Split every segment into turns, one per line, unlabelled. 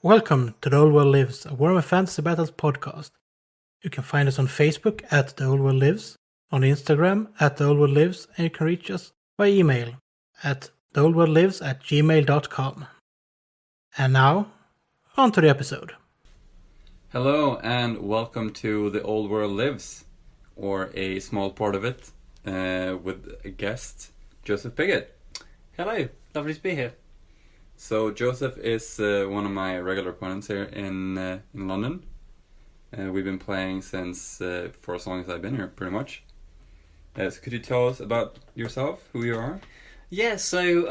Welcome to The Old World Lives, a Warhammer Fantasy Battles podcast. You can find us on Facebook at The Old World Lives, on Instagram at The Old World Lives, and you can reach us by email at theoldworldlives@gmail.com. And now, on to the episode.
Hello and welcome to The Old World Lives, or a small part of it, with a guest, Joseph Piggott.
Hello, lovely to be here.
So Joseph is one of my regular opponents here in London. We've been playing since for as long as I've been here, pretty much. So could you tell us about yourself, who you are?
Yeah, so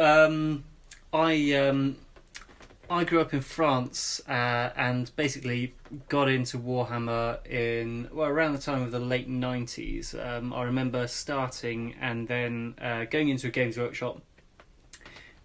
I grew up in France and basically got into Warhammer around the time of the late 90s. I remember starting and then going into a Games Workshop.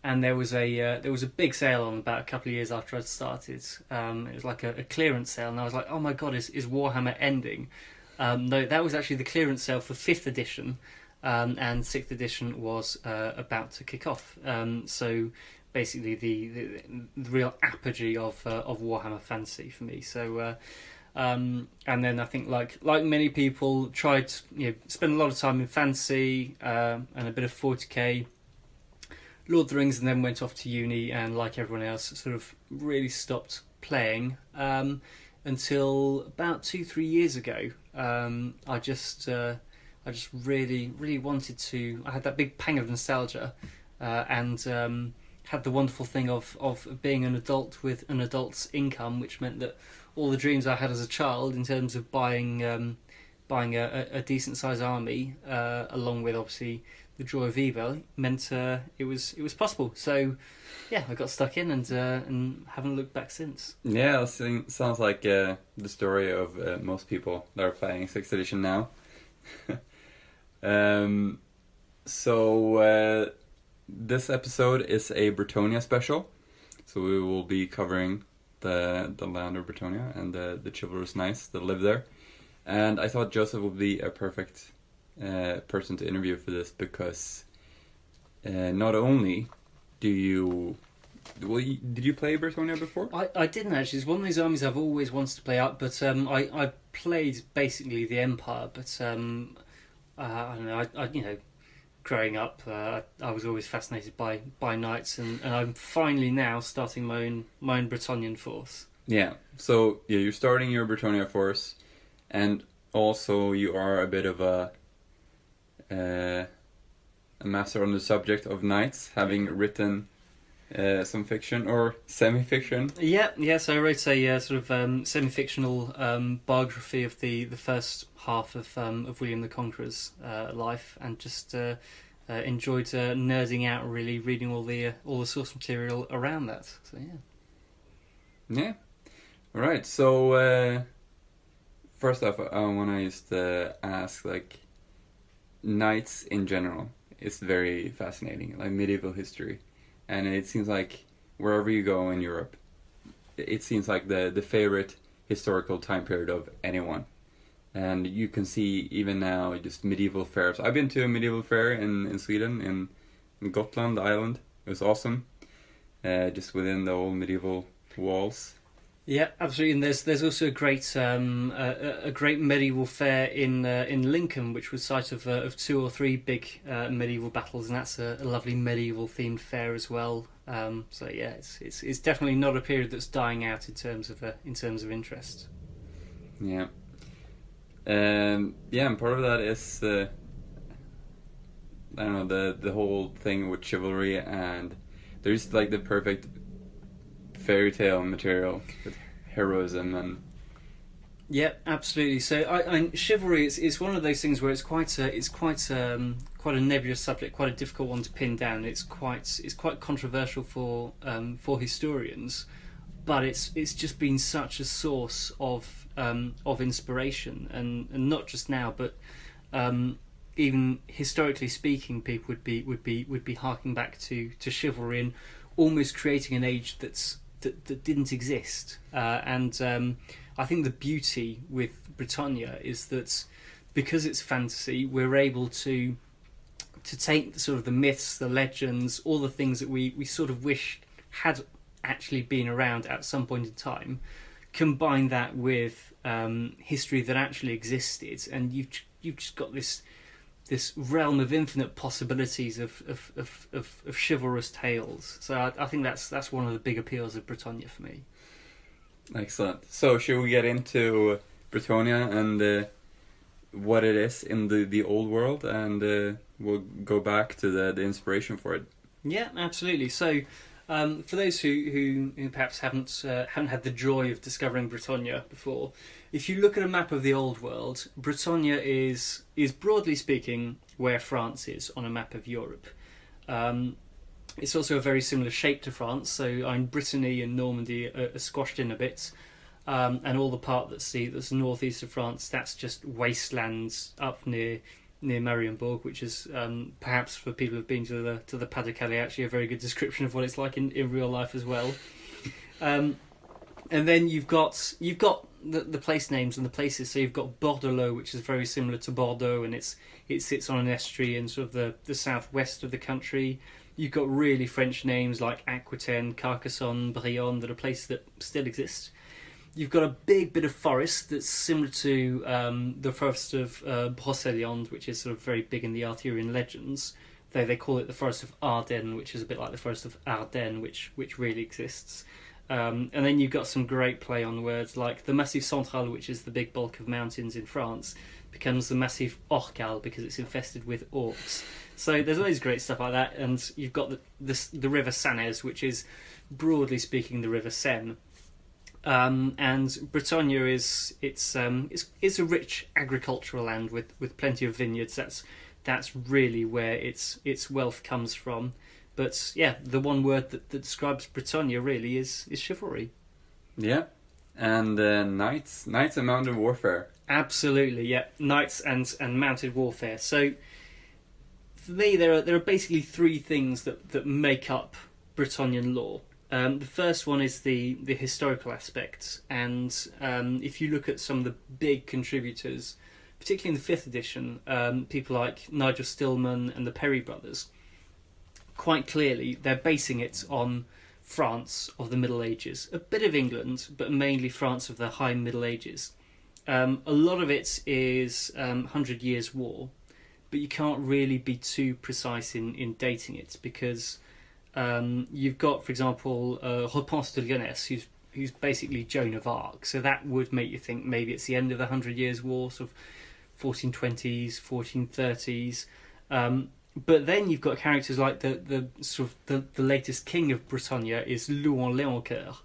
And there was a big sale on about a couple of years after I'd started. It was like a clearance sale, and I was like, "Oh my god, is Warhammer ending?" No, that was actually the clearance sale for 5th edition, and 6th edition was about to kick off. So basically, the real apogee of Warhammer Fantasy for me. So. And then I think, like many people, tried spend a lot of time in Fantasy and a bit of 40k. Lord of the Rings, and then went off to uni, and like everyone else, sort of really stopped playing until about 2-3 years ago. I just really wanted to. I had that big pang of nostalgia, and had the wonderful thing of being an adult with an adult's income, which meant that all the dreams I had as a child in terms of buying a decent sized army, along with obviously the joy of eBay, meant it was possible. So yeah, I got stuck in and haven't looked back since.
Yeah, it sounds like the story of most people that are playing 6th edition now. So this episode is a Bretonnia special. So we will be covering the land of Bretonnia and the chivalrous knights that live there. And I thought Joseph would be a perfect person to interview for this because not only did you play Bretonnia before?
I didn't actually. It's one of these armies I've always wanted to play out, but I played basically the Empire. But I don't know. I growing up, I was always fascinated by knights, and I'm finally now starting my own Bretonnian force.
Yeah. So yeah, you're starting your Bretonnia force, and also you are a bit of a master on the subject of knights, having written some fiction or semi-fiction.
Yeah. So I wrote a sort of semi-fictional biography of the first half of William the Conqueror's life, and just enjoyed nerding out, really reading all the source material around that. So yeah.
Yeah. All right. So first off, I want to just ask, like, knights in general. It's very fascinating, like medieval history. And it seems like wherever you go in Europe, it seems like the favorite historical time period of anyone. And you can see even now just medieval fairs. I've been to a medieval fair in Sweden, in Gotland Island. It was awesome. Just within the old medieval walls.
Yeah, absolutely. And there's also a great medieval fair in Lincoln, which was site of 2 or 3 big medieval battles, and that's a lovely medieval themed fair as well. So yeah, it's definitely not a period that's dying out in terms of interest.
Yeah. And part of that is I don't know, the whole thing with chivalry, and there's like the perfect fairy tale material with heroism and
yeah, absolutely. So I chivalry is one of those things where it's quite a nebulous subject, quite a difficult one to pin down. It's quite controversial for historians, but it's just been such a source of inspiration, and not just now, but even historically speaking, people would be harking back to chivalry and almost creating an age that didn't exist. And I think the beauty with Bretonnia is that because it's fantasy, we're able to take sort of the myths, the legends, all the things that we sort of wish had actually been around at some point in time. Combine that with history that actually existed, and you've just got this realm of infinite possibilities of chivalrous tales. So I think that's one of the big appeals of Bretonnia for me.
Excellent. So should we get into Bretonnia and what it is in the old world, and we'll go back to the inspiration for it.
Yeah, absolutely. So for those who perhaps haven't had the joy of discovering Bretonnia before, if you look at a map of the old world, Bretonnia is broadly speaking where France is on a map of Europe. It's also a very similar shape to France, so Brittany and Normandy are squashed in a bit. And all the part that's northeast of France, that's just wastelands up near Marienburg, which is perhaps for people who've been to the Pas-de-Calais actually a very good description of what it's like in real life as well. And then you've got the place names and the places. So you've got Bordeaux, which is very similar to Bordeaux, and it sits on an estuary in sort of the southwest of the country. You've got really French names like Aquitaine, Carcassonne, Brionne, that are places that still exist. You've got a big bit of forest that's similar to the forest of Brocéliande, which is sort of very big in the Arthurian legends. They call it the forest of Ardennes, which is a bit like the forest of Ardennes, which really exists. And then you've got some great play on words, like the Massif Central, which is the big bulk of mountains in France, becomes the Massif Orcal because it's infested with orcs. So there's always great stuff like that, and you've got the river Sanez, which is broadly speaking the river Seine. And Bretonnia is a rich agricultural land with plenty of vineyards. That's really where its wealth comes from. But yeah, the one word that describes Bretonnia really is chivalry. Yeah,
and knights and mounted warfare.
Absolutely, yeah, knights and mounted warfare. So for me, there are basically three things that make up Bretonnian lore. The first one is the historical aspects, and if you look at some of the big contributors, particularly in the 5th edition, people like Nigel Stillman and the Perry brothers, quite clearly they're basing it on France of the Middle Ages, a bit of England, but mainly France of the High Middle Ages. A lot of it is 100 Years' War, but you can't really be too precise in dating it, because you've got, for example, Repense de Lyonesse, who's basically Joan of Arc, so that would make you think maybe it's the end of the 100 Years' War, sort of 1420s, 1430s. But then you've got characters like the latest king of Bretonnia is Louis Léoncoeur,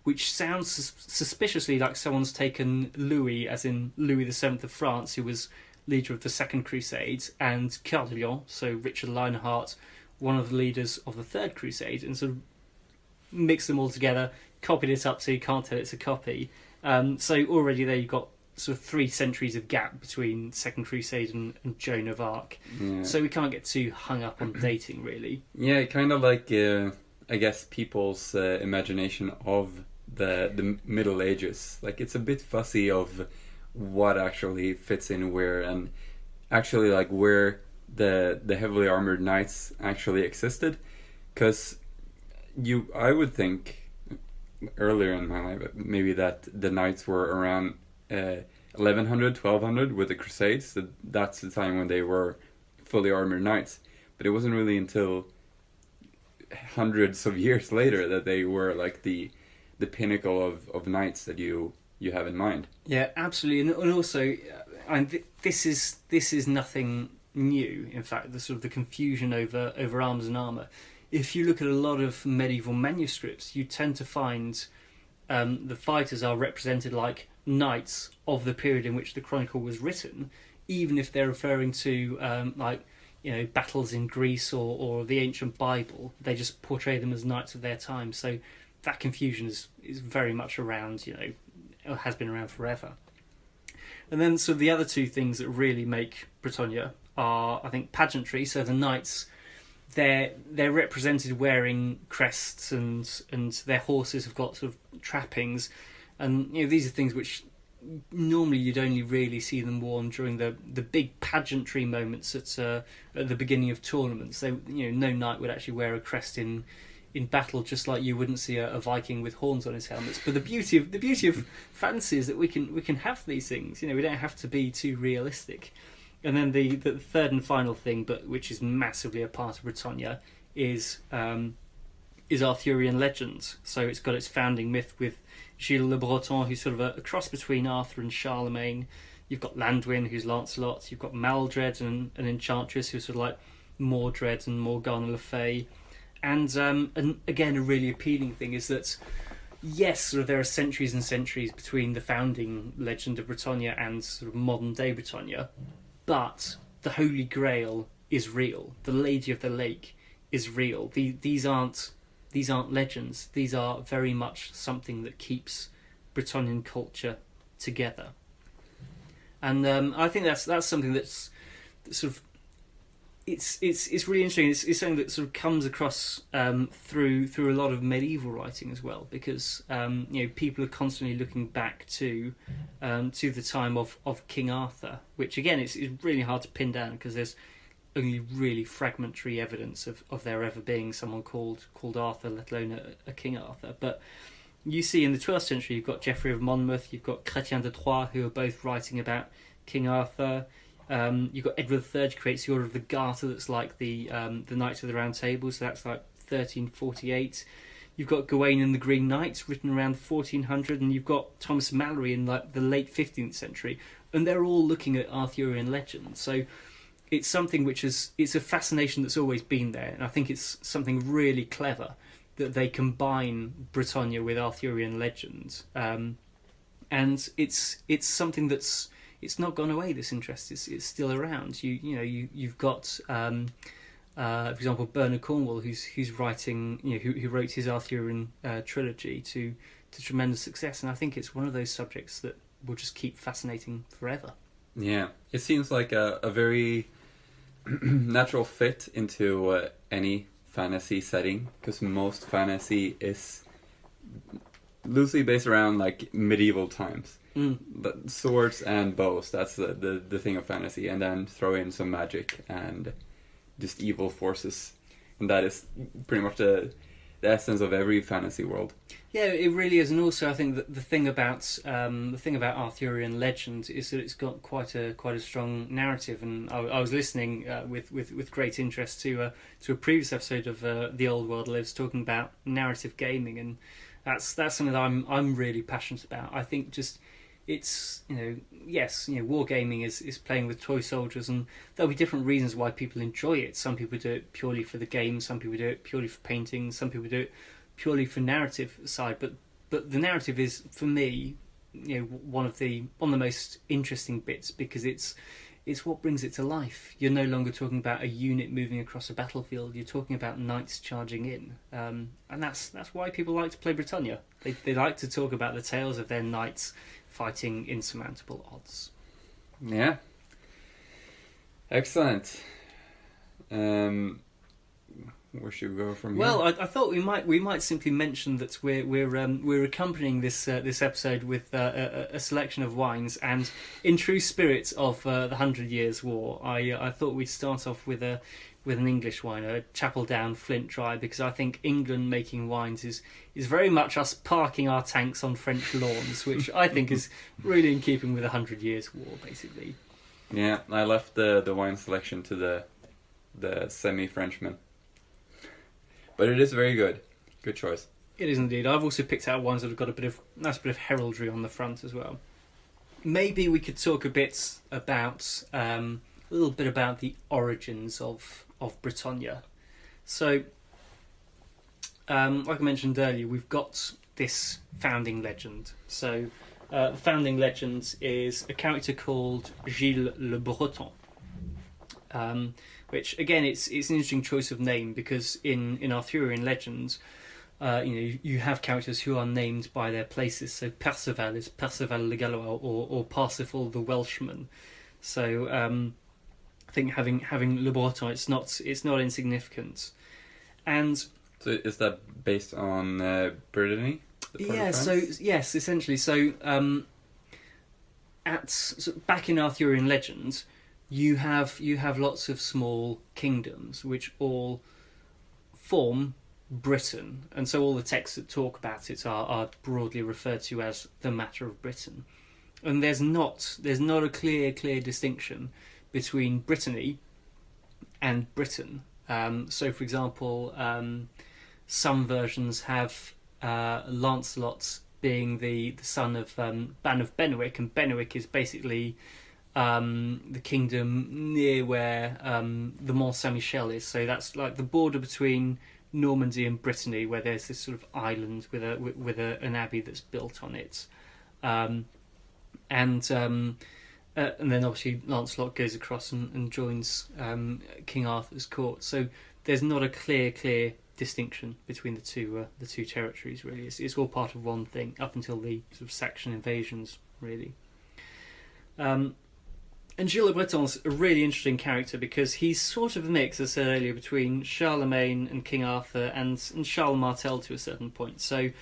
which sounds suspiciously like someone's taken Louis, as in Louis VII of France, who was leader of the Second Crusade, and Coeur de Lion, so Richard Lionheart, one of the leaders of the Third Crusade, and sort of mixed them all together, copied it up so you can't tell it's a copy. So already there you've got sort of 3 centuries of gap between Second Crusade and Joan of Arc.
Yeah.
So we can't get too hung up on dating, really.
Yeah, kind of like, I guess, people's imagination of the Middle Ages. Like, it's a bit fussy of what actually fits in where, and actually like where the heavily armored knights actually existed. Because I would think earlier in my life maybe that the knights were around 1100, 1200 with the Crusades. That's the time when they were fully armored knights. But it wasn't really until hundreds of years later that they were like the pinnacle of knights that you have in mind. Yeah,
absolutely. And also, this is nothing new. In fact, the confusion over arms and armour. If you look at a lot of medieval manuscripts, you tend to find the fighters are represented like knights of the period in which the chronicle was written, even if they're referring to battles in Greece or the ancient Bible. They just portray them as knights of their time. So that confusion is very much around, has been around forever. And then so the other two things that really make Bretonnia are, I think, pageantry. So the knights, they're represented wearing crests, and their horses have got sort of trappings, and these are things which normally you'd only really see them worn during the big pageantry moments at the beginning of tournaments. No knight would actually wear a crest in in battle, just like you wouldn't see a Viking with horns on his helmets. But the beauty of fantasy is that we can have these things. You know, we don't have to be too realistic. And then the third and final thing, but which is massively a part of Bretonnia, is Arthurian legends. So it's got its founding myth with Gilles le Breton, who's sort of a cross between Arthur and Charlemagne. You've got Landwin, who's Lancelot. You've got Maldred and an enchantress, who's sort of like Mordred and Morgana le Fay. And again, a really appealing thing is that, yes, sort of there are centuries and centuries between the founding legend of Bretonnia and sort of modern day Bretonnia, but the Holy Grail is real. The Lady of the Lake is real. These aren't legends. These are very much something that keeps Bretonnian culture together. And I think that's something that's sort of it's really interesting. It's something that sort of comes across through a lot of medieval writing as well, because people are constantly looking back to the time of King Arthur, which again it's really hard to pin down because there's only really fragmentary evidence of there ever being someone called Arthur, let alone a King Arthur. But you see in the 12th century you've got Geoffrey of Monmouth, you've got Chrétien de Troyes, who are both writing about King Arthur. You've got Edward III creates the Order of the Garter, that's like the Knights of the Round Table, so that's like 1348. You've got Gawain and the Green Knight, written around 1400, and you've got Thomas Malory in like the late 15th century, and they're all looking at Arthurian legends. So it's something it's a fascination that's always been there, and I think it's something really clever that they combine Bretonnia with Arthurian legends, and it's something that's it's not gone away. This interest is still around. You've got for example Bernard Cornwell, who's writing, who wrote his Arthurian trilogy to tremendous success, and I think it's one of those subjects that will just keep fascinating forever.
Yeah, it seems like a very natural fit into any fantasy setting, because most fantasy is loosely based around like medieval times. But swords and bows, that's the thing of fantasy, and then throw in some magic and just evil forces, and that is pretty much the essence of every fantasy world.
Yeah, it really is. And also I think that the thing about Arthurian legend is that it's got quite a strong narrative, and I was listening with great interest to a previous episode of The Old World Lives, talking about narrative gaming, and that's something that I'm really passionate about. I think just it's wargaming is playing with toy soldiers, and there'll be different reasons why people enjoy it. Some people do it purely for the game, some people do it purely for painting, some people do it purely for narrative side, but the narrative is, for me, one of the most interesting bits, because it's what brings it to life. You're no longer talking about a unit moving across a battlefield, you're talking about knights charging in, and that's why people like to play Bretonnia. They like to talk about the tales of their knights fighting insurmountable odds.
Yeah. Excellent. Where should we go from here?
Well, I thought we might simply mention that we're accompanying this episode with a selection of wines, and in true spirit of the 100 Years' War, I thought we'd start off with an English wine, a Chapel Down Flint Dry, because I think England making wines is very much us parking our tanks on French lawns, which I think is really in keeping with the 100 Years' War, basically.
Yeah, I left the wine selection to the semi-Frenchman. But it is very good. Good choice.
It is indeed. I've also picked out wines that have got a nice bit of heraldry on the front as well. Maybe we could talk a little bit about the origins of Bretonnia. So, like I mentioned earlier, we've got this founding legend. So, the founding legend is a character called Gilles le Breton. Which again, it's an interesting choice of name, because in Arthurian legends, you have characters who are named by their places. So Perceval is Perceval le Gallois, or Parsifal the Welshman. So I think having Le Breton, it's not insignificant. And
so is that based on Brittany?
Yeah. So yes, essentially. So back in Arthurian legends, you have lots of small kingdoms which all form Britain, and so all the texts that talk about it are broadly referred to as the matter of Britain. And there's not a clear distinction between Brittany and Britain. So, for example, some versions have Lancelot being the son of Ban of Benwick, and Benwick is basically the kingdom near where the Mont Saint Michel is. So that's like the border between Normandy and Brittany, where there's this sort of island with an abbey that's built on it, and then obviously Lancelot goes across and joins King Arthur's court. So there's not a clear distinction between the two territories. Really, it's all part of one thing up until the sort of Saxon invasions, really. And Gilles Le Breton's a really interesting character because he's sort of a mix, as I said earlier, between Charlemagne and King Arthur and Charles Martel to a certain point. So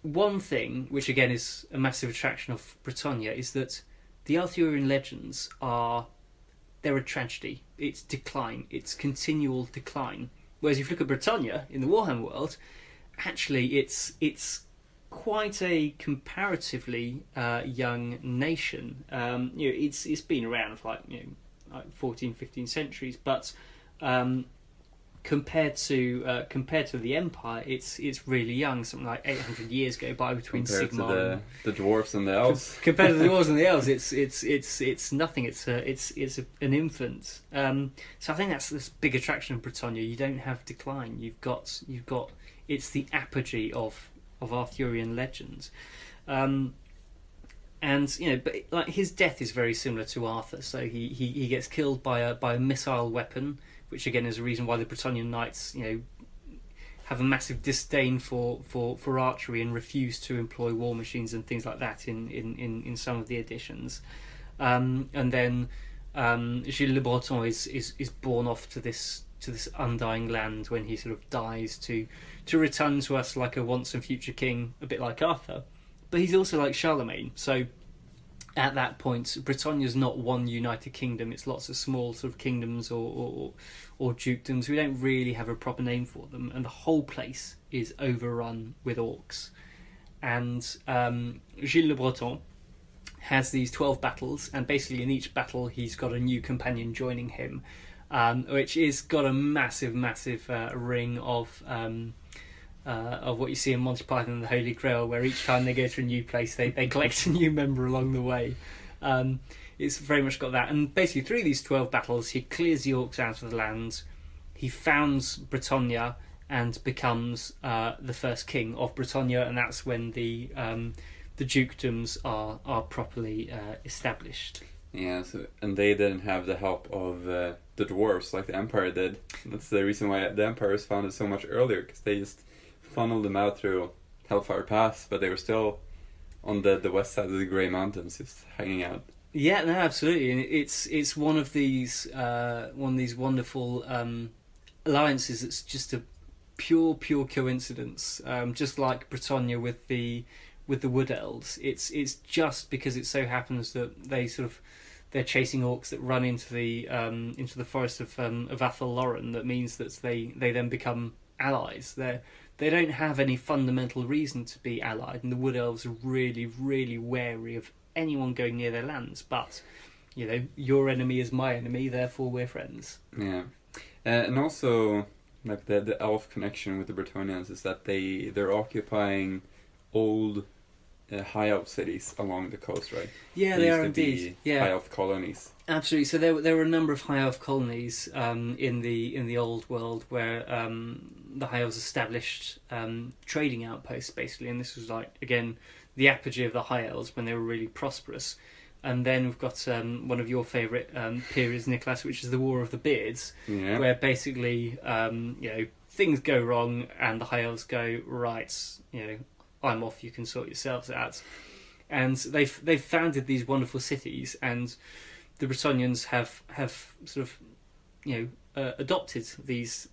one thing, which again is a massive attraction of Bretonnia, is that the Arthurian legends they're a tragedy. It's decline. It's continual decline. Whereas if you look at Bretonnia in the Warhammer world, actually it's quite a comparatively young nation. It's been around for like 14, 15 centuries, but compared to the Empire, it's really young. Something like 800 years go by between Sigmar
to the dwarves and the elves.
Compared to the dwarves and the elves, it's nothing. It's an infant. So I think that's this big attraction of Bretonnia. You don't have decline. You've got it's the apogee of Arthurian legends, and but like his death is very similar to Arthur. So he gets killed by a missile weapon, which again is a reason why the Bretonnian knights have a massive disdain for archery and refuse to employ war machines and things like that in some of the editions. And then Gilles Le Breton is borne off to this undying land when he sort of dies to return to us like a once and future king, a bit like Arthur. But he's also like Charlemagne. So at that point, Bretonnia's not one united kingdom. It's lots of small sort of kingdoms or dukedoms. We don't really have a proper name for them, and the whole place is overrun with orcs. And Gilles Le Breton has these 12 battles, and basically in each battle he's got a new companion joining him, which is got a massive ring of what you see in Monty Python and the Holy Grail, where each time they go to a new place they collect a new member along the way. It's very much got that, and basically through these 12 battles he clears the orcs out of the land. He founds Bretonnia and becomes the first king of Bretonnia, and that's when the dukedoms are properly established.
Yeah, and they didn't have the help of the dwarves like the Empire did. That's the reason why the Empire was founded so much earlier, because they just funneled them out through Hellfire Pass, but they were still on the west side of the Grey Mountains, just hanging out.
Yeah, no, absolutely, and it's one of these wonderful alliances that's just a pure coincidence. Just like Bretonnia with the Wood Elves, it's just because it so happens that they're chasing orcs that run into the forest of Athel Loren. That means that they then become allies. They don't have any fundamental reason to be allied, and the Wood Elves are really wary of anyone going near their lands. But your enemy is my enemy, therefore we're friends.
Yeah, and also like the elf connection with the Bretonnians is that they're occupying old high elf cities along the coast, right?
Yeah, they are indeed. Yeah,
high elf colonies.
Absolutely. So there were a number of high elf colonies in the old world where the high elves established trading outposts, basically, and this was like again the apogee of the high elves when they were really prosperous. And then we've got one of your favourite periods, Niklas, which is the War of the Beards, where basically things go wrong and the high elves go, right, I'm off, you can sort yourselves out. And they've founded these wonderful cities, and the Bretonnians have sort of adopted these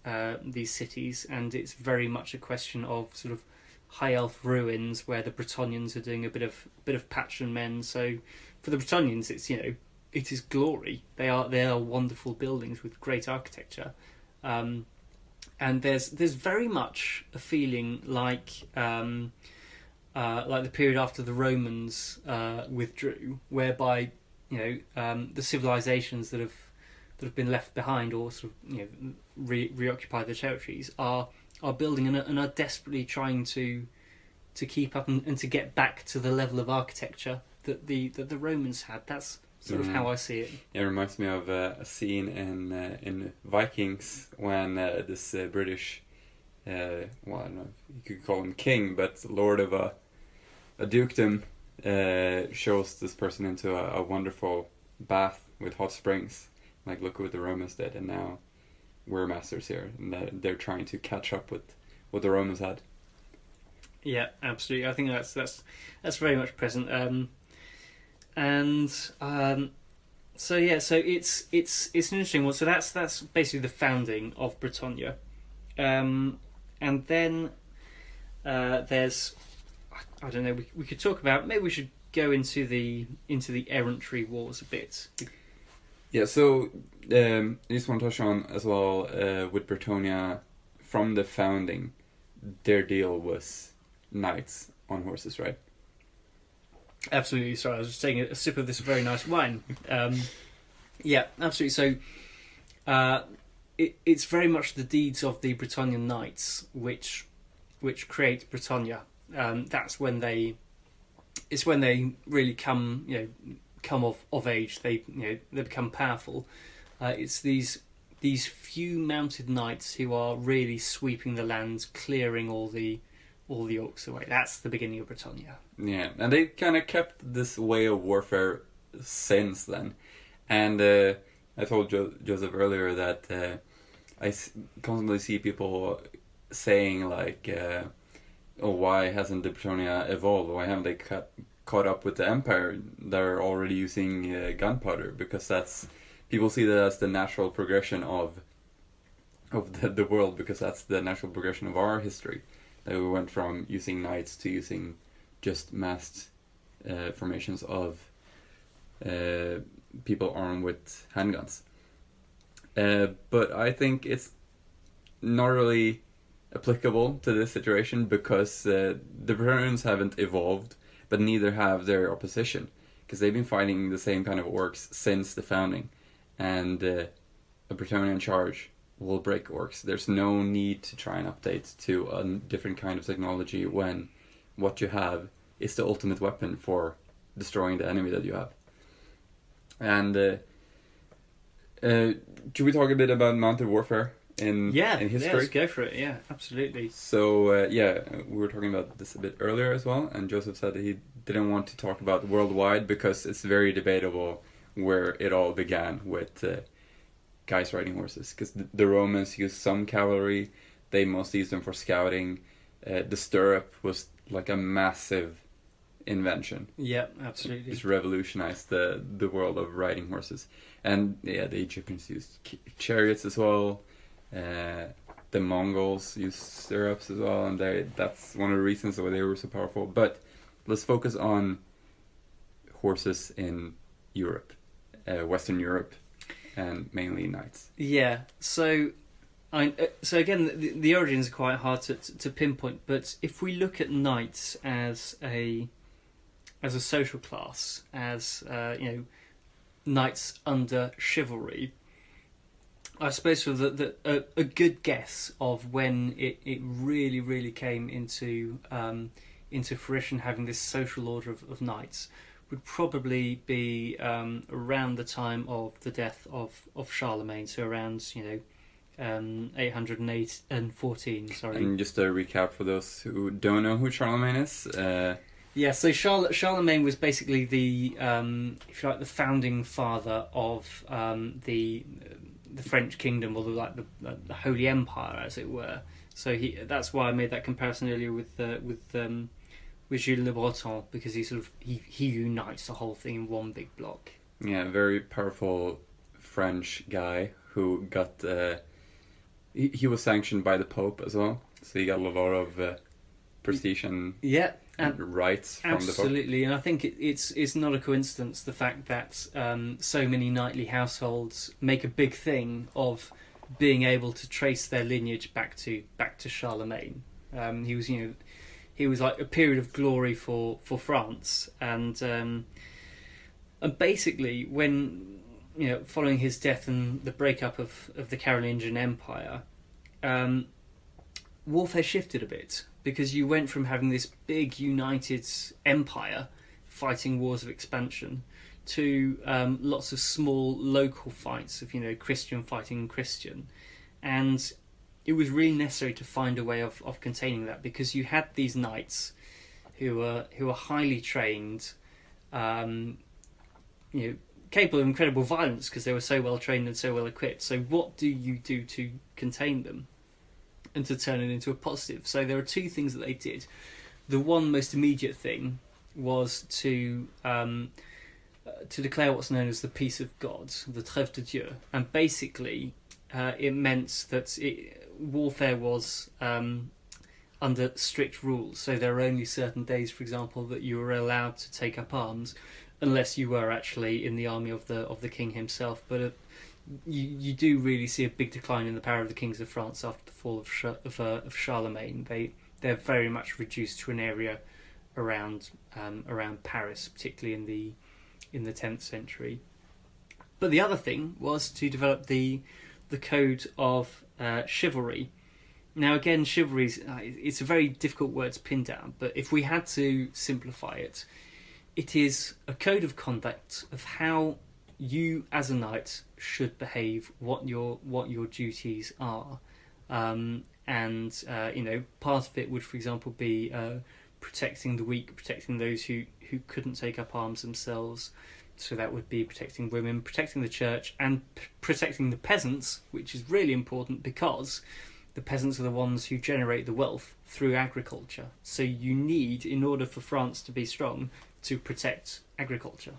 cities, and it's very much a question of sort of high elf ruins where the Bretonnians are doing a bit of patch and mend. So for the Bretonnians, it's it is glory. They are wonderful buildings with great architecture, and there's very much a feeling like the period after the Romans withdrew, whereby the civilizations that have been left behind or sort of reoccupy the territories are building and are desperately trying to keep up and to get back to the level of architecture that the Romans had. That's sort of how I see it.
It reminds me of a scene in Vikings when this British, well, I don't know if you could call him king, but lord of a dukedom, shows this person into a wonderful bath with hot springs. Like, look what the Romans did, and now we're masters here, and they're trying to catch up with what the Romans had.
Yeah, absolutely. I think that's very much present. So it's an interesting one. So that's basically the founding of Bretonnia, and then there's, I don't know. We could talk about, maybe we should go into the errantry wars a bit.
Yeah. So I just want to touch on as well with Bretonnia from the founding, their deal was knights on horses, right?
Absolutely. Sorry, I was just taking a sip of this very nice wine. Yeah, absolutely. So, it's very much the deeds of the Bretonnian knights which create Bretonnia. That's when they really come of age. They become powerful. It's these few mounted knights who are really sweeping the lands, clearing all the orcs away. That's the beginning of Bretonnia.
Yeah, and they kind of kept this way of warfare since then. And I told Joseph earlier that I constantly see people saying like, "Oh, why hasn't the Bretonnia evolved? Why haven't they caught up with the Empire? They're already using gunpowder," because that's, people see that as the natural progression of the world, because that's the natural progression of our history. That we went from using knights to using just massed formations of people armed with handguns. But I think it's not really applicable to this situation, because the Bretonnians haven't evolved, but neither have their opposition, because they've been fighting the same kind of orcs since the founding, and a Bretonnian charge will break orcs. There's no need to try and update to a different kind of technology when what you have is the ultimate weapon for destroying the enemy that you have. And should we talk a bit about mounted warfare in history?
Yeah, let's go for it. Yeah, absolutely.
So we were talking about this a bit earlier as well, and Joseph said that he didn't want to talk about worldwide because it's very debatable where it all began with guys riding horses, because the Romans used some cavalry. They mostly used them for scouting. The stirrup was like a massive invention.
Yeah, absolutely.
It's revolutionized the world of riding horses. And yeah, the Egyptians used chariots as well. The Mongols used stirrups as well, and that's one of the reasons why they were so powerful. But let's focus on horses in Europe, Western Europe, and mainly knights.
Yeah, so again, the origins are quite hard to pinpoint. But if we look at knights as a social class, as knights under chivalry, I suppose for a good guess of when it really, really came into fruition, having this social order of knights, would probably be around the time of the death of Charlemagne, so around 808 and 14. Sorry.
And just a recap for those who don't know who Charlemagne is.
Yeah, so Charlemagne was basically the if you like, the founding father of the French kingdom, or the Holy Empire, as it were. So that's why I made that comparison earlier with Gilles Le Breton, because he unites the whole thing in one big block.
Yeah, very powerful French guy who got he was sanctioned by the Pope as well, so he got a lot of prestige and rights from the Pope.
Absolutely, and I think it's not a coincidence, the fact that so many knightly households make a big thing of being able to trace their lineage back to Charlemagne. He was like a period of glory for France, and basically when following his death and the breakup of the Carolingian Empire, warfare shifted a bit, because you went from having this big united empire fighting wars of expansion to lots of small local fights of Christian fighting Christian, and it was really necessary to find a way of containing that, because you had these knights who were highly trained, capable of incredible violence because they were so well trained and so well equipped. So what do you do to contain them and to turn it into a positive? So there are two things that they did. The one most immediate thing was to declare what's known as the peace of God, the trêve de Dieu, and basically it meant that warfare was under strict rules. So there were only certain days, for example, that you were allowed to take up arms, unless you were actually in the army of the king himself. But you do really see a big decline in the power of the kings of France after the fall of Charlemagne. They're very much reduced to an area around Paris, particularly in the 10th century. But the other thing was to develop the code of chivalry. Now again, chivalry it's a very difficult word to pin down, but if we had to simplify it, it is a code of conduct of how you as a knight should behave, what your duties are, and part of it would, for example, be protecting the weak, protecting those who couldn't take up arms themselves. So that would be protecting women, protecting the church, and protecting the peasants, which is really important because the peasants are the ones who generate the wealth through agriculture. So you need, in order for France to be strong, to protect agriculture.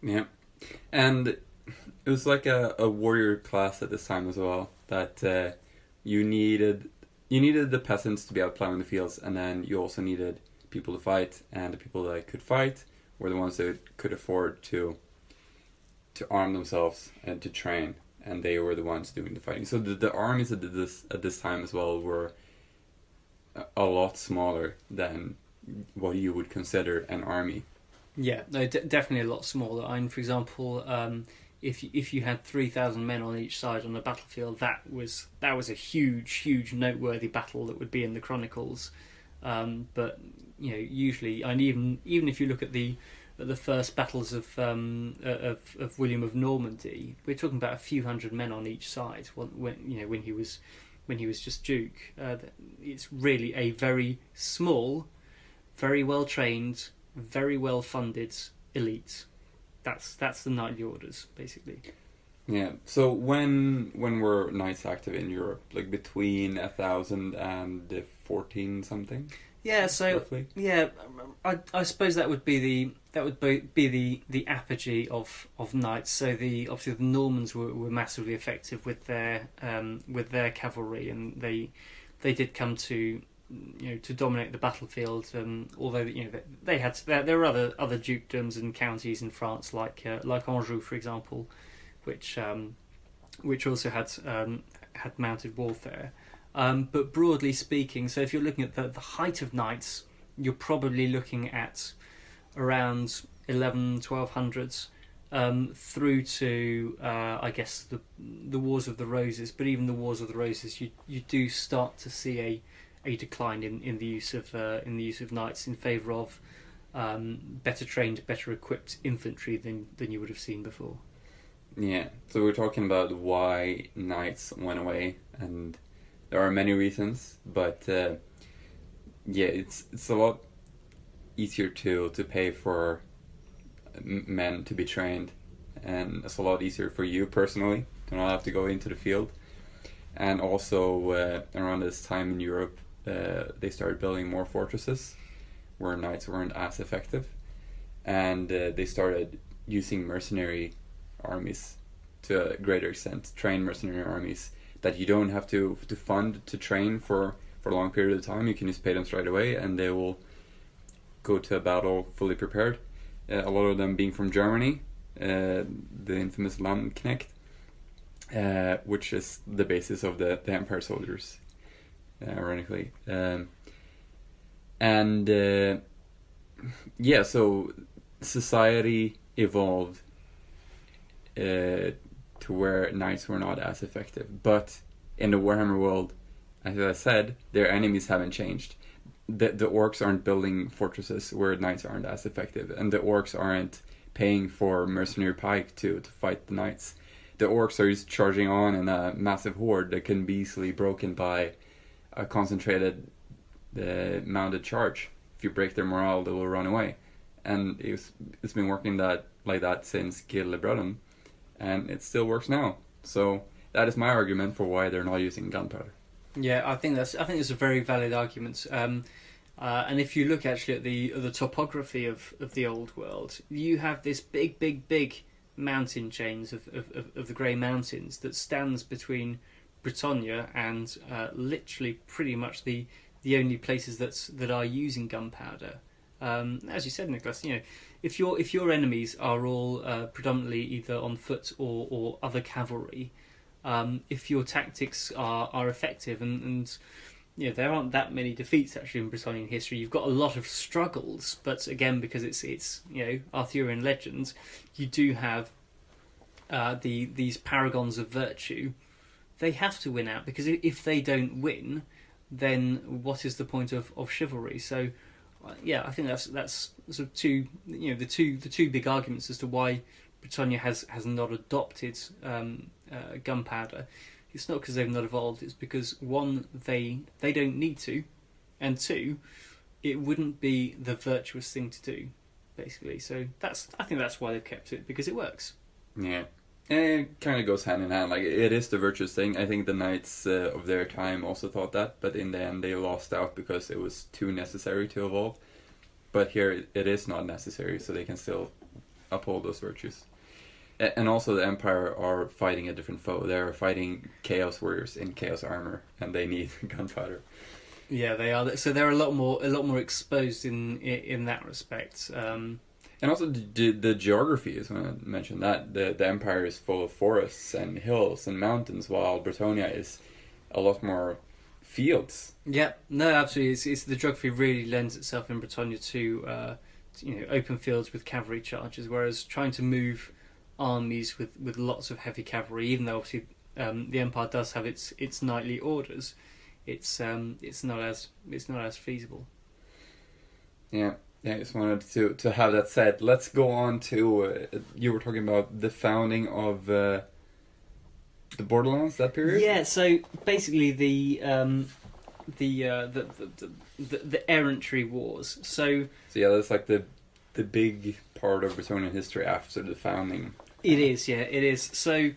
Yeah, and it was like a warrior class at this time as well, that you needed the peasants to be out plowing the fields, and then you also needed people to fight, and the people that could fight were the ones that could afford to arm themselves and to train, and they were the ones doing the fighting. So the armies at this time as well were a lot smaller than what you would consider an army.
Yeah, no, definitely a lot smaller. I mean, for example, if you had 3,000 men on each side on a battlefield, that was a huge noteworthy battle that would be in the chronicles. But usually, and even if you look at the first battles of William of Normandy, we're talking about a few hundred men on each side. When he was just Duke, it's really a very small, very well trained, very well funded elite. That's the knightly orders, basically.
Yeah. So when were knights active in Europe? Like between 1000 and 14 something?
Yeah. So
roughly?
Yeah, I suppose that would be the apogee of knights. So obviously the Normans were massively effective with their cavalry, and they did come to dominate the battlefield. Although they had there were other dukedoms and counties in France like Anjou, for example, which also had mounted warfare. But broadly speaking, so if you're looking at the height of knights, you're probably looking at around 1200s through to I guess the Wars of the Roses. But even the Wars of the Roses, you do start to see a decline in the use of knights in favour of better trained, better equipped infantry than you would have seen before.
Yeah, so we're talking about why knights went away, and there are many reasons, but it's a lot easier to pay for men to be trained, and it's a lot easier for you personally to not have to go into the field. And also around this time in Europe, they started building more fortresses where knights weren't as effective, and they started using mercenary armies to a greater extent, train mercenary armies that you don't have to fund to train for a long period of time. You can just pay them straight away, and they will go to a battle fully prepared. A lot of them being from Germany, the infamous Landknecht, which is the basis of the Empire soldiers, ironically. So society evolved to where knights were not as effective. But in the Warhammer world, as I said, their enemies haven't changed. The orcs aren't building fortresses where knights aren't as effective, and the orcs aren't paying for mercenary pike to fight the knights. The orcs are just charging on in a massive horde that can be easily broken by a concentrated mounted charge. If you break their morale, they will run away. And it's been working like that since Gil Breton, and it still works now. So that is my argument for why they're not using gunpowder.
Yeah, I think it's a very valid argument. And if you look actually at the topography of the old world, you have this big mountain chains of the Grey Mountains that stands between Bretonnia and literally pretty much the only places that are using gunpowder. As you said, Niklas, if your enemies are all predominantly either on foot or other cavalry, if your tactics are effective and there aren't that many defeats actually in Bretonnian history. You've got a lot of struggles, but again, because it's Arthurian legends, you do have these paragons of virtue. They have to win out, because if they don't win, then what is the point of chivalry? So, I think that's sort of the two big arguments as to why Bretonnia has not adopted gunpowder. It's not because they've not evolved. It's because, one, they don't need to, and two, it wouldn't be the virtuous thing to do, basically. So I think that's why they've kept it, because it works.
Yeah, and it kind of goes hand in hand. Like, it is the virtuous thing. I think the knights of their time also thought that, but in the end they lost out because it was too necessary to evolve. But here it is not necessary, so they can still uphold those virtues. And also the Empire are fighting a different foe. They're fighting Chaos Warriors in Chaos armor, and they need gunpowder. Yeah,
they are. So they're a lot more exposed in that respect.
And also the geography is when I mentioned that the Empire is full of forests and hills and mountains, while Bretonnia is a lot more fields.
Yeah, no, absolutely. It's the geography really lends itself in Bretonnia to open fields with cavalry charges, whereas trying to move armies with lots of heavy cavalry, even though obviously the Empire does have its knightly orders, it's not as feasible.
Yeah, I just wanted to have that said. Let's go on to you were talking about the founding of the Borderlands, that period.
Yeah, so basically the errantry wars. So
yeah, that's like the big part of Bretonnian history after the founding.
It is. So,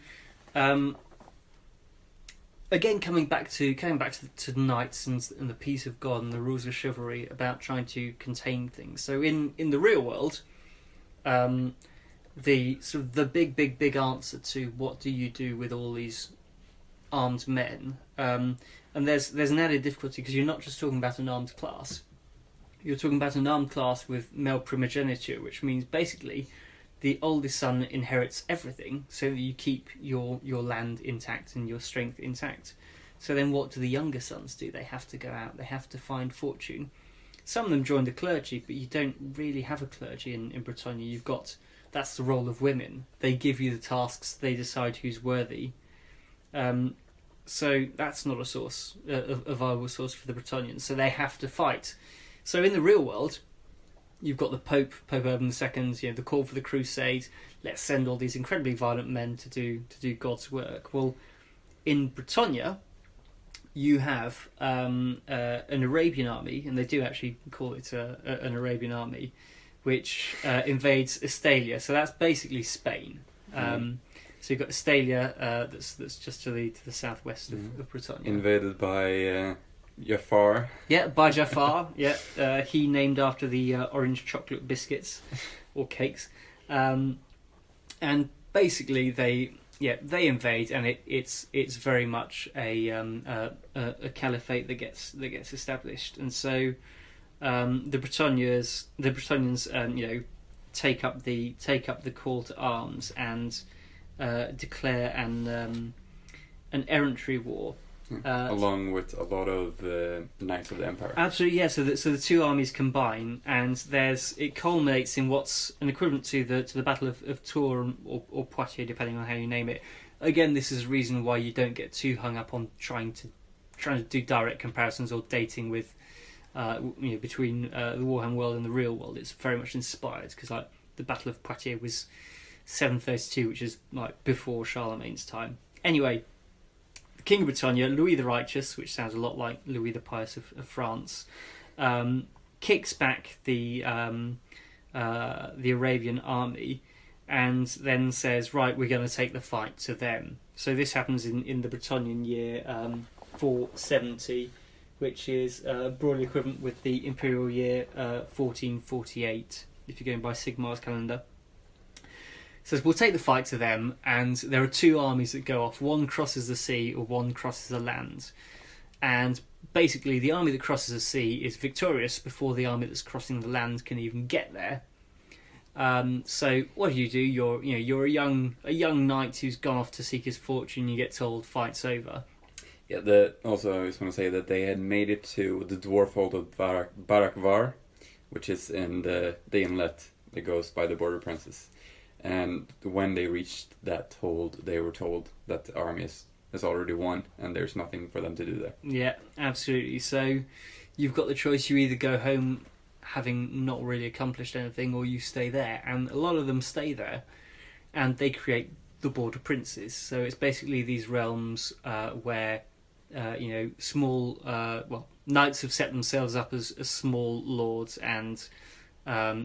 again, coming back to knights and the peace of God and the rules of chivalry about trying to contain things. So in the real world, the sort of the big answer to what do you do with all these armed men, and there's an added difficulty, because you're not just talking about an armed class. You're talking about an armed class with male primogeniture, which means basically the oldest son inherits everything, so that you keep your land intact and your strength intact. So then what do the younger sons do? They have to go out, they have to find fortune. Some of them join the clergy, but you don't really have a clergy in Bretonnia. That's the role of women. They give you the tasks, they decide who's worthy. So that's not a viable source for the Bretonnians, so they have to fight. So in the real world, you've got the Pope Urban II, the call for the Crusade. Let's send all these incredibly violent men to do God's work. Well, in Bretonnia, you have an Arabian army, and they do actually call it an Arabian army, which invades Estalia. So that's basically Spain. So you've got Estalia, that's just to the southwest of Bretonnia.
Invaded by Jafar.
Yeah, by Jafar. Yeah, he named after the orange chocolate biscuits or cakes, and basically they invade, and it's very much a caliphate that gets established, and so the Bretonnians take up the call to arms and declare an errantry war.
Along with a lot of Knights of the Empire.
Absolutely, yeah. So the two armies combine, and it culminates in what's an equivalent to the Battle of Tours or Poitiers, depending on how you name it. Again, this is a reason why you don't get too hung up on trying to do direct comparisons or dating with between the Warhammer world and the real world. It's very much inspired, because like the Battle of Poitiers was 732, which is like before Charlemagne's time. Anyway, the King of Bretonnia, Louis the Righteous, which sounds a lot like Louis the Pious of France, kicks back the Arabian army, and then says, right, we're going to take the fight to them. So this happens in the Bretonnian year 470, which is broadly equivalent with the imperial year 1448, if you're going by Sigmar's calendar. Says we'll take the fight to them, and there are two armies that go off. One crosses the sea, or one crosses the land. And basically, the army that crosses the sea is victorious before the army that's crossing the land can even get there. So what do? You're a young knight who's gone off to seek his fortune. You get told fight's over.
Yeah. Also, I just want to say that they had made it to the dwarf hold of Barakvar, which is in the inlet that goes by the border princes. And when they reached that hold, they were told that the army has already won, and there's nothing for them to do there.
Yeah, absolutely. So you've got the choice: you either go home having not really accomplished anything, or you stay there. And a lot of them stay there, and they create the border princes. So it's basically these realms where small knights have set themselves up as small lords, and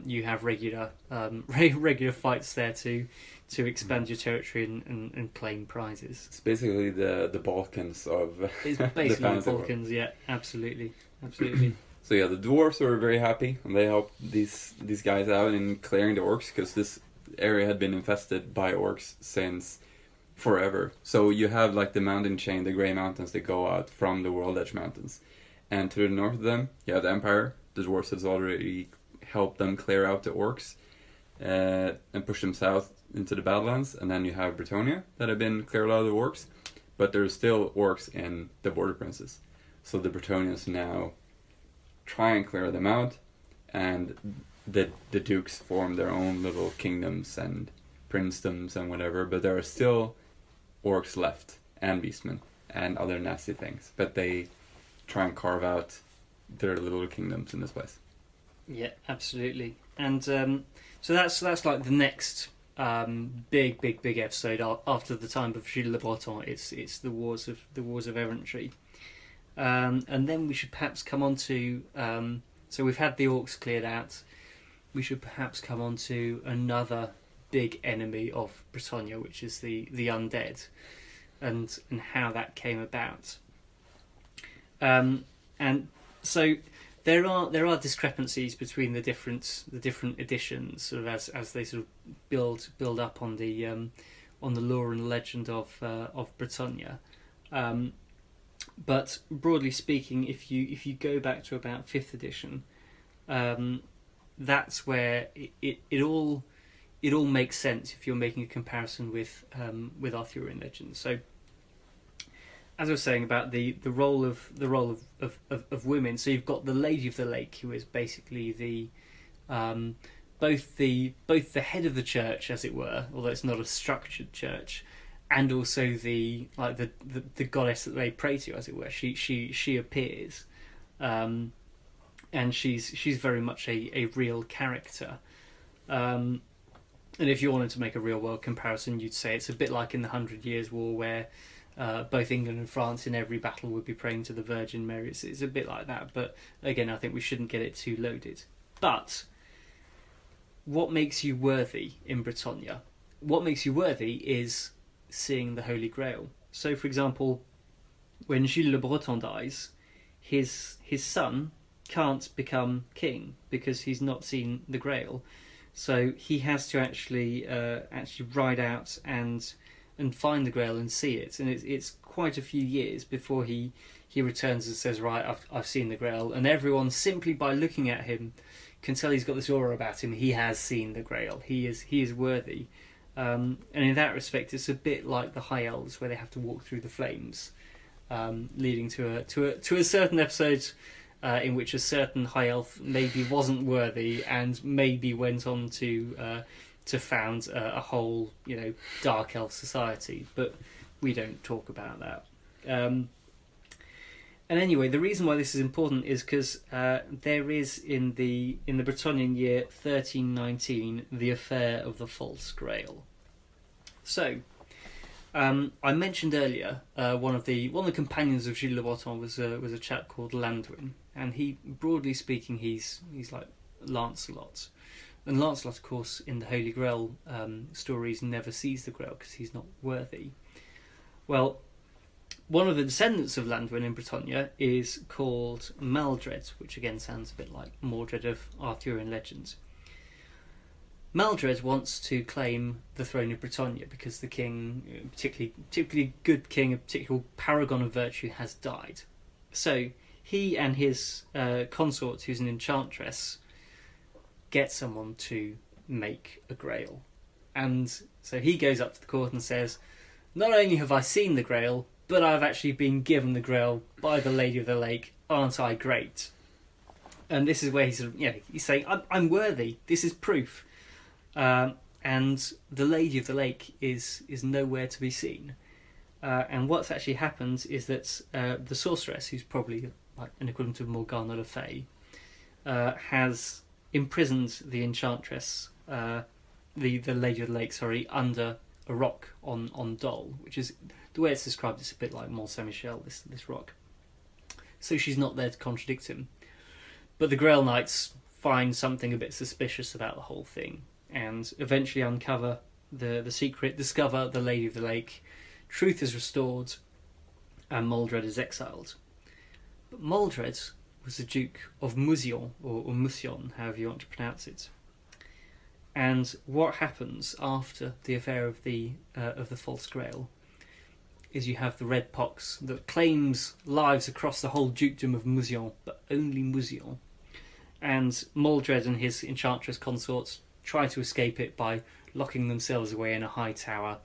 you have regular fights there to expand your territory and claim prizes.
It's basically the Balkans of
it's basically the Balkans. Yeah, absolutely.
So yeah, the dwarves were very happy, and they helped these guys out in clearing the orcs, because this area had been infested by orcs since forever. So you have like the mountain chain, the Grey Mountains, that go out from the World Edge Mountains, and to the north of them, you have the Empire. The dwarves has already helped them clear out the orcs and push them south into the Badlands, and then you have Bretonnia that have been cleared out of the orcs, but there's still orcs in the border princes. So the Bretonnians now try and clear them out, and the dukes form their own little kingdoms and princedoms and whatever, but there are still orcs left, and beastmen and other nasty things, but they try and carve out their little kingdoms in this place.
Yeah, absolutely. And so that's like the next big episode after the time of Gilles Le Breton. It's the wars of errantry. And then we should perhaps come on to so we've had the orcs cleared out. We should perhaps come on to another big enemy of Bretonnia, which is the undead, and how that came about. And so there are discrepancies between the different editions, sort of as they sort of build up on the lore and legend of Bretonnia. But broadly speaking, if you go back to about 5th edition, that's where it all makes sense if you're making a comparison with Arthurian legends. So, as I was saying about the role of women, so you've got the Lady of the Lake, who is basically the both the head of the church, as it were, although it's not a structured church, and also the goddess that they pray to, as it were. She appears, and she's very much a real character. And if you wanted to make a real world comparison, you'd say it's a bit like in the 100 Years' War, where both England and France in every battle would be praying to the Virgin Mary. It's a bit like that, but again, I think we shouldn't get it too loaded. But what makes you worthy in Bretonnia? What makes you worthy is seeing the Holy Grail. So, for example, when Gilles Le Breton dies, his son can't become king because he's not seen the Grail. So he has to actually ride out and find the Grail and see it, and it's quite a few years before he returns and says, right, I've seen the Grail, and everyone, simply by looking at him, can tell he's got this aura about him. He has seen the Grail. He is worthy, And in that respect, it's a bit like the High Elves, where they have to walk through the flames, leading to a certain episode in which a certain High Elf maybe wasn't worthy and maybe went on to found a whole, Dark Elf society. But we don't talk about that. And anyway, the reason why this is important is because there is in the Bretonnian year 1319 the affair of the False Grail. So, I mentioned earlier one of the companions of Gilles Le Breton was a chap called Landuin, and he, broadly speaking, he's like Lancelot. And Lancelot, of course, in the Holy Grail stories, never sees the Grail because he's not worthy. Well, one of the descendants of Landuin in Bretonnia is called Maldred, which again sounds a bit like Mordred of Arthurian legends. Maldred wants to claim the throne of Bretonnia because the king, particularly good king, a particular paragon of virtue, has died. So he and his consort, who's an enchantress, get someone to make a Grail. And so he goes up to the court and says, "Not only have I seen the Grail, but I've actually been given the Grail by the Lady of the Lake. Aren't I great?" And this is where he's saying, I'm worthy. This is proof. And the Lady of the Lake is nowhere to be seen. And what's actually happened is that the sorceress, who's probably like an equivalent of Morgana le Fay, has imprisoned the enchantress, the Lady of the Lake, under a rock on Dol, which is, the way it's described, it's a bit like Mont Saint Michel, this rock. So she's not there to contradict him. But the Grail Knights find something a bit suspicious about the whole thing, and eventually uncover the secret, discover the Lady of the Lake, truth is restored, and Maldred is exiled. But Maldred was the Duke of Musion, or Musion, however you want to pronounce it. And what happens after the affair of the False Grail is you have the Red Pox that claims lives across the whole dukedom of Musion, but only Musion. And Maldred and his enchantress consorts try to escape it by locking themselves away in a high tower.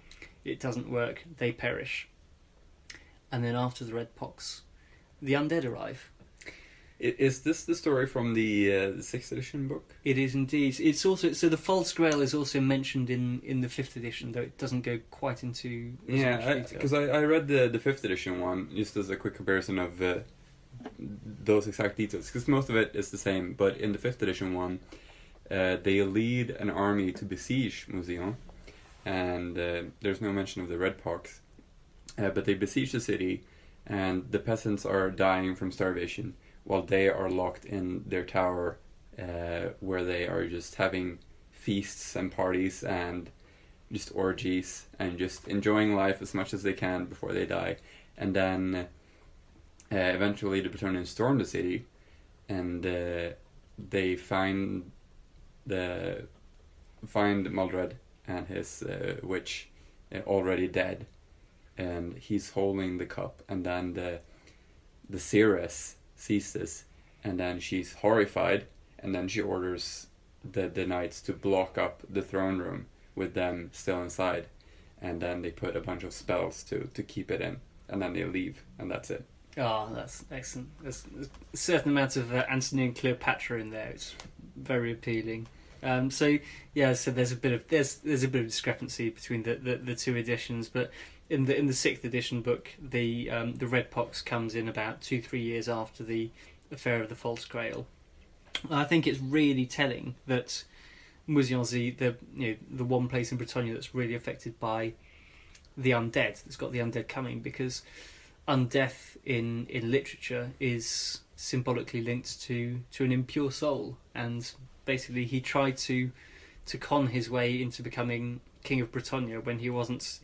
It doesn't work, they perish. And then after the Red Pox, the undead arrive.
Is this the story from the 6th edition book?
It is indeed. It's also, so the False Grail is also mentioned in the 5th edition, though it doesn't go quite into as much detail.
Because I read the 5th edition one just as a quick comparison of those exact details, because most of it is the same. But in the 5th edition one, they lead an army to besiege Musion, and there's no mention of the Red Pox, but they besiege the city, and the peasants are dying from starvation, while they are locked in their tower, where they are just having feasts and parties and just orgies and just enjoying life as much as they can before they die. And then eventually the Bretonnians storm the city, and they find Maldred and his witch already dead, and he's holding the cup, and then the seeress sees this, and then she's horrified, and then she orders the knights to block up the throne room with them still inside, and then they put a bunch of spells to keep it in, and then they leave, and that's it.
Oh, that's excellent. There's a certain amount of Antony and Cleopatra in there. It's very appealing. So there's a bit of discrepancy between the two editions, but in the 6th edition book, the Red Pox comes in about 2-3 years after the affair of the False Grail. I think it's really telling that Musion's the one place in Bretonnia that's really affected by the undead. That's got the undead coming, because undeath in literature is symbolically linked to an impure soul, and basically he tried to con his way into becoming king of Bretonnia when he wasn't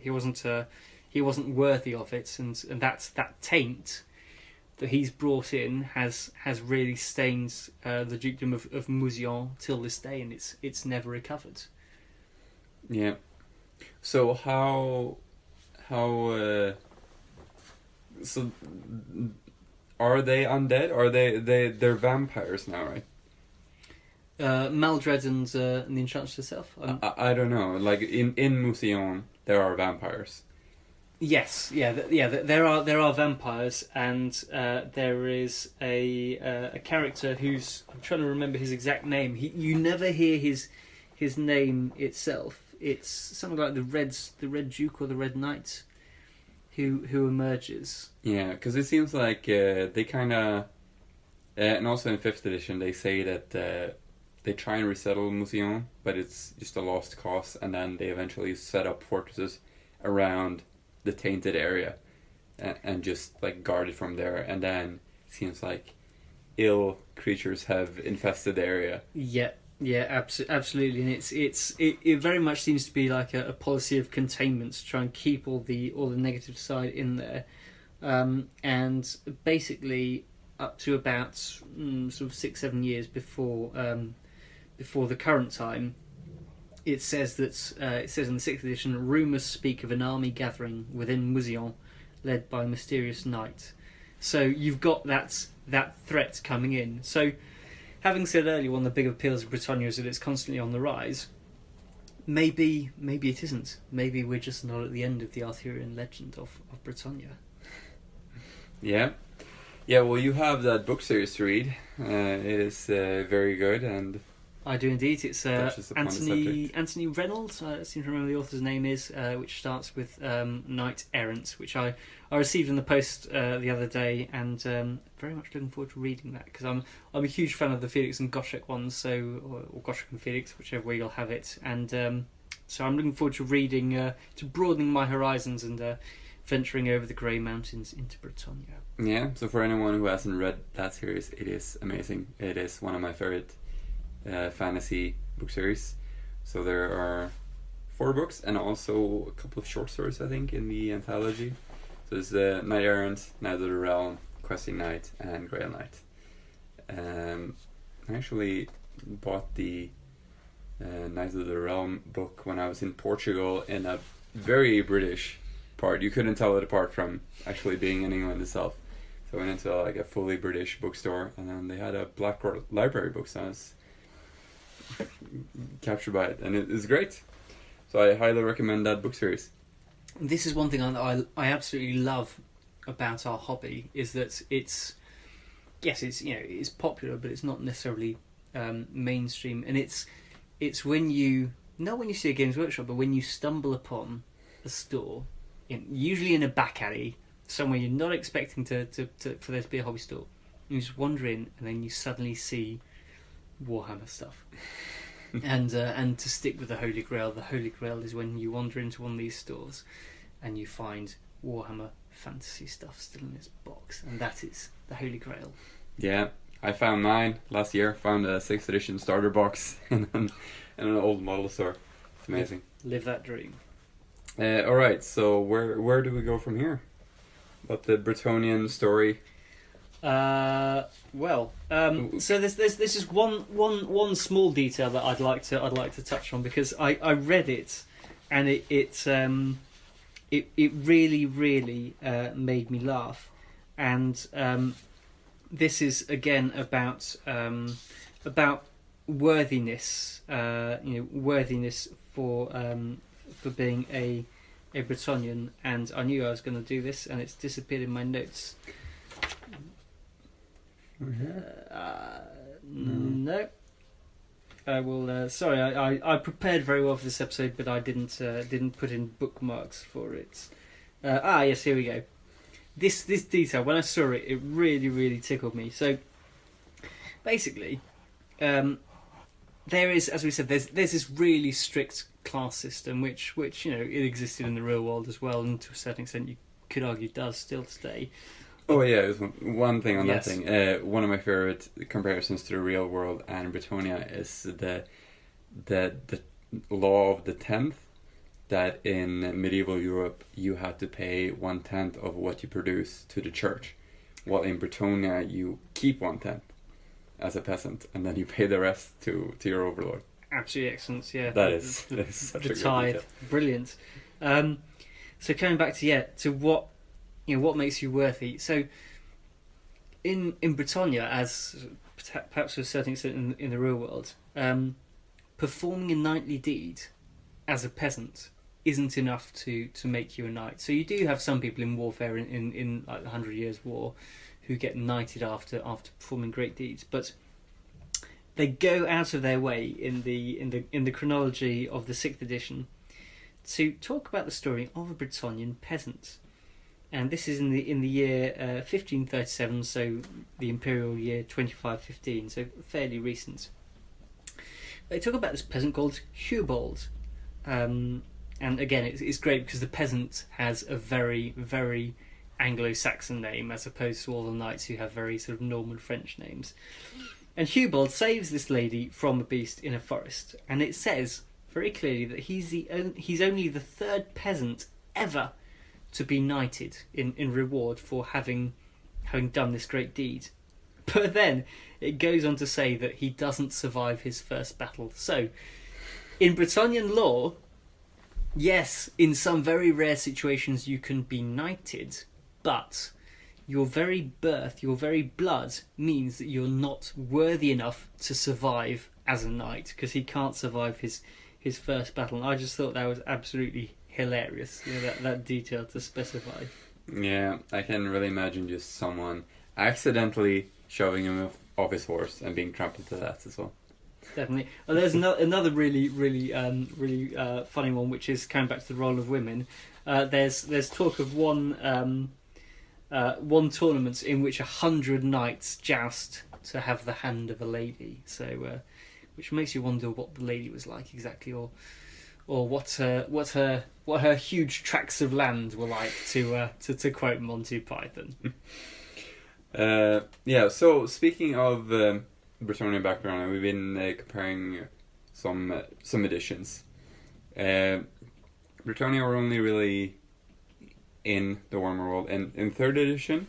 worthy of it, and that taint that he's brought in has really stained the dukedom of Musion till this day, and it's never recovered.
Yeah. So so are they undead? Are they're vampires now, right?
Maldred and the Enchantress herself.
I don't know. Like in Museum, there are vampires.
Yes, there are vampires, and there is a character who's, I'm trying to remember his exact name. You never hear his name itself. It's something like the Red Duke or the Red Knight, who emerges.
Yeah, because it seems like they kind of, and also in 5th edition they say that they try and resettle Museum, but it's just a lost cause, and then they eventually set up fortresses around the tainted area and just like guard it from there, and then it seems like ill creatures have infested the area. Absolutely, and it very much seems to be like a policy of containment to try and keep all the negative side in there, and basically up to about sort of 6-7 years before the current time. It says in the 6th edition, rumours speak of an army gathering within Musion, led by a mysterious knight. So you've got that threat coming in. So, having said earlier, one of the big appeals of Bretonnia is that it's constantly on the rise. Maybe it isn't. Maybe we're just not at the end of the Arthurian legend of Bretonnia. Yeah. Well, you have that book series to read. It is very good, and
I do indeed. It's Anthony Reynolds, I seem to remember the author's name is, which starts with Knight Errant, which I received in the post the other day, and very much looking forward to reading that, because I'm a huge fan of the Felix and Gottschalk ones, or Gottschalk and Felix, whichever way you'll have it, and so I'm looking forward to reading, to broadening my horizons and venturing over the Grey Mountains into Bretonnia.
Yeah, so for anyone who hasn't read that series, it is amazing. It is one of my favorite fantasy book series. So there are 4 books and also a couple of short stories, I think, in the anthology. So there's Knight Errant, Knight of the Realm, Questing Knight, and Grail Knight. I actually bought the Knight of the Realm book when I was in Portugal in a very British part. You couldn't tell it apart from actually being in England itself. So I went into like a fully British bookstore, and then they had a Black Library book, so I was captured by it, and it is great. So I highly recommend that book series.
This is one thing I absolutely love about our hobby, is that it's popular, but it's not necessarily mainstream, and it's when you, not when you see a Games Workshop, but when you stumble upon a store, usually in a back alley somewhere you're not expecting for there to be a hobby store. You just wander in, and then you suddenly see Warhammer stuff. And to stick with the Holy Grail is when you wander into one of these stores and you find Warhammer Fantasy stuff still in its box, and that is the Holy Grail.
Yeah, I found mine last year. Found a 6th edition starter box in an old model store. It's amazing.
Live that dream.
All right, so where do we go from here? About the Bretonnian story.
So there's just one small detail that I'd like to touch on, because I read it, and it really made me laugh, and this is again about worthiness, worthiness for being a Bretonnian, and I knew I was going to do this, and it's disappeared in my notes. No. I will. Sorry, I prepared very well for this episode, but I didn't put in bookmarks for it. Yes, here we go. This detail, when I saw it, it really tickled me. So basically, there is, as we said, there's this really strict class system, which it existed in the real world as well, and to a certain extent, you could argue does still today.
Oh yeah, there's one thing on
Yes.
that thing. One of my favorite comparisons to the real world and Bretonnia is the law of the 10th, that in medieval Europe you had to pay 1/10 of what you produce to the church, while in Bretonnia you keep 1/10 as a peasant, and then you pay the rest to your overlord.
Absolutely excellent, yeah.
That is such a good
tithe,
detail.
brilliant. So coming back to what makes you worthy. So in Bretonnia, as perhaps to a certain extent in the real world, performing a knightly deed as a peasant isn't enough to make you a knight. So you do have some people in warfare in like the 100 Years' War who get knighted after performing great deeds, but they go out of their way in the chronology of the 6th edition to talk about the story of a Bretonnian peasant. And this is in the year 1537, so the imperial year 2515, so fairly recent. They talk about this peasant called Hubald. And again, it's great because the peasant has a very, very Anglo-Saxon name as opposed to all the knights who have very sort of Norman French names. And Hubald saves this lady from a beast in a forest, and it says very clearly that he's only the 3rd peasant ever to be knighted in reward for having done this great deed. But then it goes on to say that he doesn't survive his first battle. So, in Bretonnian law, yes, in some very rare situations you can be knighted, but your very birth, your very blood, means that you're not worthy enough to survive as a knight, because he can't survive his first battle. And I just thought that was absolutely hilarious, that detail to specify.
Yeah, I can really imagine just someone accidentally shoving him off his horse and being trampled to death as well.
Definitely. Well, there's another really funny one, which is coming back to the role of women. There's talk of one tournament in which 100 knights joust to have the hand of a lady. So, which makes you wonder what the lady was like exactly, or what her huge tracts of land were like, to quote Monty Python.
Yeah. So speaking of Bretonnian background, we've been comparing some editions. Bretonnia were only really in the Warhammer world, and in 3rd edition,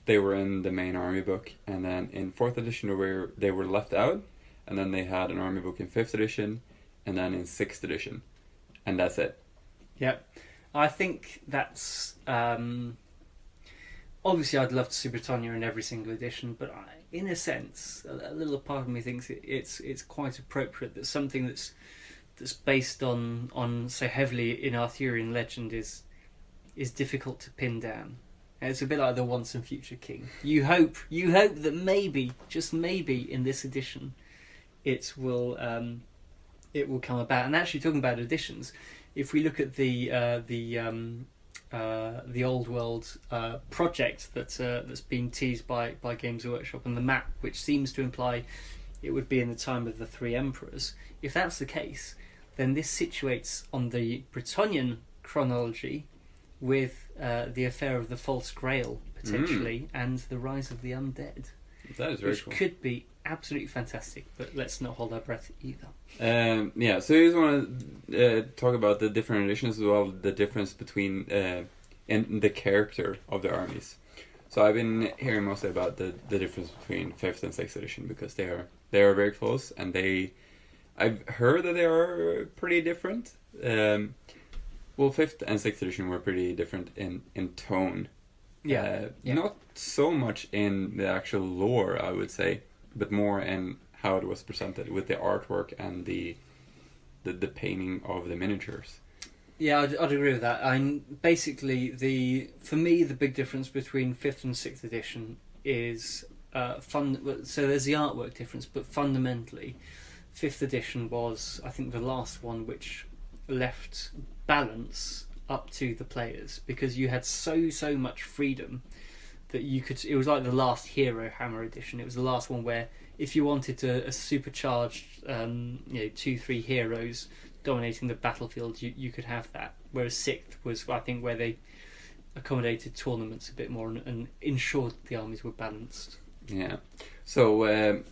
they were in the main army book, and then in 4th edition they were left out, and then they had an army book in 5th edition, and then in 6th edition, and that's it.
Yep. I think that's obviously I'd love to see Bretonnia in every single edition, but in a sense, a little part of me thinks it's quite appropriate that something that's based on so heavily in Arthurian legend is difficult to pin down. And it's a bit like the Once and Future King. You hope that maybe, just maybe, in this edition, it will come about. And actually, talking about editions, if we look at the Old World project that's been teased by Games Workshop, and the map, which seems to imply it would be in the time of the 3 emperors. If that's the case, then this situates on the Bretonnian chronology with the affair of the False Grail, potentially, and the rise of the undead.
That is very cool.
Which could be absolutely fantastic, but let's not hold our breath either.
Yeah, so you just want to talk about the different editions as well, the difference between and the character of the armies. So I've been hearing mostly about the difference between 5th and 6th edition, because they are very close, and I've heard that they are pretty different. Well, 5th and 6th edition were pretty different in tone.
Yeah.
Not so much in the actual lore, I would say, but more in how it was presented with the artwork and the painting of the miniatures.
Yeah, I'd agree with that. Basically, for me, the big difference between 5th and 6th edition is so there's the artwork difference, but fundamentally, 5th edition was, I think, the last one which left balance up to the players, because you had so much freedom that you could. It was like the last Hero Hammer edition. It was the last one where if you wanted a supercharged, 2-3 heroes dominating the battlefield, you could have that. Whereas 6th was, I think, where they accommodated tournaments a bit more and ensured the armies were balanced.
Yeah. So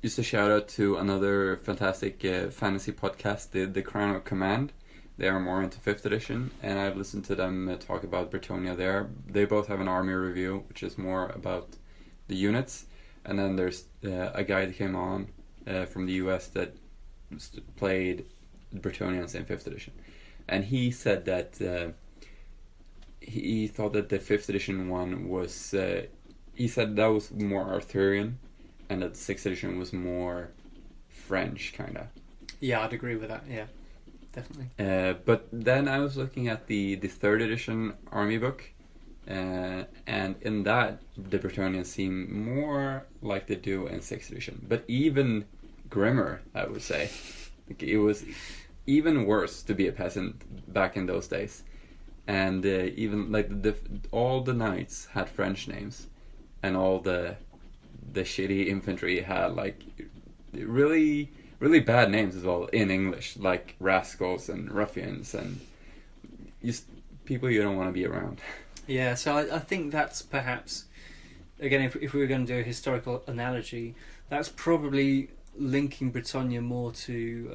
just a shout out to another fantastic fantasy podcast, the Crown of Command. They are more into 5th edition, and I've listened to them talk about Bretonnia there. They both have an army review, which is more about the units. And then there's a guy that came on from the US that played Bretonnians in 5th edition. And he said that he thought that the 5th edition one was... he said that was more Arthurian, and that the 6th edition was more French, kind of.
Yeah, I'd agree with that. Yeah, definitely.
But then I was looking at the 3rd edition army book, and in that, the Bretonnians seem more like they do in 6th edition, but even grimmer, I would say. Like, it was even worse to be a peasant back in those days, and even like all the knights had French names, and all the shitty infantry had like really bad names as well in English, like rascals and ruffians and people you don't want to be around.
Yeah, so I think that's perhaps, again, if we were going to do a historical analogy, that's probably linking Bretonnia more to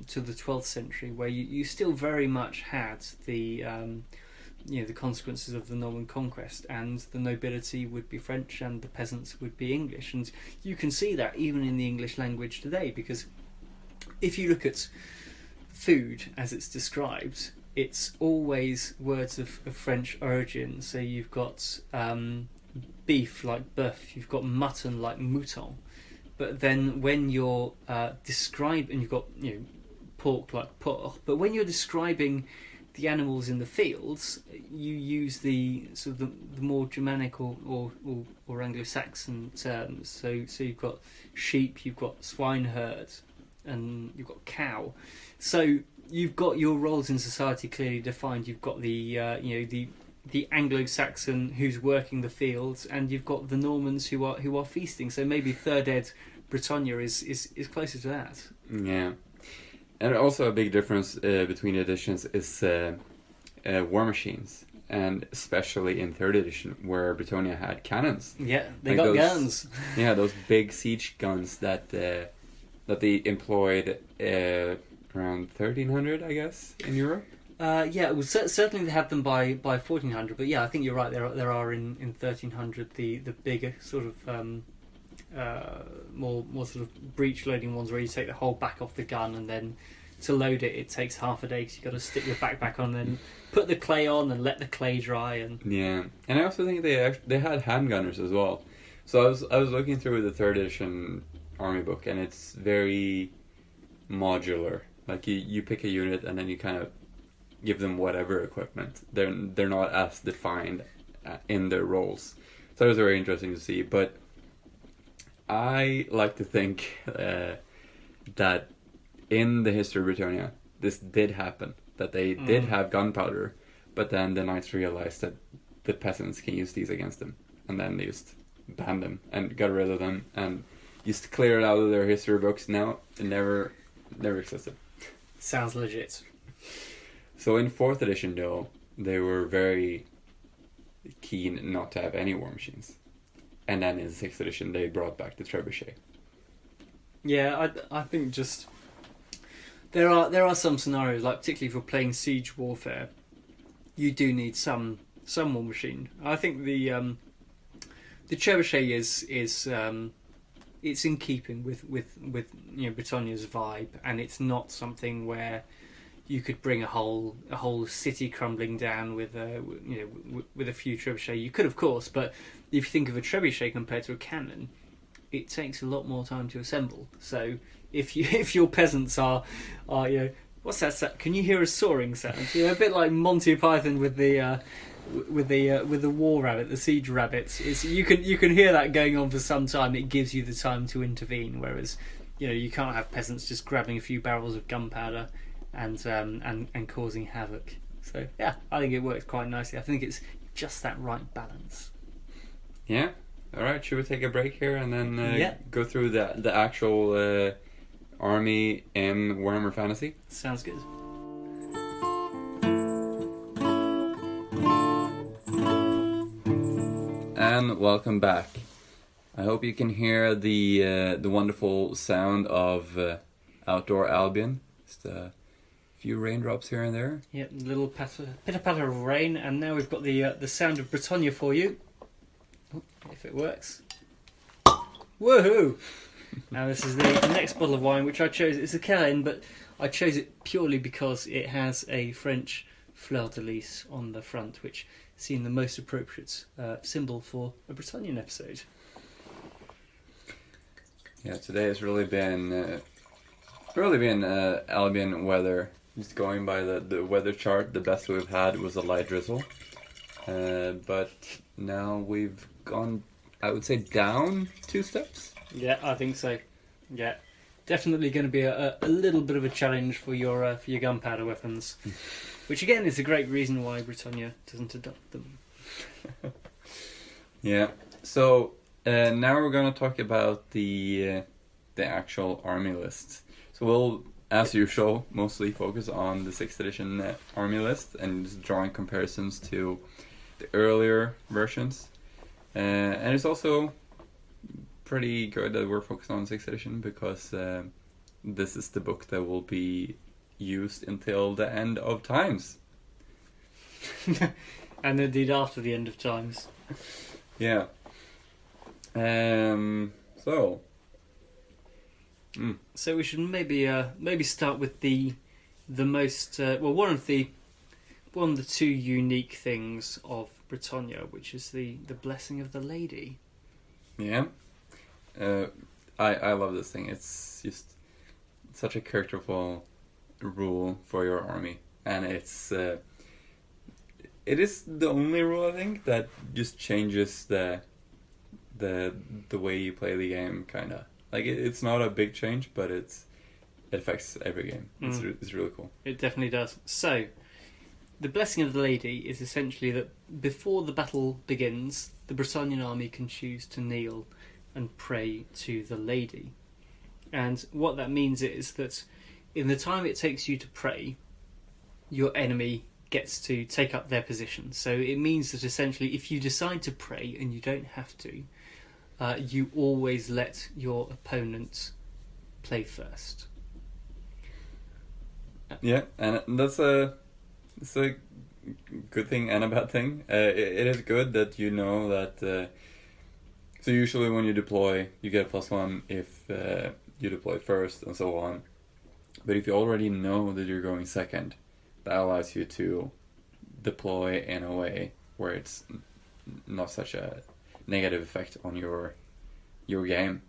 the 12th century, where you still very much had the the consequences of the Norman conquest, and the nobility would be French and the peasants would be English, and you can see that even in the English language today, because if you look at food as it's described, it's always words of French origin. So you've got beef like bœuf, you've got mutton like mouton, but then when you're describing, you've got pork like porc, but when you're describing the animals in the fields, you use the sort of the more Germanic or Anglo-Saxon terms. So you've got sheep, you've got swineherd, and you've got cow. So you've got your roles in society clearly defined. You've got the Anglo-Saxon who's working the fields, and you've got the Normans who are feasting. So maybe 3rd ed Bretonnia is closer to that.
Yeah. And also a big difference between editions is war machines, and especially in 3rd edition, where Bretonnia had cannons.
Yeah, they
like
got guns.
Yeah, those big siege guns that they employed around 1300, I guess, in Europe.
Yeah, well, certainly they had them by 1400, but yeah, I think you're right. There are in 1300 the bigger sort of more sort of breech loading ones, where you take the whole back off the gun, and then to load it takes half a day, because you've got to stick your backpack on, and then put the clay on and let the clay dry. And
yeah, and I also think they had handgunners as well. So I was looking through the 3rd edition army book, and it's very modular. Like you pick a unit and then you kind of give them whatever equipment. They're not as defined in their roles. So it was very interesting to see. But I like to think that in the history of Bretonnia, this did happen. That they did have gunpowder, but then the knights realized that the peasants can use these against them, and then they just banned them and got rid of them and just clear it out of their history books. Now it never existed.
Sounds legit.
So in 4th edition, though, they were very keen not to have any war machines, and then in 6th edition they brought back the trebuchet.
Yeah, I think just there are some scenarios, like particularly if you're playing siege warfare, you do need some war machine. I think the trebuchet is it's in keeping with Bretonnia's vibe, and it's not something where you could bring a whole city crumbling down with a few trebuchet. You could, of course, but if you think of a trebuchet compared to a cannon, it takes a lot more time to assemble. So if your peasants are what's that sound? Can you hear a soaring sound? A bit like Monty Python with the war rabbit, the siege rabbits. You can hear that going on for some time. It gives you the time to intervene, whereas you can't have peasants just grabbing a few barrels of gunpowder and causing havoc. So yeah, I think it works quite nicely. I think it's just that right balance.
Yeah. All right. Should we take a break here and then go through the actual army in Warhammer Fantasy?
Sounds good.
And welcome back. I hope you can hear the wonderful sound of outdoor Albion. Just a few raindrops here and there.
Yep, a little pitter-patter of rain, and now we've got the sound of Bretonnia for you. Oh, if it works. Woohoo! Now this is the next bottle of wine, which I chose. It's a Caen, but I chose it purely because it has a French fleur-de-lis on the front, which seemed the most appropriate symbol for a Bretonnian episode.
Yeah, today has really been Albion weather. Just going by the weather chart, the best we've had was a light drizzle. But now we've gone, I would say, down 2 steps.
Yeah, I think so. Yeah, definitely going to be a little bit of a challenge for your gunpowder weapons, which again is a great reason why Bretonnia doesn't adopt them.
Yeah. So now we're going to talk about the actual army list. So we'll, as usual, mostly focus on the 6th edition army list and just drawing comparisons to the earlier versions. And it's also pretty good that we're focused on 6th edition because this is the book that will be used until the end of times.
And indeed after the end of times.
Yeah. So
we should maybe start with the most one of the 2 unique things of Bretonnia, which is the blessing of the lady.
Yeah. I love this thing. It's just such a characterful rule for your army, and it is the only rule, I think, that just changes the way you play the game, kinda. Like it's not a big change, but it affects every game. It's really cool.
It definitely does. So, the blessing of the lady is essentially that before the battle begins, the Bretonnian army can choose to kneel and pray to the lady. And what that means is that in the time it takes you to pray, your enemy gets to take up their position. So it means that essentially if you decide to pray, and you don't have to, you always let your opponent play first.
Yeah, and it's a good thing and a bad thing. It is good that you know that. So usually when you deploy, you get +1 if you deploy first and so on. But if you already know that you're going second, that allows you to deploy in a way where it's not such a negative effect on your game,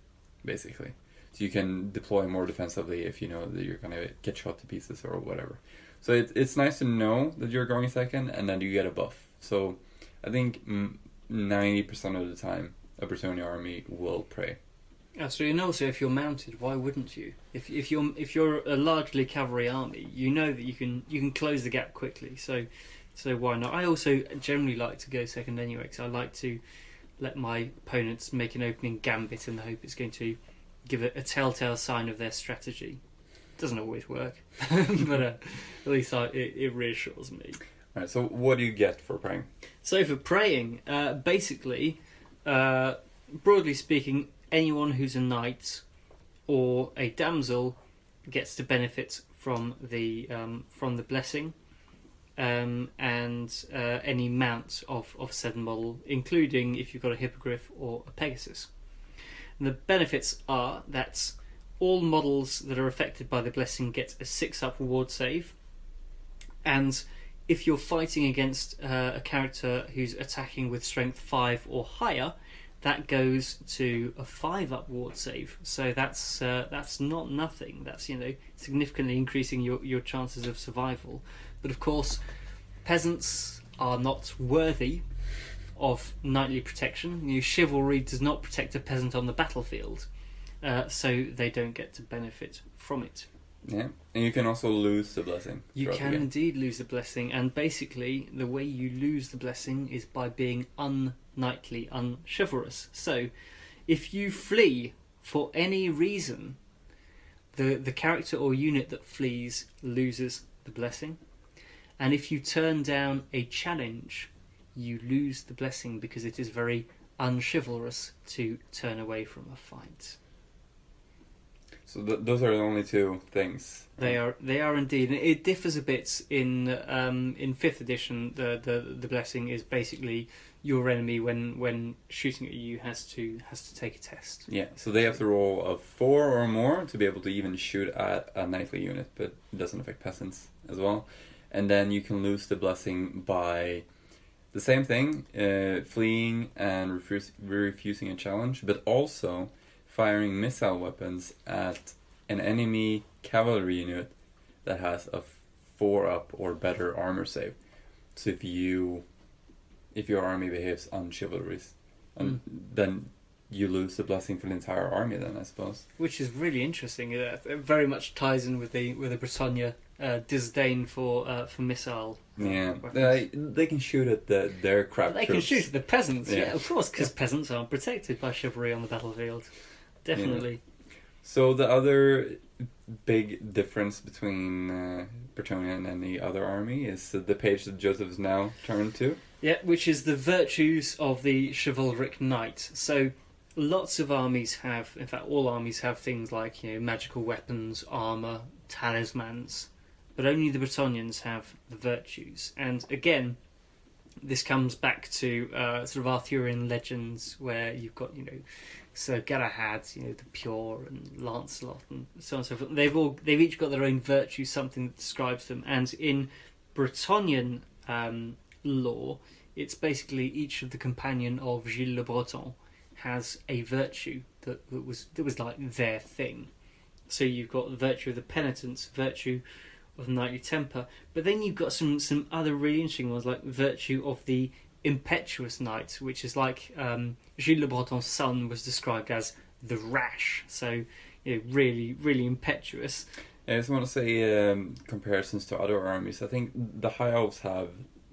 basically. So you can deploy more defensively if you know that you're gonna get shot to pieces or whatever. So it's nice to know that you're going second and then you get a buff. So I think 90% of the time a Bretonnian army will pray.
Absolutely, and also if you're mounted, why wouldn't you? If you're a largely cavalry army, you know that you can close the gap quickly. So why not? I also generally like to go second anyway, because I like to let my opponents make an opening gambit in the hope it's going to give a telltale sign of their strategy. It doesn't always work, but at least it reassures me.
Alright, so what do you get for praying?
So for praying, basically, broadly speaking, anyone who's a knight or a damsel gets to benefit from the blessing, and any mount of said model, including if you've got a hippogriff or a pegasus. And the benefits are that all models that are affected by the blessing get a 6-up ward save, and if you're fighting against a character who's attacking with strength 5 or higher, that goes to a 5-up ward save. So that's not nothing. That's significantly increasing your chances of survival. But of course, peasants are not worthy of knightly protection. Chivalry does not protect a peasant on the battlefield, so they don't get to benefit from it.
Yeah, and you can also lose the blessing.
You can indeed lose the blessing, and basically the way you lose the blessing is by being unknightly, unchivalrous. So, if you flee for any reason, the character or unit that flees loses the blessing. And if you turn down a challenge, you lose the blessing because it is very unchivalrous to turn away from a fight.
So those are the only 2 things.
They are indeed. It differs a bit in 5th edition. The blessing is basically your enemy when shooting at you has to take a test.
Yeah, so they have to roll a 4 or more to be able to even shoot at a knightly unit, but it doesn't affect peasants as well. And then you can lose the blessing by the same thing, fleeing and refusing a challenge, but also firing missile weapons at an enemy cavalry unit that has a 4-up or better armor save. So if your army behaves unchivalrous, then you lose the blessing for the entire army. Then I suppose,
which is really interesting. It very much ties in with the Bretonnia disdain for missile.
They can shoot at their crap.
They
troops.
can shoot at the peasants. Yeah, of course, because peasants aren't protected by chivalry on the battlefield. Definitely.
Yeah. So the other big difference between Bretonnia and any other army is the page that Joseph is now turned to.
Yeah, which is the virtues of the chivalric knight. So lots of armies have, in fact all armies have things like, magical weapons, armour, talismans, but only the Bretonnians have the virtues. And again, this comes back to sort of Arthurian legends where you've got, Sir Galahad, the Pure, and Lancelot, and so on and so forth. They've each got their own virtue, something that describes them. And in Bretonnian lore, it's basically each of the companion of Gilles le Breton has a virtue that was like their thing. So you've got the virtue of the penitence, virtue of knightly temper, but then you've got some other really interesting ones, like virtue of the impetuous knight, which is like Gilles le Breton's son was described as the rash, so really, really impetuous.
I just want to say comparisons to other armies. I think the High Elves have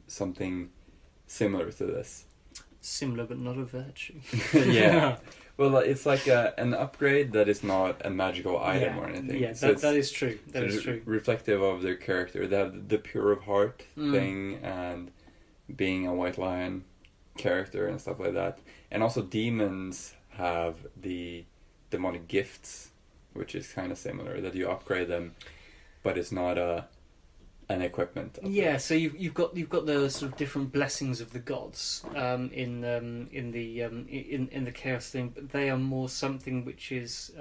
something similar to this.
Similar, but not a virtue.
Yeah. Well, it's like an upgrade that is not a magical item or anything.
Yeah,
so
that is true. That is true.
Reflective of their character. They have the pure of heart thing and being a white lion character and stuff like that. And also demons have the demonic gifts, which is kind of similar, that you upgrade them, but it's not an equipment upgrade.
Yeah, so you've got the sort of different blessings of the gods in the chaos thing, but they are more something which is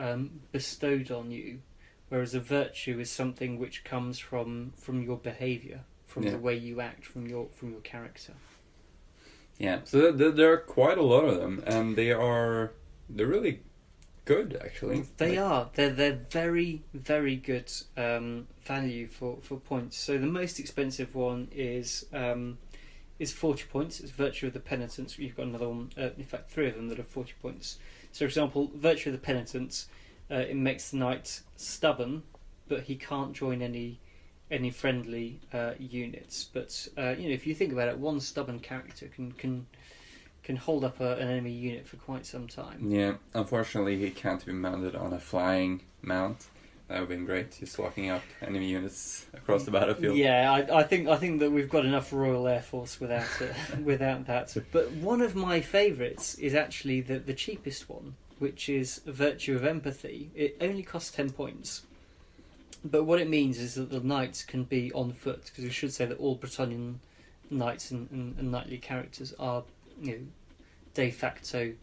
bestowed on you, whereas a virtue is something which comes from your behaviour, from the way you act, from your character.
Yeah, so there are quite a lot of them, and they're really good, actually.
They are. They're very, very good value for points. So the most expensive one is 40 points. It's Virtue of the Penitence. You've got another one, in fact 3 of them that are 40 points. So for example, Virtue of the Penitence, it makes the knight stubborn, but he can't join any friendly units. But if you think about it, one stubborn character can hold up an enemy unit for quite some time.
Yeah, unfortunately he can't be mounted on a flying mount. That would have been great, just locking up enemy units across the battlefield.
Yeah, I think that we've got enough Royal Air Force without without that. But one of my favourites is actually the cheapest one, which is Virtue of Empathy. It only costs 10 points. But what it means is that the knights can be on foot, because we should say that all Bretonnian knights and knightly characters are, de facto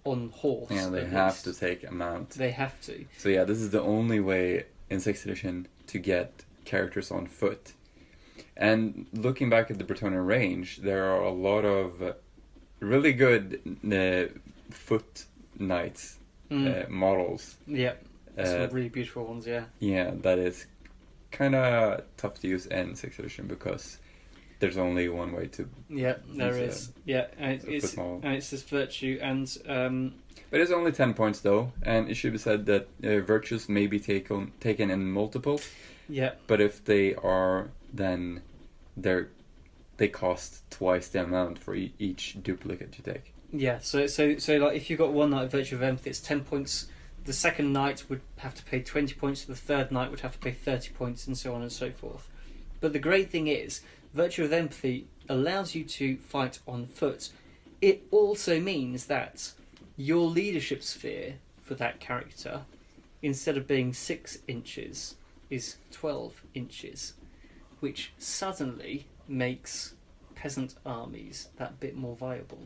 on horse.
Yeah, they have to take a mount.
They have to.
So yeah, this is the only way in 6th edition to get characters on foot. And looking back at the Bretonnian range, there are a lot of really good foot knights models.
Yeah. Some really beautiful ones, yeah.
Yeah, that is kind of tough to use in 6th edition because there's only one way to.
Yeah, there is. And it's this virtue, and.
But it's only 10 points though, and it should be said that virtues may be taken in multiples.
Yeah.
But if they are, then they cost twice the amount for each duplicate you take.
Yeah. So like if you've got one knight Virtue of Empathy, it's 10 points. The second knight would have to pay 20 points, the third knight would have to pay 30 points, and so on and so forth. But the great thing is, Virtue of Empathy allows you to fight on foot. It also means that your leadership sphere for that character, instead of being 6 inches, is 12 inches, which suddenly makes peasant armies that bit more viable.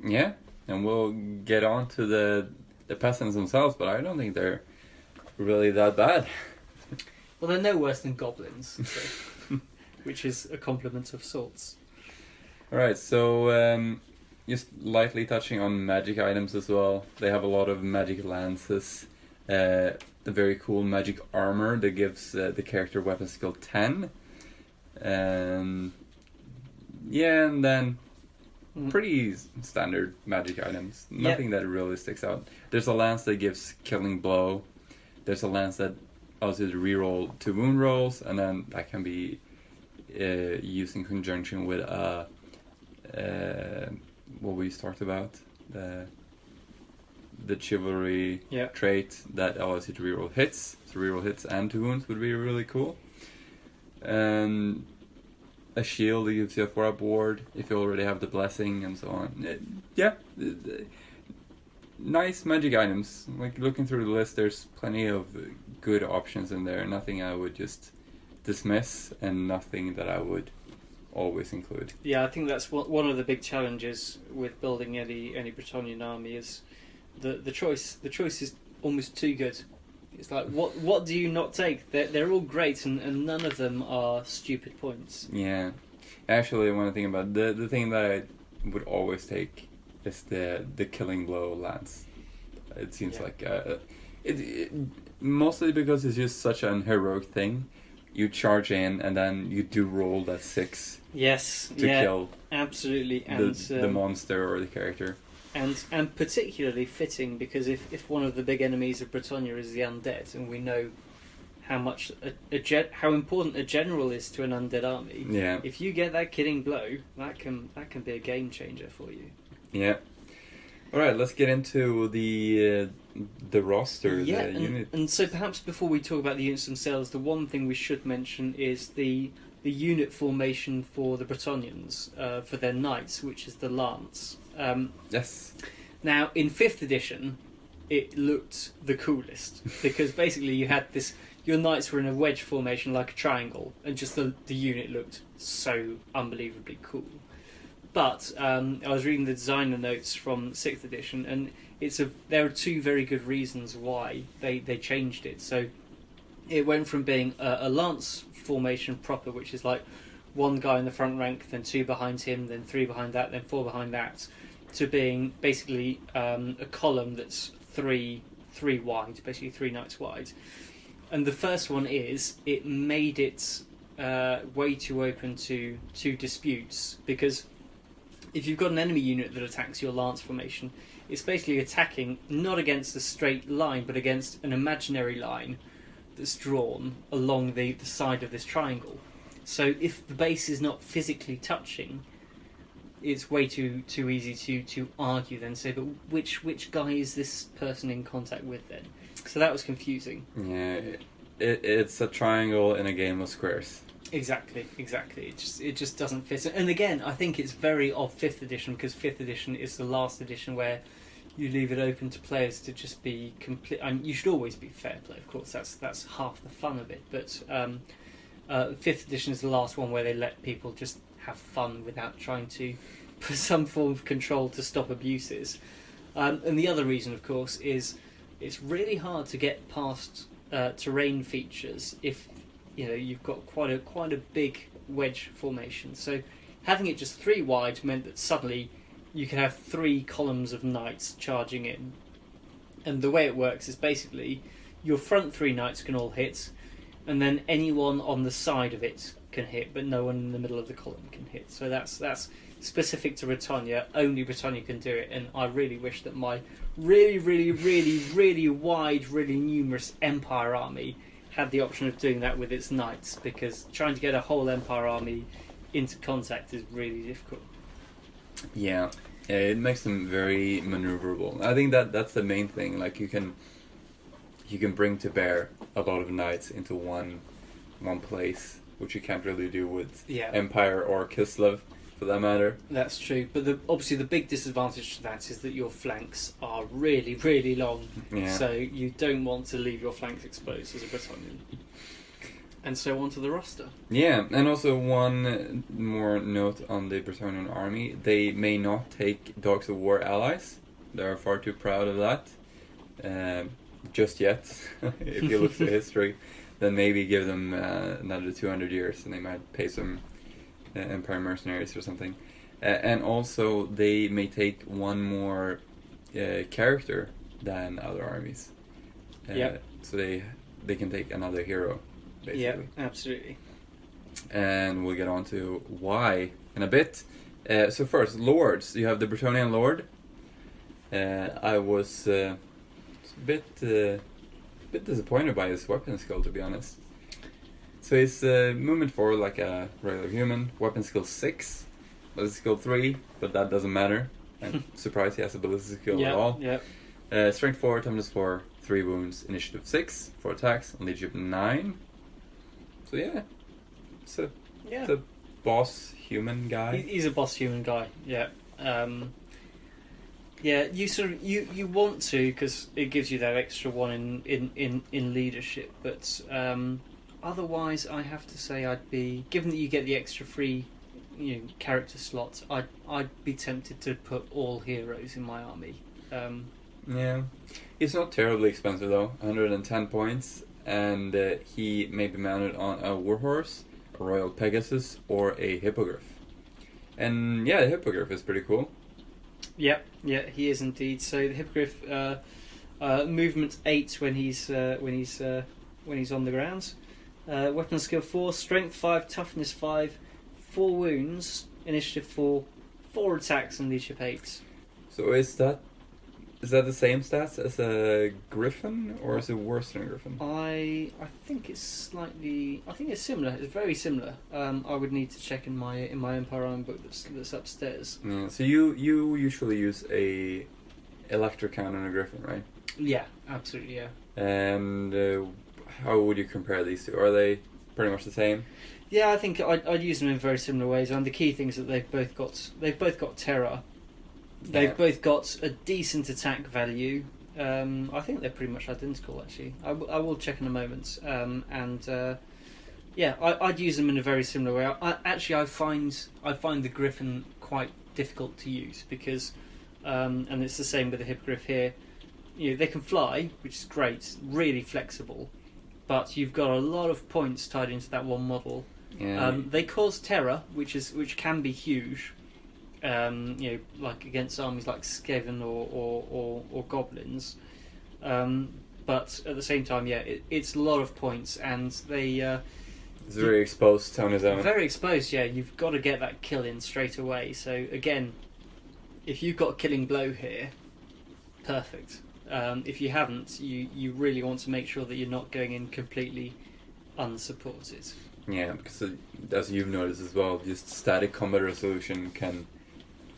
Yeah, and we'll get on to the peasants themselves, but I don't think they're really that bad.
Well, they're no worse than goblins, so, which is a compliment of sorts.
Alright, so just lightly touching on magic items as well. They have a lot of magic lances, a very cool magic armor that gives the character weapon skill 10. And then pretty standard magic items. Nothing that really sticks out. There's a lance that gives killing blow. There's a lance that allows you to reroll 2 wound rolls, and then that can be used in conjunction with what we talked about, the chivalry trait that allows you to reroll hits. So reroll hits and 2 wounds would be really cool. And a shield that gives you a 4-up ward if you already have the blessing, and so on. Nice magic items. Like, looking through the list, there's plenty of good options in there. Nothing I would just dismiss, and nothing that I would always include.
Yeah, I think that's one of the big challenges with building any Bretonnian army is the choice. The choice is almost too good. It's like, what do you not take? They're all great, and none of them are stupid points.
Yeah, actually, when I think about it, the thing that I would always take is the killing blow lance. It seems like it mostly because it's just such an heroic thing. You charge in, and then you do roll that 6.
Yes,
to kill
absolutely, and
the monster or the character.
And particularly fitting, because if one of the big enemies of Bretonnia is the undead, and we know how much how important a general is to an undead army.
Yeah.
If you get that killing blow, that can be a game changer for you.
Yeah. All right, let's get into the roster, the unit.
And so perhaps before we talk about the units themselves, the one thing we should mention is the unit formation for the Bretonnians, for their knights, which is the lance.
Yes.
Now, in 5th edition, it looked the coolest, because basically you had your knights were in a wedge formation like a triangle, and just the unit looked so unbelievably cool. But I was reading the designer notes from 6th edition, and there are 2 very good reasons why they changed it. So it went from being a lance formation proper, which is like 1 guy in the front rank, then 2 behind him, then 3 behind that, then 4 behind that, to being basically a column that's 3 wide, basically 3 knights wide. And the first one is it made it way too open to disputes, because if you've got an enemy unit that attacks your lance formation, it's basically attacking not against a straight line, but against an imaginary line that's drawn along the side of this triangle. So if the base is not physically touching, it's way too easy to argue then, say, but which guy is this person in contact with then? So that was confusing.
Yeah, it's a triangle in a game of squares.
Exactly. It just doesn't fit. And again, I think it's very of 5th edition, because 5th edition is the last edition where you leave it open to players to just be complete. And you should always be fair play, of course. That's half the fun of it. But 5th edition is the last one where they let people just have fun without trying to put some form of control to stop abuses. And the other reason, of course, is it's really hard to get past terrain features if you've got quite a big wedge formation. So having it just 3 wide meant that suddenly you could have 3 columns of knights charging in. And the way it works is basically your front 3 knights can all hit, and then anyone on the side of it can hit, but no one in the middle of the column can hit. So that's specific to Bretonnia. Only Bretonnia can do it, and I really wish that my really, really, really, really wide, really numerous Empire army had the option of doing that with its knights, because trying to get a whole Empire army into contact is really difficult.
Yeah, it makes them very maneuverable. I think that's the main thing. Like, you can bring to bear a lot of knights into one place, which you can't really do with Empire or Kislev, for that matter.
That's true, but obviously the big disadvantage to that is that your flanks are really, really long.
Yeah.
So you don't want to leave your flanks exposed as a Bretonnian. And so on to the roster.
Yeah, and also one more note on the Bretonnian army. They may not take Dogs of War allies. They're far too proud of that. Just yet. If you look to history, then maybe give them another 200 years and they might pay some Empire mercenaries or something. And also, they may take one more character than other armies. So they can take another hero, basically.
Yeah, absolutely.
And we'll get on to why in a bit. So first, lords. You have the Bretonnian lord. I was a bit disappointed by his weapon skill, to be honest. So he's movement 4 like a regular human. Weapon skill 6, ballistic skill 3, but that doesn't matter. I'm surprised he has a ballistic skill at all.
Yeah.
Strength 4, toughness 4, 3 wounds, initiative 6, 4 attacks, and leadership 9. So yeah, it's a boss human guy.
He's a boss human guy. Yeah. Yeah, you sort of you want to, because it gives you that extra one in leadership, but otherwise I have to say I'd be, given that you get the extra free character slots, I'd be tempted to put all heroes in my army.
Yeah, he's not terribly expensive though, 110 points, and he may be mounted on a warhorse, a royal pegasus, or a hippogriff. And yeah, the hippogriff is pretty cool.
Yeah, he is indeed. So the hippogriff, movement 8 when he's on the ground. Weapon skill 4, strength 5, toughness 5, 4 wounds, initiative 4, 4 attacks, and leadership 8.
So is that the same stats as a griffin, or is it worse than a griffin?
I think it's similar. It's very similar. I would need to check in my Empire Iron book that's upstairs.
Yeah, so you usually use a electric cannon on a griffin, right?
Yeah, absolutely. Yeah.
And how would you compare these two? Are they pretty much the same?
Yeah, I think I'd use them in very similar ways. And the key thing is that they've both got terror. They've both got a decent attack value. I think they're pretty much identical, actually. I will check in a moment. I'd use them in a very similar way. I find the Griffin quite difficult to use because, and it's the same with the Hippogriff here. They can fly, which is great, really flexible, but you've got a lot of points tied into that one model.
Yeah.
They cause terror, which can be huge. Like against armies like Skaven or goblins, but at the same time, it's a lot of points, and they
it's very exposed on his own.
Very exposed, yeah. You've got to get that kill in straight away. So again, if you've got a killing blow here, perfect. If you haven't, you really want to make sure that you're not going in completely unsupported.
Yeah, because as you've noticed as well, just static combat resolution can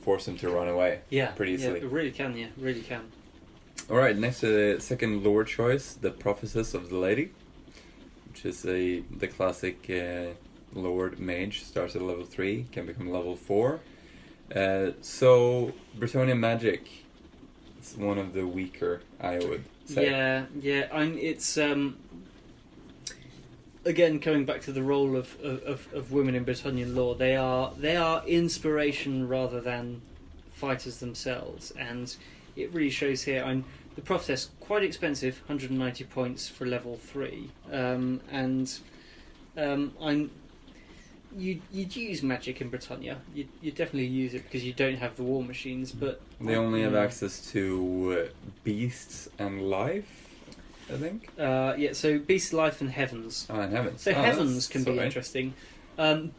force him to run away pretty easily.
Yeah, it really can, really can.
Alright, next to the second lord choice, the Prophetess of the Lady, which is the classic lord mage, starts at level 3, can become level 4. So, Bretonnian magic, it's one of the weaker, I would say.
Yeah, it's... Again, coming back to the role of women in Bretonnian lore, they are inspiration rather than fighters themselves, and it really shows here. The Prophetess, quite expensive, 190 points for level 3, you'd use magic in Bretonnia. You definitely use it because you don't have the war machines, but
they only have access to beasts and life. I think.
So Beasts, Life, and Heavens.
Oh, and Heavens.
So Heavens can be interesting.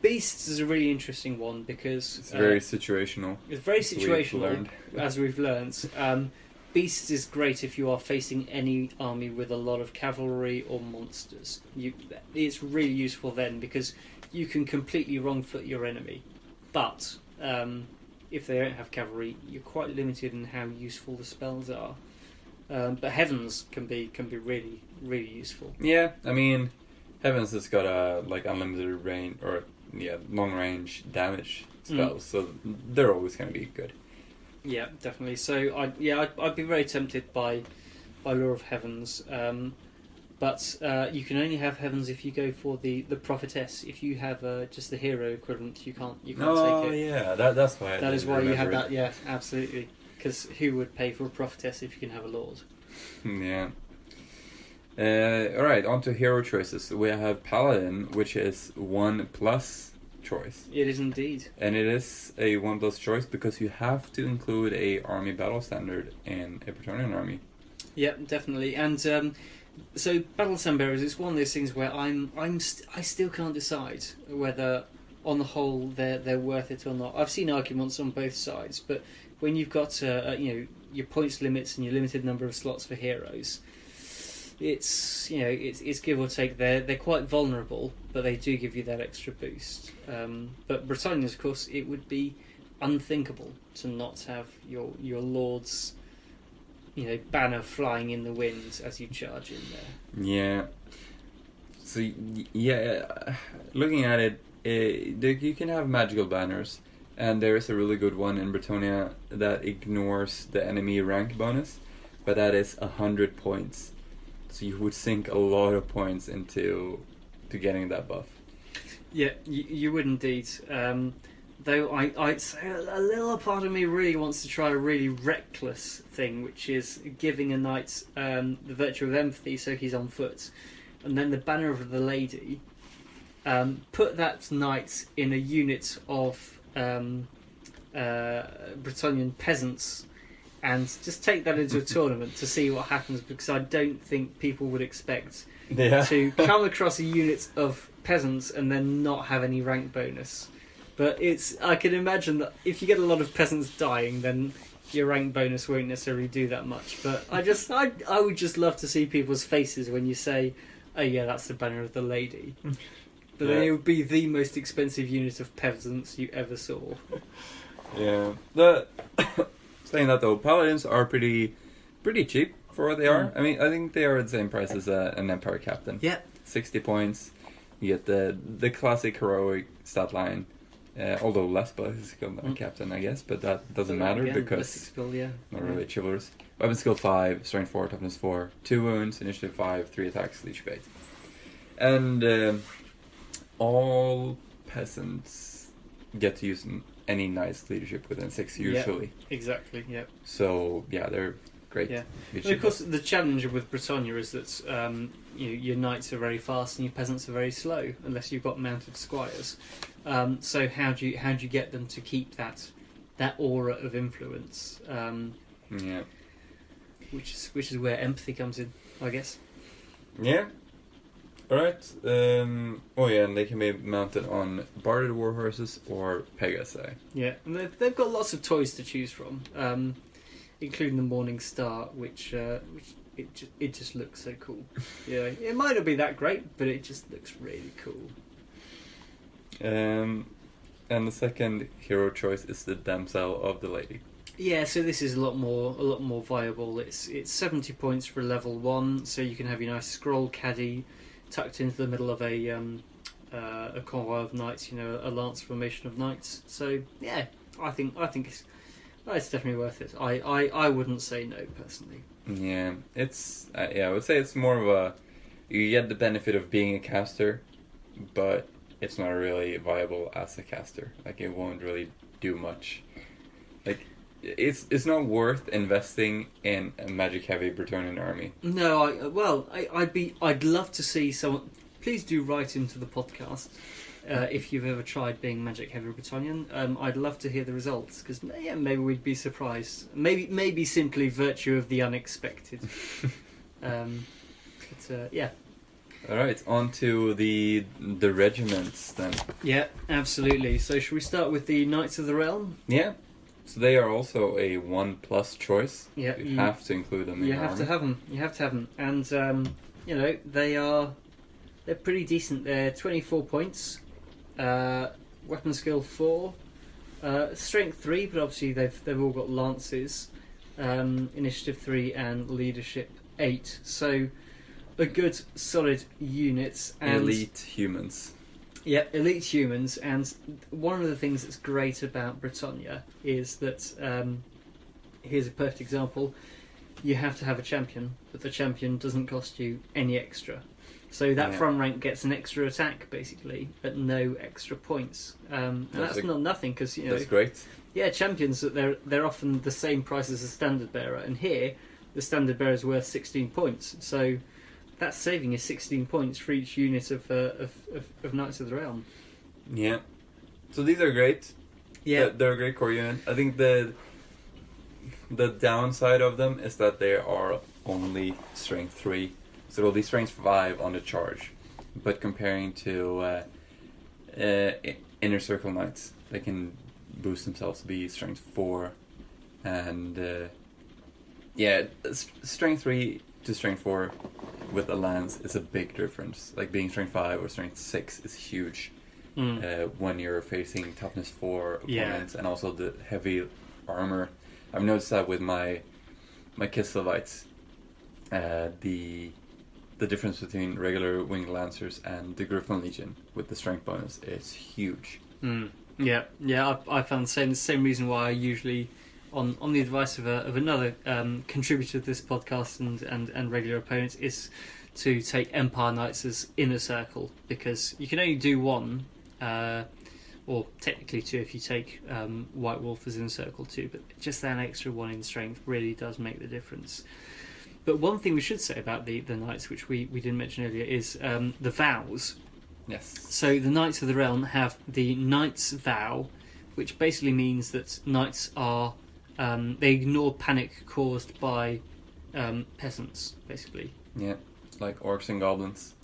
Beasts is a really interesting one because
it's very situational.
It's very situational, as we've learned. Beasts is great if you are facing any army with a lot of cavalry or monsters. It's really useful then because you can completely wrong foot your enemy. But if they don't have cavalry, you're quite limited in how useful the spells are. But Heavens can be really, really useful.
Yeah, I mean, Heavens has got a unlimited range or long range damage spells, so they're always going to be good.
Yeah, definitely. So I'd be very tempted by Lore of Heavens, but you can only have Heavens if you go for the Prophetess. If you have just the hero equivalent, you can't take it.
Oh yeah, that's why.
That is why you had that. Yeah, absolutely. Because who would pay for a Prophetess if you can have a Lord?
Yeah. Alright, on to hero choices. We have Paladin, which is 1+ choice.
It is indeed.
And it is a 1+ choice because you have to include a army battle standard in a Bretonnian army.
Yeah, definitely. And so battle standard bearers, it's one of those things where I still can't decide whether on the whole they're worth it or not. I've seen arguments on both sides, but when you've got your points limits and your limited number of slots for heroes, it's give or take. They're quite vulnerable, but they do give you that extra boost. But Bretonnians, of course, it would be unthinkable to not have your lord's banner flying in the wind as you charge in there.
Yeah. So looking at it, you can have magical banners, and there is a really good one in Bretonnia that ignores the enemy rank bonus, but that is 100 points. So you would sink a lot of points into getting that buff.
Yeah, you would indeed. Though I'd say a little part of me really wants to try a really reckless thing, which is giving a knight the virtue of empathy so he's on foot, and then the banner of the lady. Put that knight in a unit of Bretonnian peasants, and just take that into a tournament to see what happens, because I don't think people would expect to come across a unit of peasants and then not have any rank bonus. But I can imagine that if you get a lot of peasants dying, then your rank bonus won't necessarily do that much. But I would just love to see people's faces when you say, "Oh yeah, that's the banner of the lady." But then it would be the most expensive unit of peasants you ever saw.
Yeah. Saying that though, paladins are pretty cheap for what they are. I mean, I think they are the same price as an empire captain.
Yeah.
60 points. You get the classic heroic stat line. Although less political than captain, I guess, but that doesn't matter because
skill,
not really chivalrous. Weapon skill 5, strength 4, toughness 4, 2 wounds, initiative 5, 3 attacks, leadership 8. And all peasants get to use any knight's leadership within 6 usually.
Yeah, exactly, yeah.
So, yeah, they're great.
Yeah. But of course, the challenge with Bretonnia is that your knights are very fast and your peasants are very slow, unless you've got mounted squires. So how do you get them to keep that aura of influence?
Yeah.
Which is where empathy comes in, I guess.
Yeah. Alright. And they can be mounted on barded war horses or Pegasi.
Yeah, and they've got lots of toys to choose from, including the Morning Star, which it just looks so cool. Yeah, it might not be that great, but it just looks really cool.
And the second hero choice is the Damsel of the Lady.
Yeah, so this is a lot more viable. It's 70 points for level 1, so you can have your nice scroll caddy tucked into the middle of a convoy of knights, a lance formation of knights. So yeah, I think it's definitely worth it. I wouldn't say no personally.
Yeah, it's I would say it's more of you get the benefit of being a caster, but it's not really viable as a caster. Like, it won't really do much. Like, it's not worth investing in a magic heavy Bretonnian army.
No, I'd love to see someone. Please do write into the podcast if you've ever tried being magic heavy Bretonnian. I'd love to hear the results, because maybe we'd be surprised. Maybe simply virtue of the unexpected. Yeah.
All right, on to the regiments then.
Yeah, absolutely. So should we start with the Knights of the Realm?
Yeah. So they are also a 1+ choice.
Yeah,
you have to include them in your army.
You have to have them. And they're pretty decent. They're 24 points. Weapon skill 4. Strength 3, but obviously they've all got lances. Initiative 3 and leadership 8. So a good solid unit. And
elite humans.
Yeah, elite humans. And one of the things that's great about Bretonnia is that here's a perfect example. You have to have a champion, but the champion doesn't cost you any extra. So that front rank gets an extra attack, basically, at no extra points. And that's not nothing, because
that's great.
Yeah, champions, they're often the same price as a standard bearer, and here the standard bearer is worth 16 points. So that's saving you 16 points for each unit of Knights of the Realm.
Yeah, So these are great.
Yeah.
They're a great core unit. I think the downside of them is that they are only strength 3. So they'll be strength 5 on the charge. But comparing to Inner Circle Knights, they can boost themselves to be strength 4. And strength 3 to strength 4 with a lance is a big difference. Like being strength 5 or strength 6 is huge when you're facing toughness 4 opponents, and also the heavy armor. I've noticed that with my Kislevites, the difference between regular winged lancers and the Griffin Legion with the strength bonus is huge.
Yeah. I found the same reason why I usually, on the advice of another contributor to this podcast and regular opponents, is to take Empire Knights as inner circle, because you can only do 1, or technically 2 if you take White Wolf as inner circle too, but just that extra 1 in strength really does make the difference. But one thing we should say about the Knights, which we didn't mention earlier, is the vows.
Yes.
So the Knights of the Realm have the Knight's Vow, which basically means that Knights are... they ignore panic caused by peasants, basically.
Yeah, like orcs and goblins.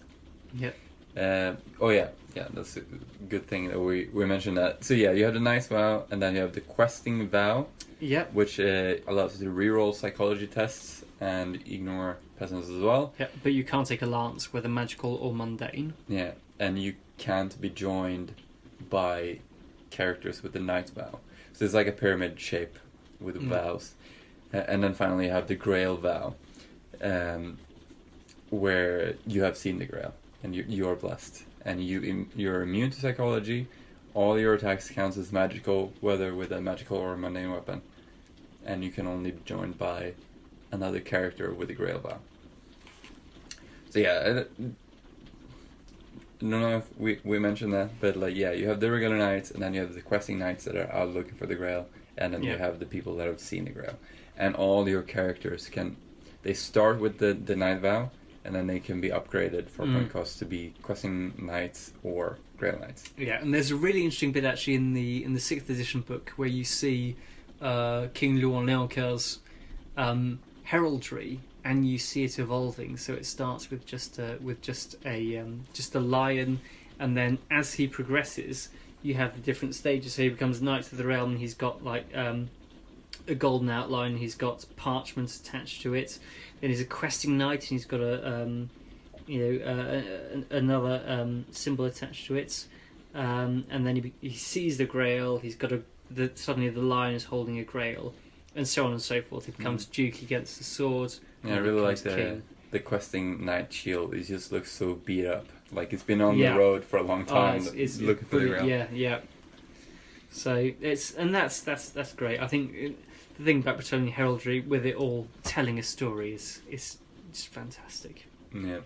Yep.
That's a good thing that we mentioned that. So you have the Knight's Vow, and then you have the Questing Vow.
Yep.
Which allows you to reroll psychology tests and ignore peasants as well.
Yeah, but you can't take a lance, whether magical or mundane.
Yeah, and you can't be joined by characters with the Knight's Vow. So it's like a pyramid shape with vows. And then finally you have the Grail Vow, where you have seen the Grail, and you are blessed. And you're immune to psychology. All your attacks count as magical, whether with a magical or a mundane weapon. And you can only be joined by another character with a Grail Vow. So I don't know if we mentioned that, but you have the regular knights, and then you have the questing knights that are out looking for the Grail, and then you have the people that have seen the Grail. And all your characters they start with the Knight Vow, and then they can be upgraded for point cost to be questing knights or Grail Knights. Yeah,
and there's a really interesting bit actually in the 6th edition book where you see King Luan Leoncoeur's heraldry, and you see it evolving. So it starts with just a lion, and then as he progresses, you have the different stages. So he becomes Knight of the Realm, and he's got a golden outline. He's got parchment attached to it. Then he's a questing knight, and he's got another symbol attached to it. And then he sees the Grail. He's got suddenly the lion is holding a Grail, and so on and so forth. It becomes Duke against the sword.
Yeah, I really like the questing knight shield. It just looks so beat up. Like it's been on the road for a long time. It's looking for the Grail.
Yeah. So that's great. I think the thing about Bretonnian heraldry, with it all telling a story, is just fantastic.
Yeah.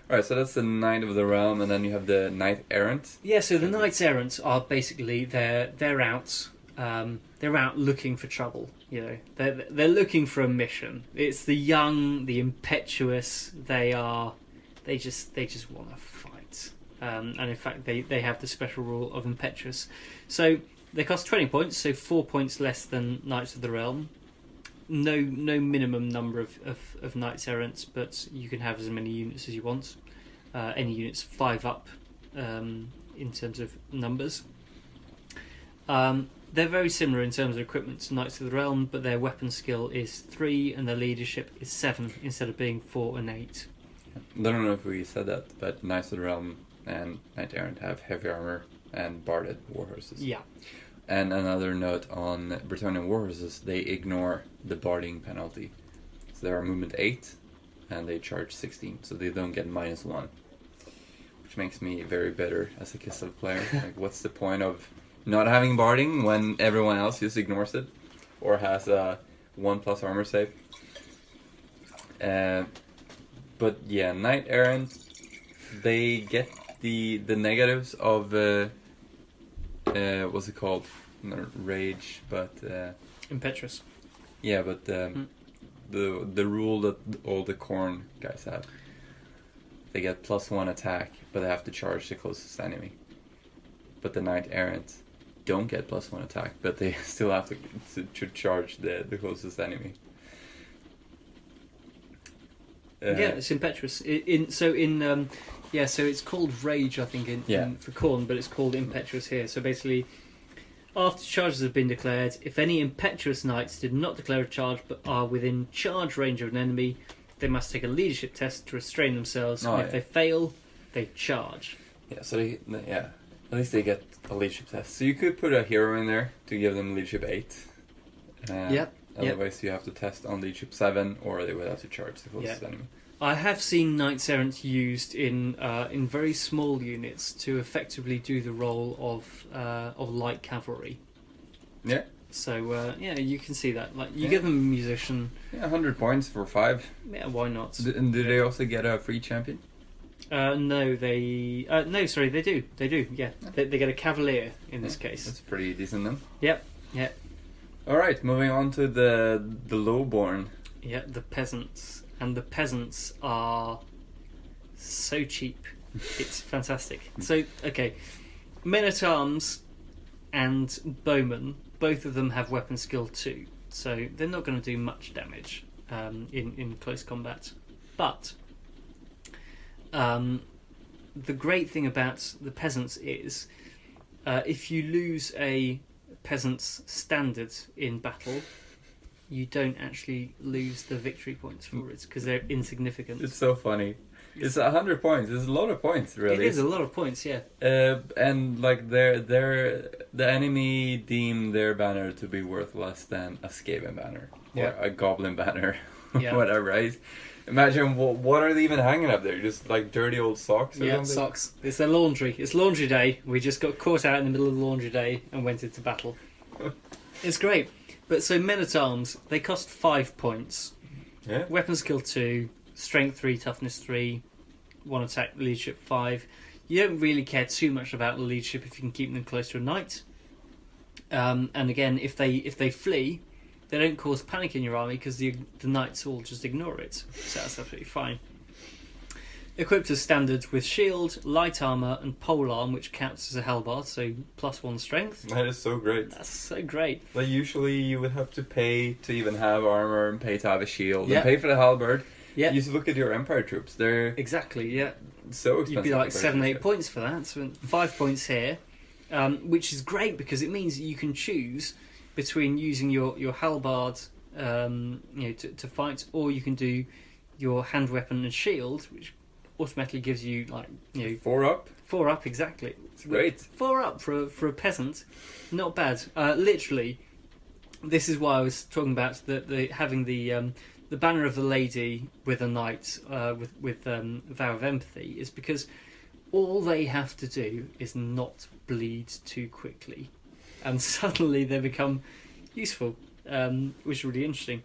Alright, so that's the Knight of the Realm, and then you have the Knight Errant.
Yeah, so the Knights Errant are basically they're out looking for trouble. You know, they're looking for a mission. It's the young, the impetuous. They just want to fight. And in fact, they have the special rule of impetuous. So they cost 20 points, so 4 points less than Knights of the Realm. No minimum number of Knights Errants, but you can have as many units as you want. Any units 5 up in terms of numbers. They're very similar in terms of equipment to Knights of the Realm, but their weapon skill is 3 and their leadership is 7 instead of being 4 and 8.
I don't know if we said that, but Knights of the Realm and Knight Errant have heavy armor and barded warhorses.
Yeah.
And another note on Bretonnian warhorses, they ignore the barding penalty. So they are movement 8, and they charge 16, so they don't get -1. Which makes me very bitter as a Kislev player. Like, what's the point of not having barding when everyone else just ignores it? Or has a 1+ armor save? But yeah, Knight Errant, they get the negatives of... what's it called? Not rage, but
impetuous.
Yeah, but the rule that all the Khorne guys have. They get +1 attack, but they have to charge the closest enemy. But the Knight Errant, don't get +1 attack, but they still have to charge the closest enemy.
Yeah, it's impetuous. So it's called Rage, I think, for Khorne, but it's called Impetuous here. So basically, after charges have been declared, if any impetuous knights did not declare a charge but are within charge range of an enemy, they must take a leadership test to restrain themselves. And if they fail, they charge.
Yeah, so at least they get a leadership test. So you could put a hero in there to give them leadership 8. Otherwise, you have to test on leadership 7, or they would have to charge the closest enemy.
I have seen Knights Errant used in very small units to effectively do the role of light cavalry.
Yeah.
So you can see that. Like you give them a musician.
Yeah, 100 points for 5.
Yeah, why not?
And do they also get a free champion?
No, they do. They do. Yeah, they get a cavalier in this case.
That's pretty decent then.
Yep.
All right, moving on to the lowborn.
Yeah, the peasants, and the peasants are so cheap. It's fantastic. So okay, men at arms and bowmen, both of them have weapon skill 2, so they're not going to do much damage in close combat. But the great thing about the peasants is if you lose a peasant's standard in battle, you don't actually lose the victory points for it because they're insignificant.
It's so funny. It's 100 points. It's a lot of points, really.
It is a lot of points, yeah.
And like the enemy deem their banner to be worth less than a Skaven banner or a Goblin banner, whatever. Right? Imagine what are they even hanging up there? Just like dirty old socks? Or something?
Socks. It's their laundry. It's laundry day. We just got caught out in the middle of the laundry day and went into battle. It's great. But so men at arms, they cost 5 points.
Yeah.
Weapon skill 2, strength 3, toughness 3, 1 attack, leadership 5. You don't really care too much about the leadership if you can keep them close to a knight. And again, if they flee, they don't cause panic in your army because the knights will just ignore it. So that's absolutely fine. Equipped as standard with shield, light armour and polearm, which counts as a halberd, so +1 strength.
That is so great.
That's so great.
Like usually you would have to pay to even have armour and pay to have a shield and pay for the halberd.
Yeah.
You just look at your Empire troops. They're
exactly, yeah.
so expensive.
You'd be like 7-8 points for that. So 5 points here, which is great because it means you can choose between using your halberd to fight, or you can do your hand weapon and shield, which automatically gives you
4 up.
4 up, exactly.
It's great.
4 up for a peasant, not bad. Literally, this is why I was talking about having the banner of the lady with a knight with vow of empathy is because all they have to do is not bleed too quickly, and suddenly they become useful, which is really interesting.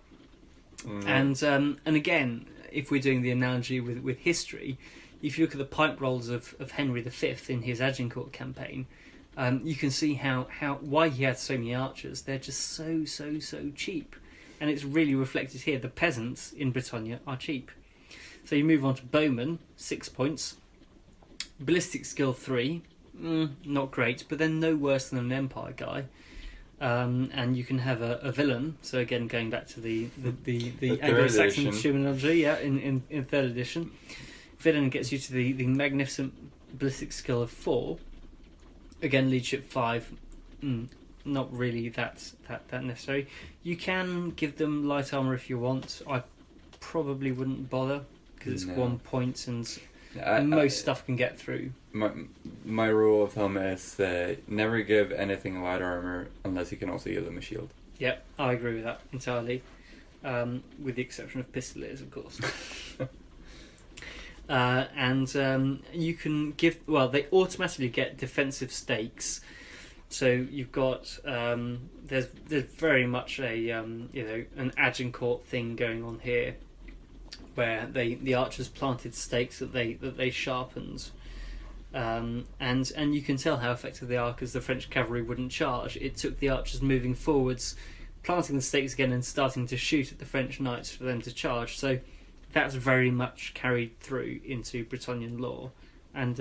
And again, if we're doing the analogy with history, if you look at the pipe rolls of Henry V in his Agincourt campaign, you can see why he had so many archers. They're just so cheap, and it's really reflected here. The peasants in Bretonnia are cheap. So you move on to bowmen, 6 points, ballistic skill 3, not great, but then no worse than an Empire guy. And you can have a villain. So again, going back to the Anglo-Saxon terminology, in 3rd edition, villain gets you to the magnificent ballistic skill of 4. Again, leadership 5. Not really that necessary. You can give them light armor if you want. I probably wouldn't bother because it's 1 point and most stuff can get through.
My rule of thumb is never give anything light armor unless you can also give them a shield.
Yep, I agree with that entirely, with the exception of pistoliers, of course. And you can give. Well, they automatically get defensive stakes. So you've got there's very much a an Agincourt thing going on here, where the archers planted stakes that they sharpened, and you can tell how effective they are because the French cavalry wouldn't charge. It took the archers moving forwards, planting the stakes again, and starting to shoot at the French knights for them to charge. So that's very much carried through into Bretonnian lore, and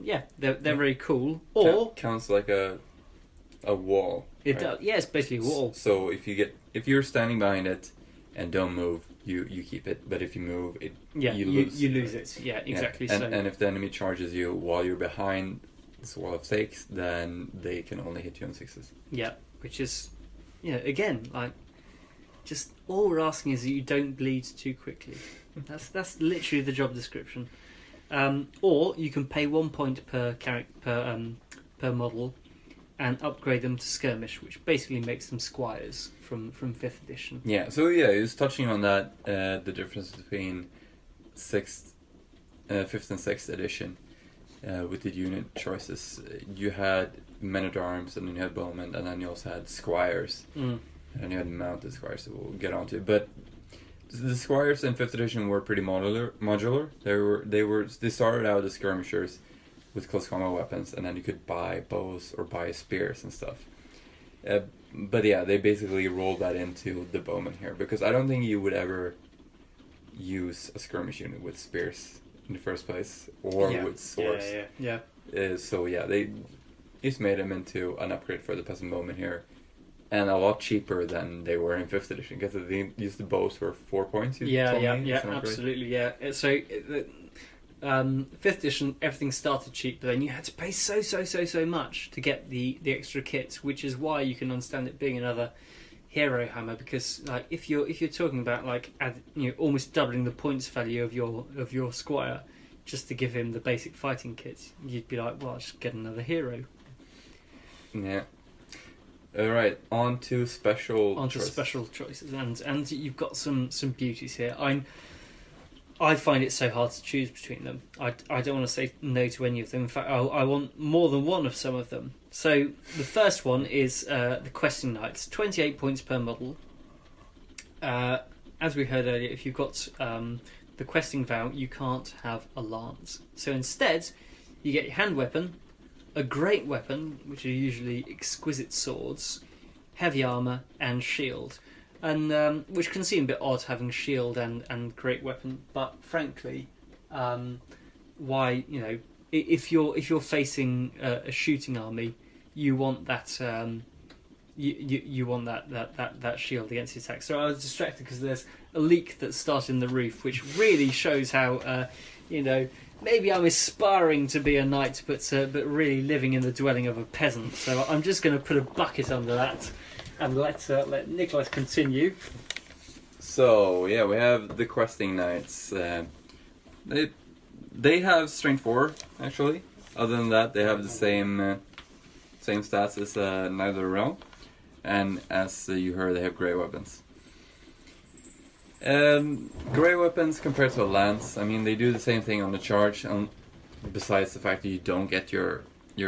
yeah, they're very cool. Or
counts like a a wall.
It
right?
does. Yeah, it's basically a wall.
So if you're standing behind it and don't move, you keep it. But if you move, you lose
it. Yeah, exactly.
Yeah. And if the enemy charges you while you're behind this wall of stakes, then they can only hit you on 6s.
Yeah, which is, again, like, just all we're asking is that you don't bleed too quickly. That's literally the job description. Or you can pay 1 point per model and upgrade them to skirmish, which basically makes them squires from 5th edition.
Yeah, so he was touching on that, the difference between 5th and 6th edition with the unit choices. You had men-at-arms, and then you had bowmen, and then you also had squires. And then you had mounted squires that we'll get onto. But the squires in 5th edition were pretty modular. They started out as skirmishers with close combat weapons, and then you could buy bows or buy spears and stuff. But yeah, they basically rolled that into the bowman here, because I don't think you would ever use a skirmish unit with spears in the first place, or with swords.
Yeah.
So yeah, they just made them into an upgrade for the peasant bowman here, and a lot cheaper than they were in 5th edition, because they used the bows for 4 points.
Absolutely, yeah. So 5th edition, everything started cheap, but then you had to pay so much to get the extra kits, which is why you can understand it being another hero hammer, because like if you're talking about like almost doubling the points value of your squire just to give him the basic fighting kits, you'd be like, well, I'll just get another hero.
Yeah. All right, on to special
choices, and you've got some beauties here. I find it so hard to choose between them. I don't want to say no to any of them. In fact, I want more than one of some of them. So the first one is the Questing Knights, 28 points per model. As we heard earlier, if you've got the Questing Vow, you can't have a lance. So instead, you get your hand weapon, a great weapon, which are usually exquisite swords, heavy armour, and shield. And which can seem a bit odd having shield and great weapon, but frankly, why if you're facing a shooting army, you want that you want that shield against the attack. So I was distracted because there's a leak that started in the roof, which really shows how maybe I'm aspiring to be a knight, but really living in the dwelling of a peasant. So I'm just going to put a bucket under that. And let Niklas continue.
So yeah, we have the Questing Knights. They have strength 4 actually. Other than that, they have the same stats as Knight of the Realm, and as you heard, they have grey weapons. Grey weapons compared to a lance, I mean, they do the same thing on the charge. Besides the fact that you don't get your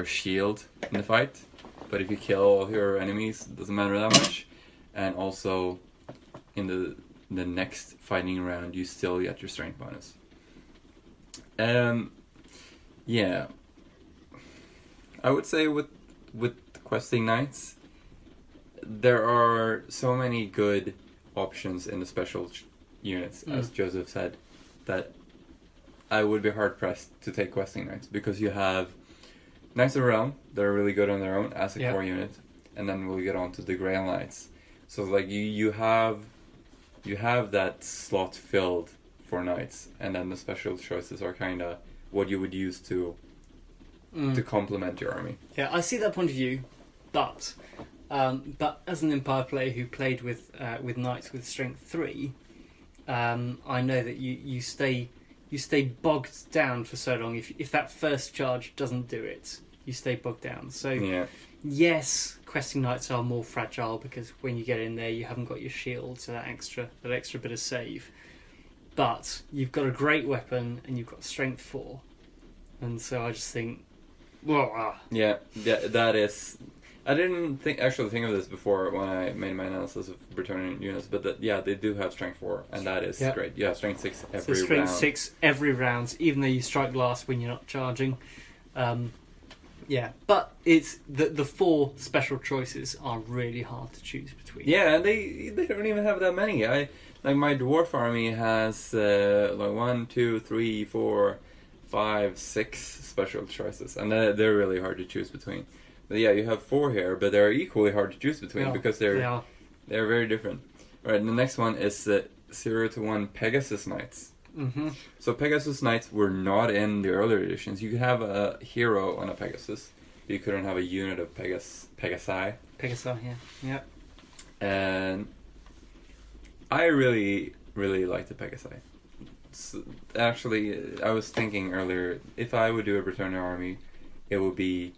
shield in the fight. But if you kill all your enemies, it doesn't matter that much. And also, in the next fighting round, you still get your strength bonus. Yeah. I would say with Questing Knights, there are so many good options in the special units, as Joseph said, that I would be hard-pressed to take Questing Knights, because you have Knights of the Realm, they're really good on their own as a core unit, and then we'll get on to the Grail Knights. So like you have that slot filled for Knights, and then the special choices are kind of what you would use to complement your army.
Yeah, I see that point of view, but as an Empire player who played with Knights with Strength 3, I know that you stay bogged down for so long. If that first charge doesn't do it, you stay bogged down. So yes, Questing Knights are more fragile, because when you get in there, you haven't got your shield, so that extra bit of save. But you've got a great weapon and you've got Strength 4, and so I just think,
that is. I didn't actually think of this before when I made my analysis of Bretonnian units, but they do have Strength 4, and that is great. You have Strength 6 every round.
Strength 6 every round, even though you strike last when you're not charging. But it's the 4 special choices are really hard to choose between.
Yeah, and they don't even have that many. My dwarf army has 1, 2, 3, 4, 5, 6 special choices, and they're really hard to choose between. But yeah, you have 4 here, but they're equally hard to choose between because
they are.
they're very different. Right, and the next one is 0 to 1 Pegasus Knights.
Mm-hmm.
So Pegasus Knights were not in the earlier editions. You could have a hero on a Pegasus, but you couldn't have a unit of Pegasi.
Pegasi, yeah.
And I really, really like the Pegasi. Actually, I was thinking earlier, if I would do a Bretonnia army, it would be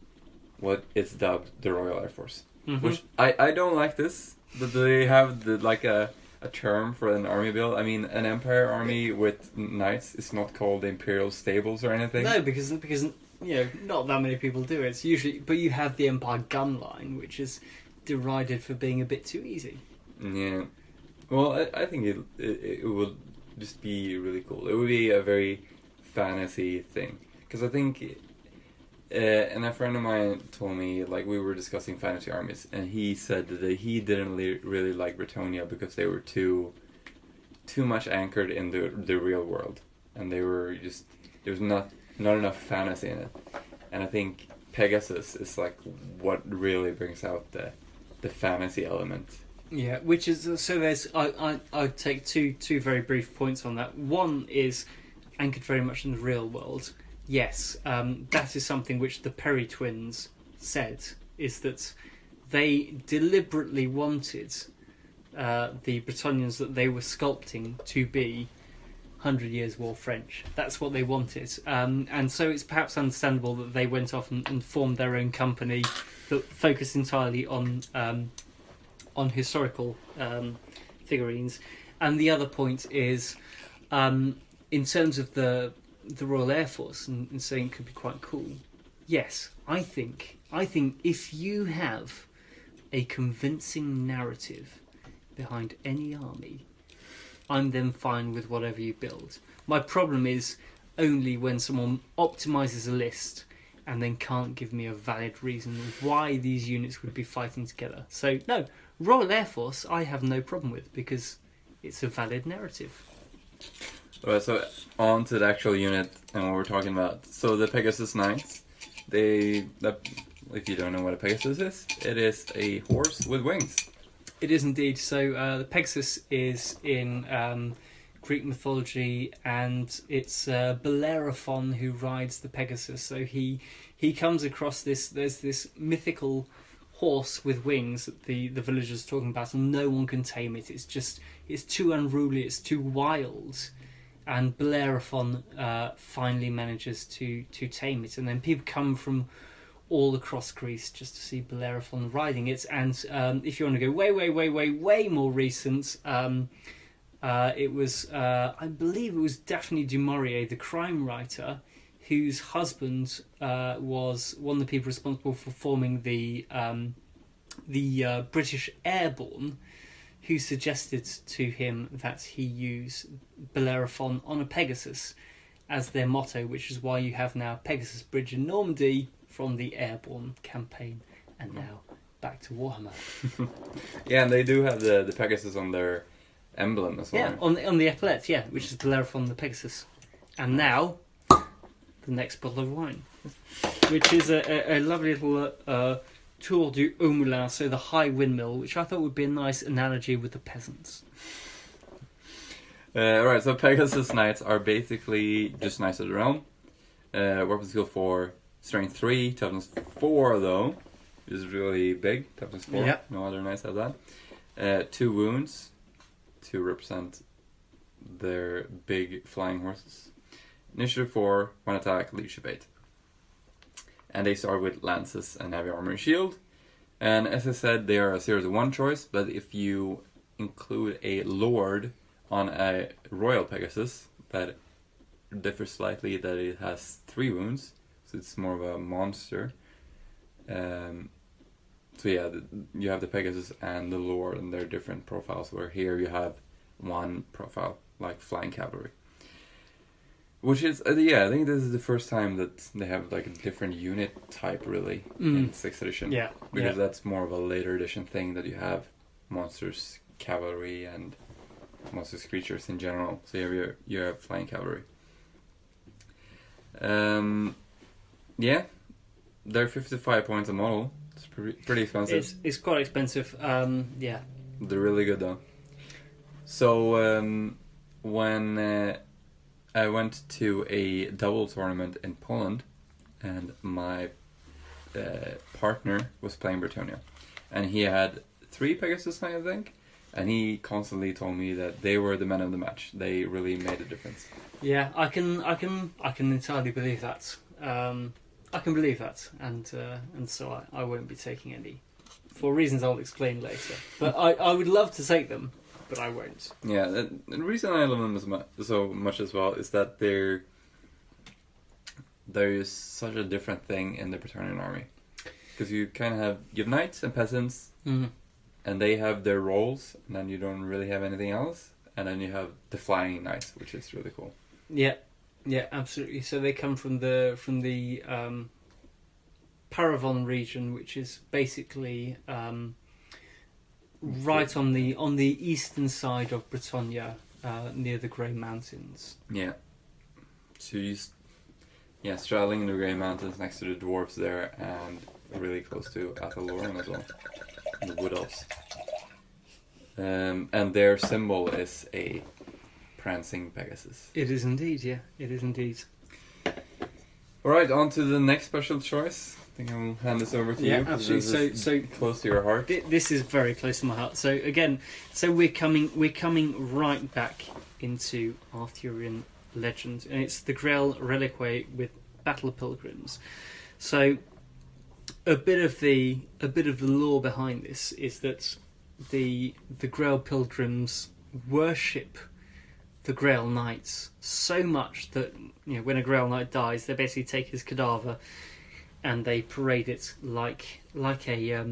what is dubbed the Royal Air Force.
Mm-hmm.
Which I don't like this, but they have a term for an army build. I mean, an Empire army with knights is not called the Imperial Stables or anything.
No, because not that many people do it. It's usually, but you have the Empire gun line, which is derided for being a bit too easy.
Yeah. Well, I think it would just be really cool. It would be a very fantasy thing. Because I think... and a friend of mine told me, like, we were discussing fantasy armies, and he said that he didn't really like Bretonnia because they were too much anchored in the real world. And they were just... There was not enough fantasy in it. And I think Pegasus is, like, what really brings out the fantasy element.
Yeah, which is so. There's I take two very brief points on that. One is anchored very much in the real world. Yes, that is something which the Perry twins said, is that they deliberately wanted the Bretonnians that they were sculpting to be 100 Years' War French. That's what they wanted, and so it's perhaps understandable that they went off and formed their own company that focused entirely on historical figurines. And the other point is, in terms of the Royal Air Force and saying it could be quite cool. Yes, I think if you have a convincing narrative behind any army, I'm then fine with whatever you build. My problem is only when someone optimizes a list and then can't give me a valid reason why these units would be fighting together. So no, Royal Air Force I have no problem with because it's a valid narrative.
Alright, so on to the actual unit and what we're talking about. So the Pegasus Knights, if you don't know what a Pegasus is, it is a horse with wings.
It is indeed. So the Pegasus is in Greek mythology, and it's Bellerophon who rides the Pegasus. So he comes across this. There's this mythical horse with wings that the villagers are talking about, and no one can tame it. It's too unruly. It's too wild. And Bellerophon finally manages to tame it, and then people come from all across Greece just to see Bellerophon riding it. And if you want to go way more recent, it was I believe it was Daphne du Maurier, the crime writer, whose husband was one of the people responsible for forming the British Airborne, who suggested to him that he use Bellerophon on a Pegasus as their motto, which is why you have now Pegasus Bridge in Normandy from the Airborne campaign. And now back to Warhammer.
Yeah, and they do have the Pegasus on their emblem as well.
Yeah, on the epaulette, yeah, which is Bellerophon the Pegasus. And now, the next bottle of wine, which is a lovely little Tour du Haut Moulin, so the high windmill, which I thought would be a nice analogy with the peasants.
Right, so Pegasus Knights are basically just knights of their own. Weapon skill 4, strength 3, toughness 4 though, which is really big. Toughness 4,
yep.
No other knights have that. 2 wounds to represent their big flying horses. Initiative 4, 1 attack, leadership 8. And they start with lances and heavy armor and shield. And as I said, they are a 0 to 1 choice, but if you include a lord on a royal Pegasus, that differs slightly, that it has 3 wounds, so it's more of a monster. So yeah, you have the Pegasus and the lord, and they're different profiles, where here you have one profile, like flying cavalry. Which is, I think this is the first time that they have like a different unit type, really, in 6th edition.
Yeah.
Because that's more of a later edition thing, that you have monsters, cavalry, and monsters, creatures in general. So you have flying cavalry. Yeah. they're 55 points a model. It's pretty expensive.
It's quite expensive. Yeah.
They're really good though. So when I went to a double tournament in Poland, and my partner was playing Bretonnia, and he had 3 Pegasus, I think, and he constantly told me that they were the men of the match. They really made a difference.
Yeah, I can entirely believe that. I can believe that, and so I won't be taking any, for reasons I'll explain later. But I would love to take them, but I won't.
Yeah, the reason I love them so much as well is that there is such a different thing in the Bretonnian army, because you have knights and peasants, and they have their roles, and then you don't really have anything else, and then you have the flying knights, which is really cool.
Yeah, absolutely. So they come from the Paravon region, which is basically right on the eastern side of Bretonnia, near the Grey Mountains.
Yeah. So straddling in the Grey Mountains next to the dwarves there, and really close to Athaloran as well, and the Wood Elves. And their symbol is a prancing Pegasus.
It is indeed, yeah. It is indeed.
Alright, on to the next special choice. I think I'll hand this over to you.
Yeah, absolutely. So
close to your heart.
This is very close to my heart. So again, we're coming right back into Arthurian legend, and it's the Grail Reliquary with Battle Pilgrims. So a bit of the lore behind this is that the Grail Pilgrims worship the Grail Knights so much that when a Grail Knight dies, they basically take his cadaver and they parade it like a I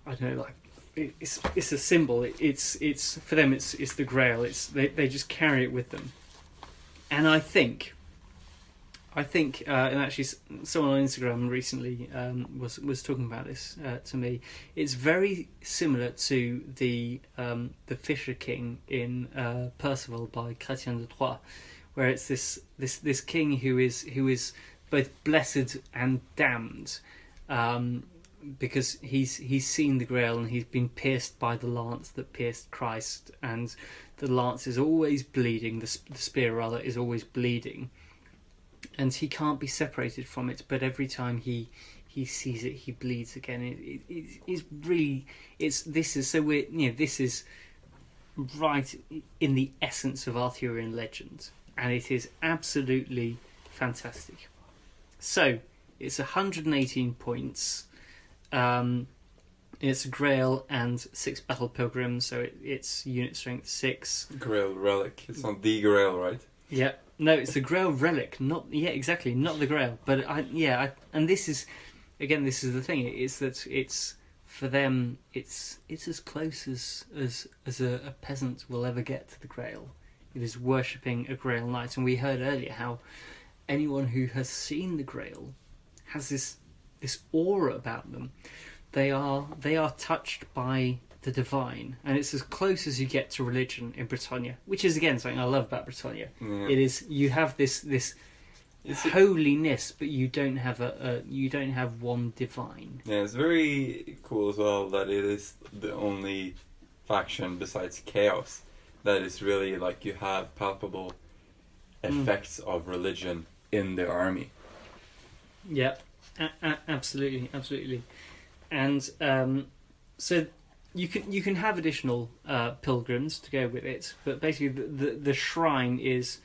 don't know, like it's a symbol. It's for them it's the Grail. They just carry it with them. And I think and actually someone on Instagram recently was talking about this to me. It's very similar to the Fisher King in Percival by Chrétien de Troyes, where it's this king who is both blessed and damned, because he's seen the Grail and he's been pierced by the lance that pierced Christ, and the lance is always bleeding. The spear rather is always bleeding. And he can't be separated from it, but every time he sees it, he bleeds again. This is right in the essence of Arthurian legend, and it is absolutely fantastic. So it's 118 points. It's Grail and 6 Battle Pilgrims, so it's unit strength 6.
Grail Relic. It's not the Grail, right?
Yeah. No, it's the Grail Relic, not the Grail. But and this is the thing. Is that it's for them. It's as close as a peasant will ever get to the Grail. It is worshipping a Grail Knight, and we heard earlier how anyone who has seen the Grail has this aura about them. They are touched by the divine, and it's as close as you get to religion in Bretonnia, which is again something I love about Bretonnia. Yeah. It is, you have this holiness, but you don't have one divine.
Yeah, it's very cool as well that it is the only faction besides Chaos that is really like you have palpable effects of religion in the army.
Yeah, absolutely, and so. You can have additional pilgrims to go with it, but basically the shrine it's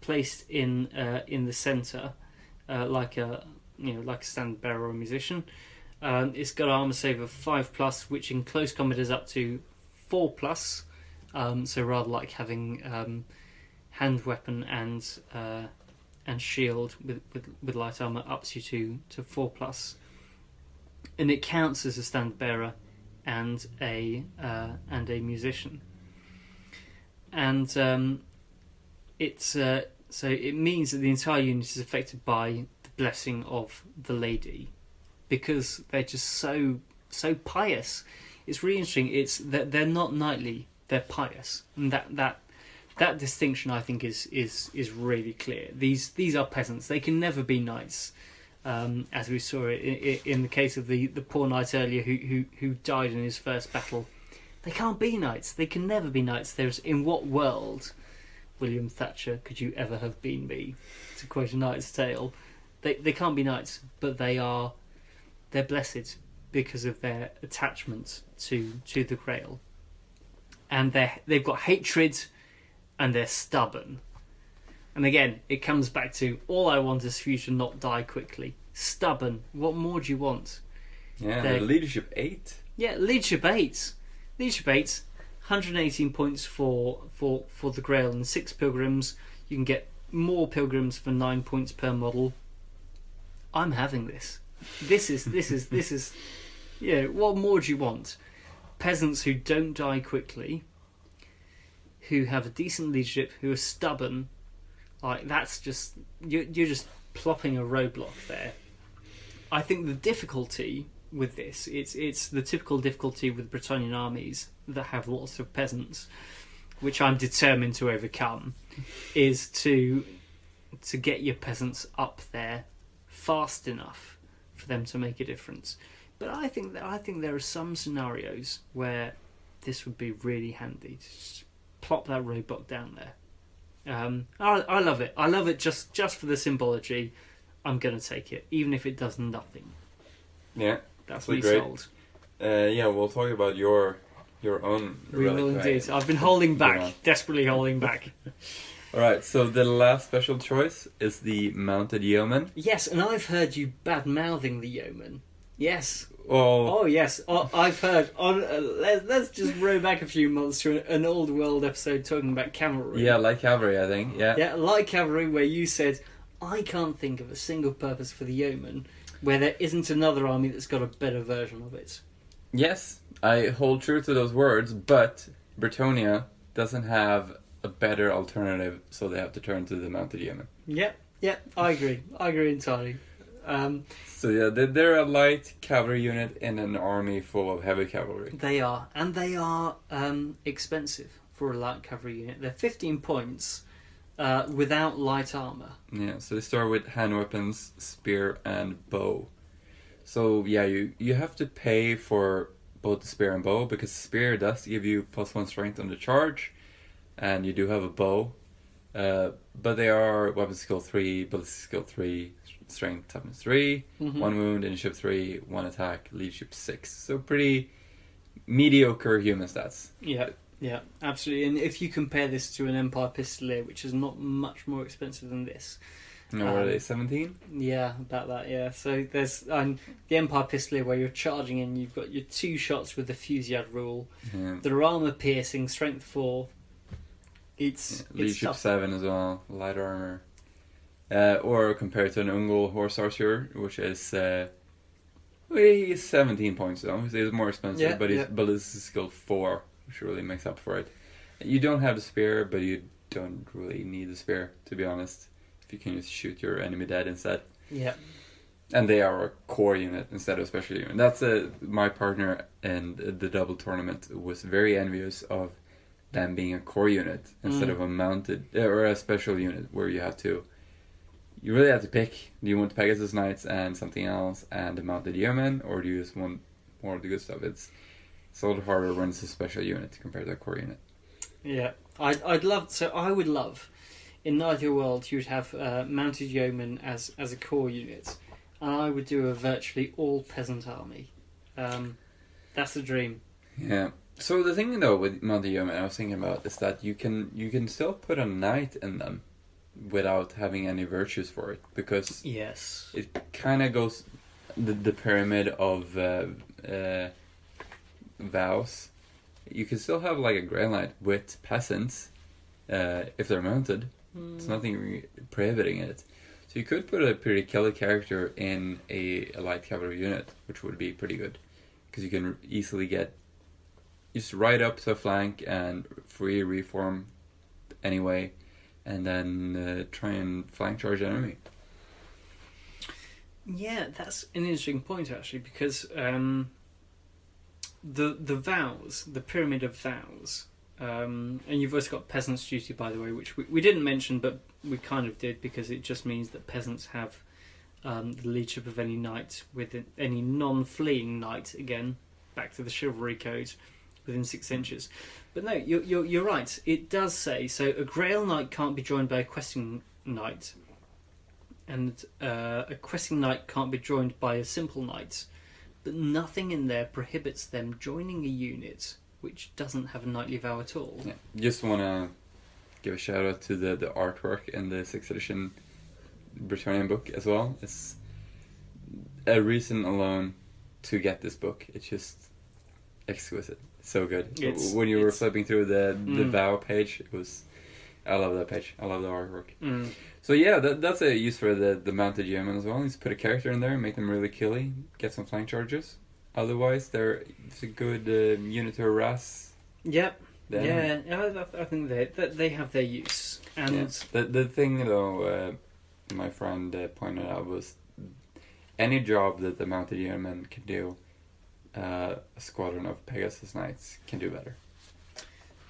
placed in the centre, like a stand bearer or musician. It's got armor save of 5+, which in close combat is up to 4+. So rather like having hand weapon and shield with light armor ups you to 4+, and it counts as a stand bearer and a musician, and so it means that the entire unit is affected by the blessing of the lady, because they're just so pious. It's really interesting. It's that they're not knightly; they're pious, and that distinction I think is really clear. These are peasants. They can never be knights. as we saw it in the case of the poor knight earlier who died in his first battle. They can't be knights. They can never be knights. There's in what world, William Thatcher, could you ever have been me? To quote A Knight's Tale, they can't be knights, but they're blessed because of their attachment to the Grail, and they've got hatred, and they're stubborn. And again, it comes back to all I want is for you to not die quickly. Stubborn. What more do you want?
Yeah, the leadership 8.
Yeah, leadership 8. Leadership 8. 118 points for the Grail and 6 pilgrims. You can get more pilgrims for 9 points per model. I'm having this. This is. Yeah. What more do you want? Peasants who don't die quickly, who have a decent leadership, who are stubborn. Like, that's just you're just plopping a roadblock there. I think the difficulty with this, it's the typical difficulty with Bretonnian armies that have lots of peasants, which I'm determined to overcome, is to get your peasants up there fast enough for them to make a difference. But I think there are some scenarios where this would be really handy to just plop that roadblock down there. I love it. I love it just for the symbology. I'm going to take it, even if it does nothing.
Yeah,
that's me
great.
sold.
Yeah, we'll talk about your own.
We will indeed. I've been holding back, desperately holding back.
All right, so the last special choice is the mounted yeoman.
Yes, and I've heard you bad-mouthing the yeoman. Yes.
Well,
oh yes, I've heard. Let's just roll back a few months to an old world episode talking about cavalry.
Yeah, like cavalry, I think. Yeah.
Yeah, like cavalry, where you said, I can't think of a single purpose for the yeoman where there isn't another army that's got a better version of it.
Yes, I hold true to those words, but Bretonnia doesn't have a better alternative, so they have to turn to the mounted yeoman.
Yeah, I agree. I agree entirely.
So yeah, they're a light cavalry unit in an army full of heavy cavalry.
They are, and they are expensive for a light cavalry unit. They're 15 points without light armor.
Yeah, so they start with hand weapons, spear, and bow. So yeah, you have to pay for both the spear and bow, because the spear does give you +1 strength on the charge, and you do have a bow. But they are weapon skill 3, ballistic skill 3, strength toughness 3, 1 wound, initiative 3, 1 attack, leadership 6. So pretty mediocre human stats.
Yeah, absolutely. And if you compare this to an Empire Pistolier, which is not much more expensive than this.
No, what are they, 17?
Yeah, about that, yeah. So there's the Empire Pistolier where you're charging in, you've got your 2 shots with the Fusillade rule.
Yeah.
They're armor piercing, strength 4. It's
leadership
tough.
7 as well, light armor. Or compared to an Ungol Horse Archer, which is he's 17 points though. He's more expensive, but his ballistic skill 4, which really makes up for it. You don't have the spear, but you don't really need the spear, to be honest. If you can just shoot your enemy dead instead.
Yeah.
And they are a core unit instead of a special unit. That's my partner in the double tournament was very envious of them being a core unit instead of a mounted or a special unit where you really have to pick. Do you want the Pegasus Knights and something else and the mounted yeoman, or do you just want more of the good stuff? It's a little harder when it's a special unit compared to a core unit.
Yeah, I would love in an ideal world you would have mounted yeoman as a core unit, and I would do a virtually all peasant army. That's the dream.
Yeah. So the thing though with mounted yeoman I was thinking about is that you can still put a knight in them without having any virtues for it, because
yes,
it kind of goes the pyramid of vows. You can still have like a Grey Knight with peasants if they're mounted. There's nothing prohibiting it. So you could put a pretty killer character in a light cavalry unit, which would be pretty good, because you can easily get just right up to a flank and free reform anyway, and then try and flank charge the enemy.
Yeah, that's an interesting point actually, because the vows, the pyramid of vows, and you've also got peasants' duty, by the way, which we didn't mention, but we kind of did, because it just means that peasants have the leadership of any knight within any non-fleeing knight. Again, back to the chivalry code, within 6 inches. But no, you're right. It does say so. A Grail Knight can't be joined by a questing knight, and a questing knight can't be joined by a simple knight. But nothing in there prohibits them joining a unit which doesn't have a knightly vow at all.
Yeah. Just want to give a shout out to the artwork in the 6th edition Bretonnian book as well. It's a reason alone to get this book. It's just exquisite. So good. When you were flipping through the vow page, it was... I love that page. I love the artwork. So yeah, that's a use for the mounted yeomen as well. Just put a character in there, make them really killy, get some flank charges. Otherwise, it's a good unit to harass.
Yep. Yeah, I think they have their use. And
the thing though, my friend pointed out was any job that the mounted yeomen can do, a squadron of Pegasus Knights can do better.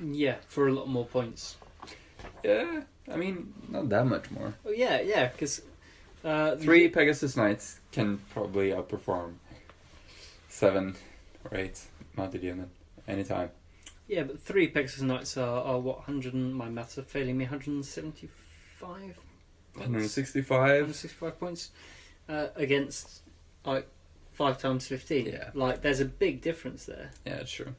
Yeah, for a lot more points.
Yeah, I mean, not that much more.
Oh, yeah, because...
3 Pegasus Knights can probably outperform 7 or 8 mounted yeomen anytime.
Yeah, but 3 Pegasus Knights are what, 100, my maths are failing me, 175?
165?
165 points against, like, 5 times 15.
Yeah.
Like, there's a big difference there.
Yeah, it's true.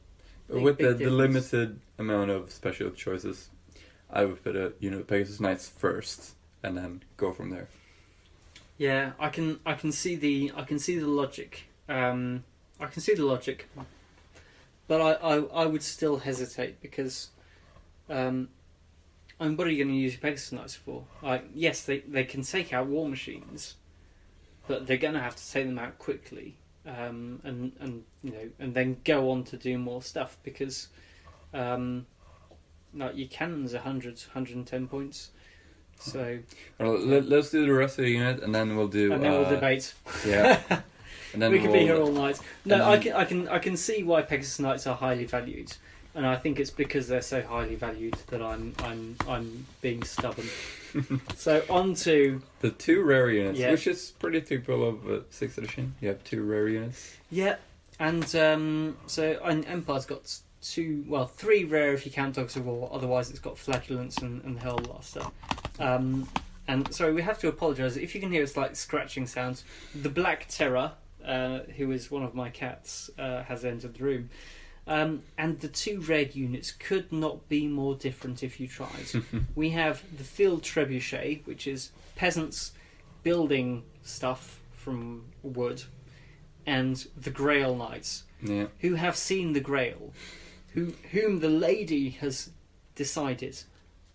But with the limited amount of special choices, I would put a unit of Pegasus Knights first, and then go from there.
Yeah, I can see the logic. I can see the logic, but I would still hesitate because, what are you going to use your Pegasus Knights for? Like, yes, they can take out war machines, but they're going to have to take them out quickly, and then go on to do more stuff because, like your cannon's 110 points. So
let's do the rest of the unit, and then we'll do.
And then we'll debate.
Yeah, and then
we could be here all night. No, I can see why Pegasus Knights are highly valued, and I think it's because they're so highly valued that I'm being stubborn. So on to
the 2 rare units, which is pretty typical of 6th edition. You have 2 rare units.
Yeah, and so Empire's got 3 rare if you count Dogs of War. Otherwise, it's got Flagellants and Hellblaster. And sorry, we have to apologise if you can hear it's like scratching sounds. The Black Terror, who is one of my cats, has entered the room. And the 2 red units could not be more different if you tried. We have the Field Trebuchet, which is peasants building stuff from wood, and the Grail Knights, who have seen the Grail, whom the lady has decided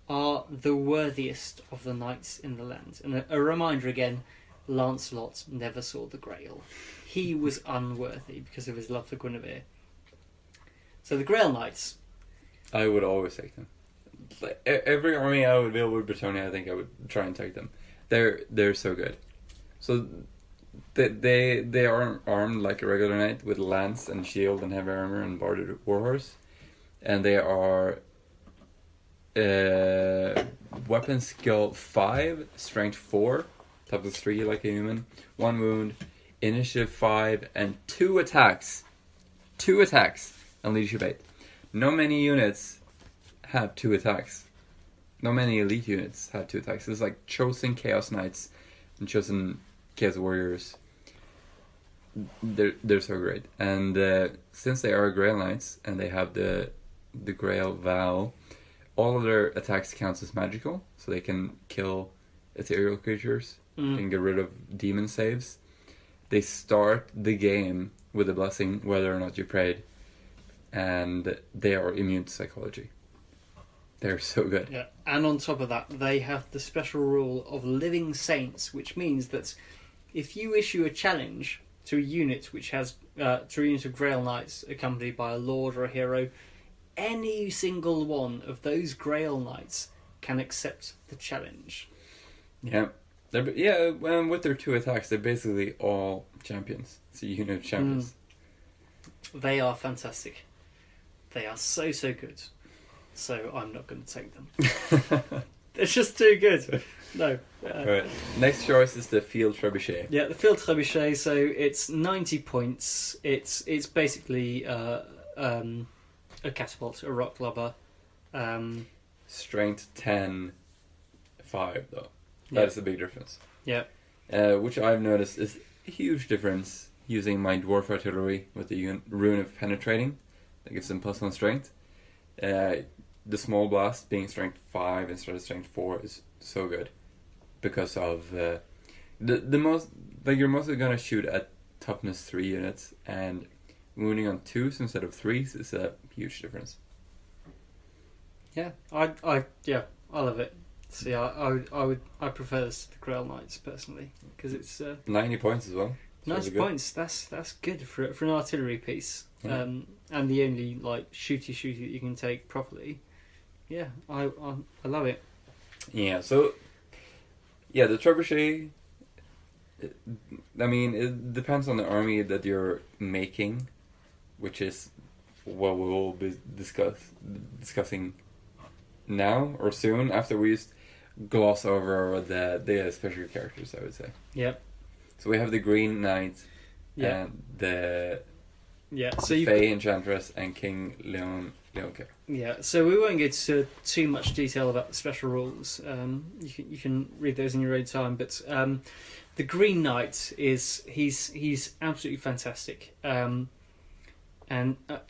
are the worthiest of the knights in the land. And a reminder again, Lancelot never saw the Grail. He was unworthy because of his love for Guinevere. So the Grail Knights.
I would always take them. Like, every army I would build with Bretonnia, I think I would try and take them. They're so good. So they are armed like a regular knight with lance and shield and heavy armor and barded warhorse. And they are weapon skill 5, strength 4, toughness 3 like a human, 1 wound, initiative 5, and 2 attacks. 2 attacks and leadership 8. No many units have 2 attacks. No many elite units have 2 attacks. It's like chosen Chaos Knights and chosen Chaos Warriors. They're so great. And since they are Grail Knights and they have the Grail vow, all of their attacks counts as magical, so they can kill ethereal creatures and get rid of demon saves. They start the game with a blessing, whether or not you prayed, and they are immune to psychology. They're so good.
Yeah, and on top of that, they have the special rule of living saints, which means that if you issue a challenge to a unit which has to a unit of Grail Knights accompanied by a lord or a hero, any single one of those Grail Knights can accept the challenge.
Yeah. With their 2 attacks, they're basically all champions. It's a unit of champions.
They are fantastic. They are so good. So I'm not going to take them. It's just too good. No.
Right. Next choice is the field trebuchet.
Yeah, the field trebuchet. So it's 90 points. It's basically a catapult, a rock lobber.
Strength 10, 5 though.
Yeah.
That is a big difference.
Yeah.
Which I've noticed is a huge difference using my dwarf artillery with the rune of penetrating. That gives them +1 strength. The small blast being strength 5 instead of strength 4 is so good because of the most, like, you're mostly gonna shoot at toughness 3 units, and wounding on 2s instead of 3s is a huge difference.
Yeah, I love it. See, I prefer this to the Grail Knights personally because it's
90 points as well.
nice
really
points. That's good for an artillery piece.
Yeah.
And the only like shooty that you can take properly. Yeah, I love it.
Yeah, so yeah, the trebuchet, I mean, it depends on the army that you're making, which is what we will be discussing now or soon after we just gloss over the special characters, I would say.
Yep.
So we have the Green Knight,
Yeah.
and the
So you.
Fey Enchantress and King Leonke.
Yeah. So we won't get into too much detail about the special rules. You can read those in your own time. But the Green Knight he's absolutely fantastic. And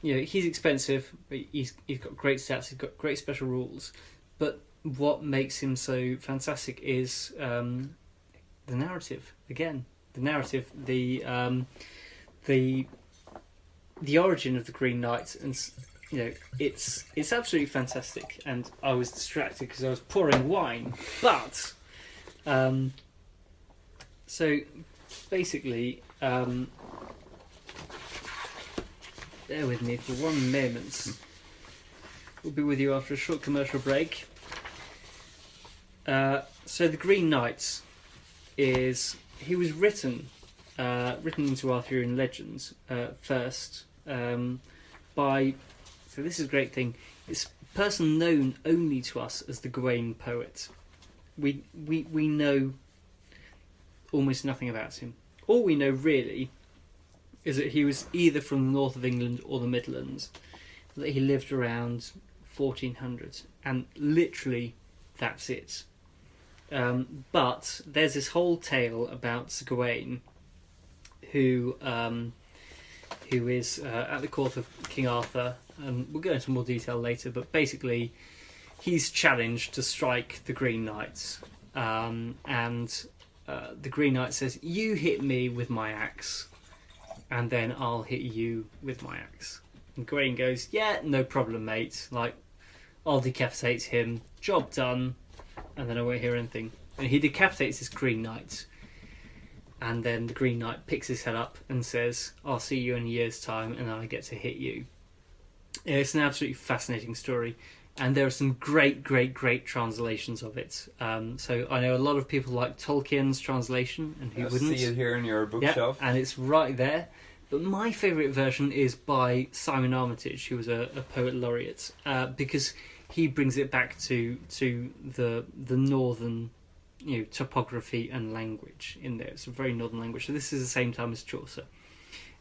he's expensive, but he's got great stats. He's got great special rules. But what makes him so fantastic is the narrative. Again, the narrative, the origin of the Green Knight, and it's absolutely fantastic. And I was distracted because I was pouring wine. But so basically, bear with me for 1 moment. We'll be with you after a short commercial break. So the Green Knight he was written into Arthurian legends first by, so this is a great thing, it's a person known only to us as the Gawain poet. We know almost nothing about him. All we know really is that he was either from the north of England or the Midlands, that he lived around 1400, and literally that's it. But there's this whole tale about Sir Gawain, who is at the court of King Arthur, and we'll go into more detail later, but basically he's challenged to strike the Green Knight, and the Green Knight says, "You hit me with my axe, and then I'll hit you with my axe." And Gawain goes, "Yeah, no problem, mate. Like, I'll decapitate him. Job done." And then I won't hear anything. And he decapitates this Green Knight. And then the Green Knight picks his head up and says, "I'll see you in a year's time, and then I get to hit you." It's an absolutely fascinating story. And there are some great translations of it. So I know a lot of people like Tolkien's translation, and who wouldn't?
See it here in your bookshelf.
Yeah, and it's right there. But my favourite version is by Simon Armitage, who was a poet laureate, because he brings it back to the northern, topography and language in there. It's a very northern language. So this is the same time as Chaucer.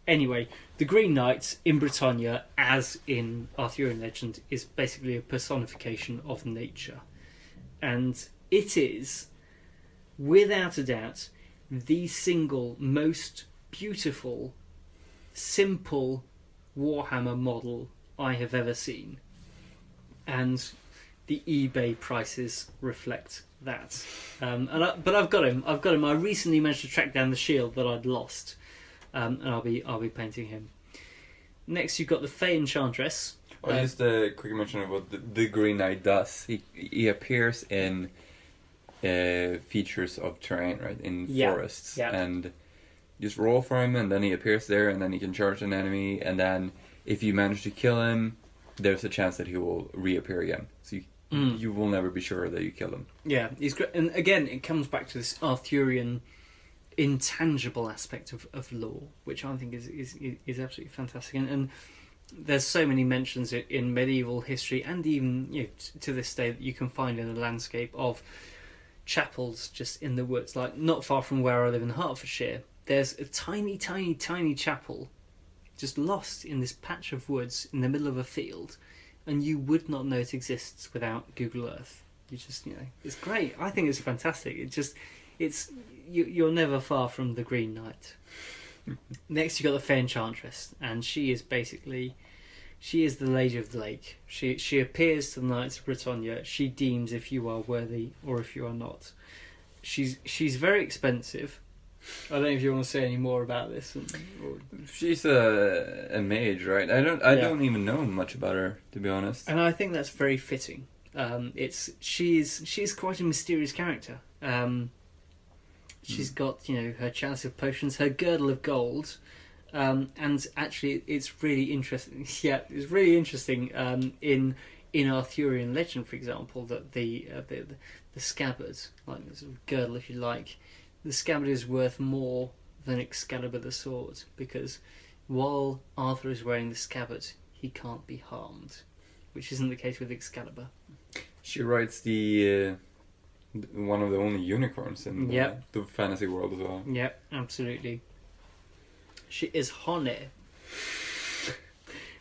Anyway, the Green Knight in Bretonnia, as in Arthurian legend, is basically a personification of nature. And it is, without a doubt, the single most beautiful, simple Warhammer model I have ever seen. And the eBay prices reflect that. But I've got him. I recently managed to track down the shield that I'd lost, and I'll be painting him. Next, you've got the Fey Enchantress.
Just a quick mention of what the Green Knight does. He appears in features of terrain, right, in forests, and just roll for him, and then he appears there, and then he can charge an enemy, and then if you manage to kill him, there's a chance that he will reappear again. So you will never be sure that you kill him. Yeah,
he's great. And again, it comes back to this Arthurian intangible aspect of lore, which I think is absolutely fantastic. And there's so many mentions in medieval history and even to this day that you can find in the landscape of chapels just in the woods. Like not far from where I live in Hertfordshire, there's a tiny, tiny, tiny chapel just lost in this patch of woods in the middle of a field, and you would not know it exists without Google Earth. You just, it's great. I think it's fantastic. You're never far from the Green Knight. Next, you got the Fair Enchantress, and she is the Lady of the Lake. She appears to the Knights of Bretonnia. She deems if you are worthy or if you are not. She's very expensive. I don't know if you want to say any more about this.
She's a mage, right? I don't even know much about her, to be honest.
And I think that's very fitting. She's quite a mysterious character. She's got her chalice of potions, her girdle of gold, and actually it's really interesting. Yeah, it's really interesting. In Arthurian legend, for example, that the scabbard, like the sort of girdle, if you like, the scabbard is worth more than Excalibur the sword, because while Arthur is wearing the scabbard, he can't be harmed, which isn't the case with Excalibur.
She rides the one of the only unicorns in the fantasy world as well.
Yep, absolutely. She is Honey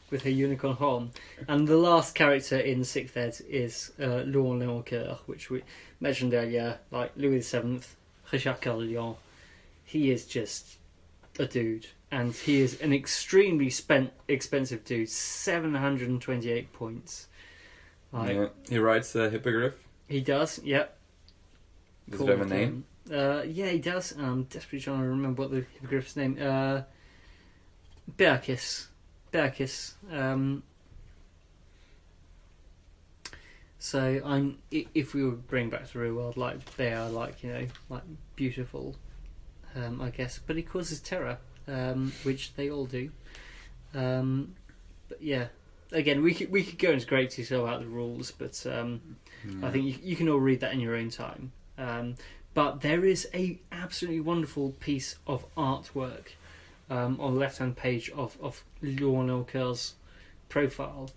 with her unicorn horn. And the last character in Sixth Ed is Louis Leoncoeur, which we mentioned earlier, like Louis VII, Richard Coeur de Lion. He is just a dude, and he is an extremely expensive dude. 728 points.
He rides a hippogriff.
He does. Yep.
Does it have a name?
Yeah, he does. I'm desperately trying to remember what the hippogriff's name. Berkis. So if we were bring back to the real world, like they are, like beautiful, I guess. But he causes terror, which they all do. But yeah, again, we could go into great detail about the rules, but I think you can all read that in your own time. But there is a absolutely wonderful piece of artwork on the left-hand page of Louis Leoncoeur's profile,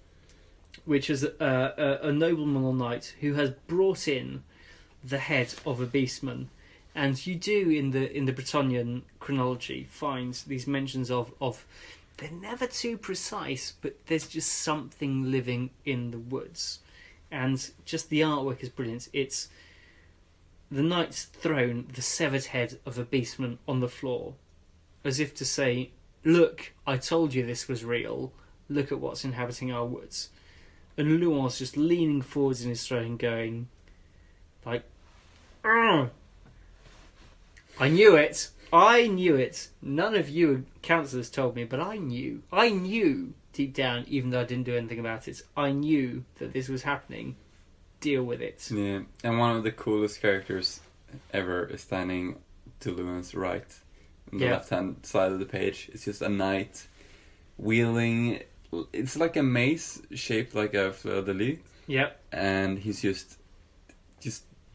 which is a nobleman or knight who has brought in the head of a beastman. And you do in the Bretonnian chronology find these mentions of they're never too precise, but there's just something living in the woods, and just the artwork is brilliant. It's the knight's thrown the severed head of a beastman on the floor, as if to say, "Look, I told you this was real. Look at what's inhabiting our woods." And Louis just leaning forwards in his throne, going, like, "Argh! I knew it. I knew it. None of you councillors told me, but I knew. I knew deep down, even though I didn't do anything about it. I knew that this was happening. Deal with it."
Yeah, and one of the coolest characters ever is standing to Louis' right, on the left-hand side of the page. It's just a knight wielding. It's like a mace shaped like a fleur-de-lis. Yep. And he's just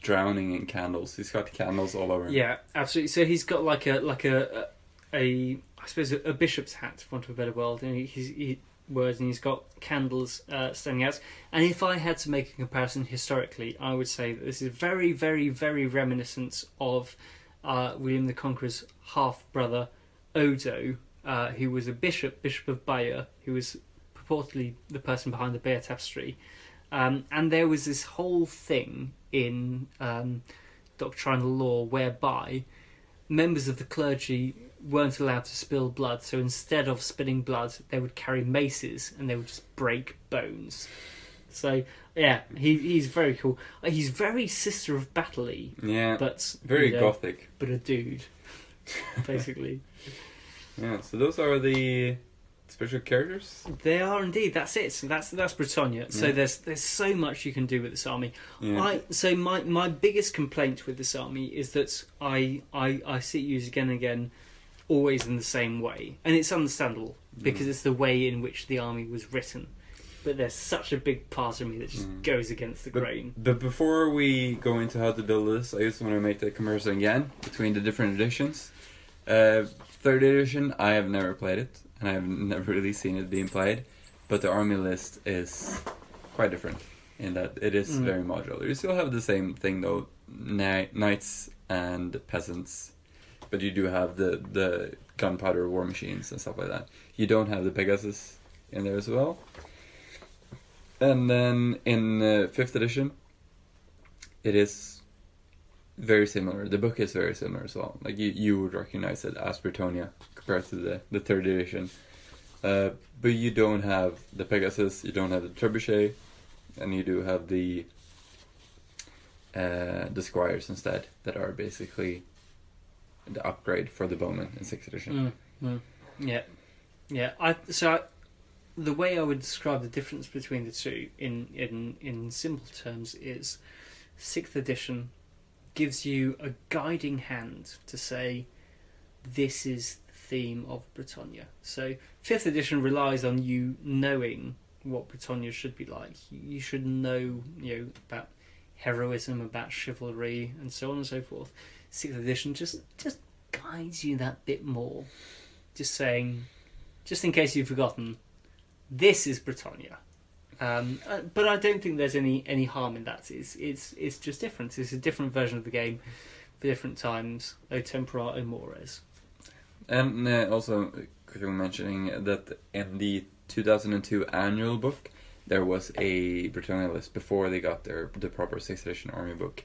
drowning in candles. He's got candles all over him.
Yeah, absolutely. So he's got like a I suppose a bishop's hat, for want of a better word, and he's got candles standing out. And if I had to make a comparison historically, I would say that this is very, very, very reminiscent of William the Conqueror's half-brother Odo, who was a bishop of Bayeux, who was purportedly the person behind the Bayeux Tapestry. And there was this whole thing in doctrinal law whereby members of the clergy weren't allowed to spill blood, so instead of spilling blood, they would carry maces and they would just break bones. So yeah, he's very cool. He's very Sister of Battle-y.
Yeah,
but
very gothic.
But a dude, basically.
Yeah, so those are the special characters?
They are indeed. That's it. So that's Bretonnia. Yeah. So there's so much you can do with this army. Yeah. So my biggest complaint with this army is that I see it used again and again, always in the same way, and it's understandable because it's the way in which the army was written. But there's such a big part of me that just goes against the grain.
But before we go into how to build this, I just want to make the comparison again between the different editions. Third edition, I have never played it, and I have never really seen it being played. but the army list is quite different in that it is very modular. You still have the same thing though, knights and peasants, but you do have the gunpowder war machines and stuff like that. You don't have the Pegasus in there as well. And then in 5th edition, it is very similar. The book is very similar as well. Like you would recognize it as Bretonnia compared to the 3rd edition. But you don't have the Pegasus, you don't have the trebuchet, and you do have the squires instead, that are basically the upgrade for the bowmen in 6th edition.
Yeah. The way I would describe the difference between the two in simple terms is 6th edition gives you a guiding hand to say this is the theme of Bretonnia. So 5th edition relies on you knowing what Bretonnia should be like. You should know, about heroism, about chivalry, and so on and so forth. 6th edition just guides you that bit more. Just saying, just in case you've forgotten, this is Bretonnia. But I don't think there's any harm in that. It's just different. It's a different version of the game for different times. O tempora, o mores.
And also quickly mentioning that in the 2002 annual book, there was a Bretonnia list before they got the proper 6th edition army book,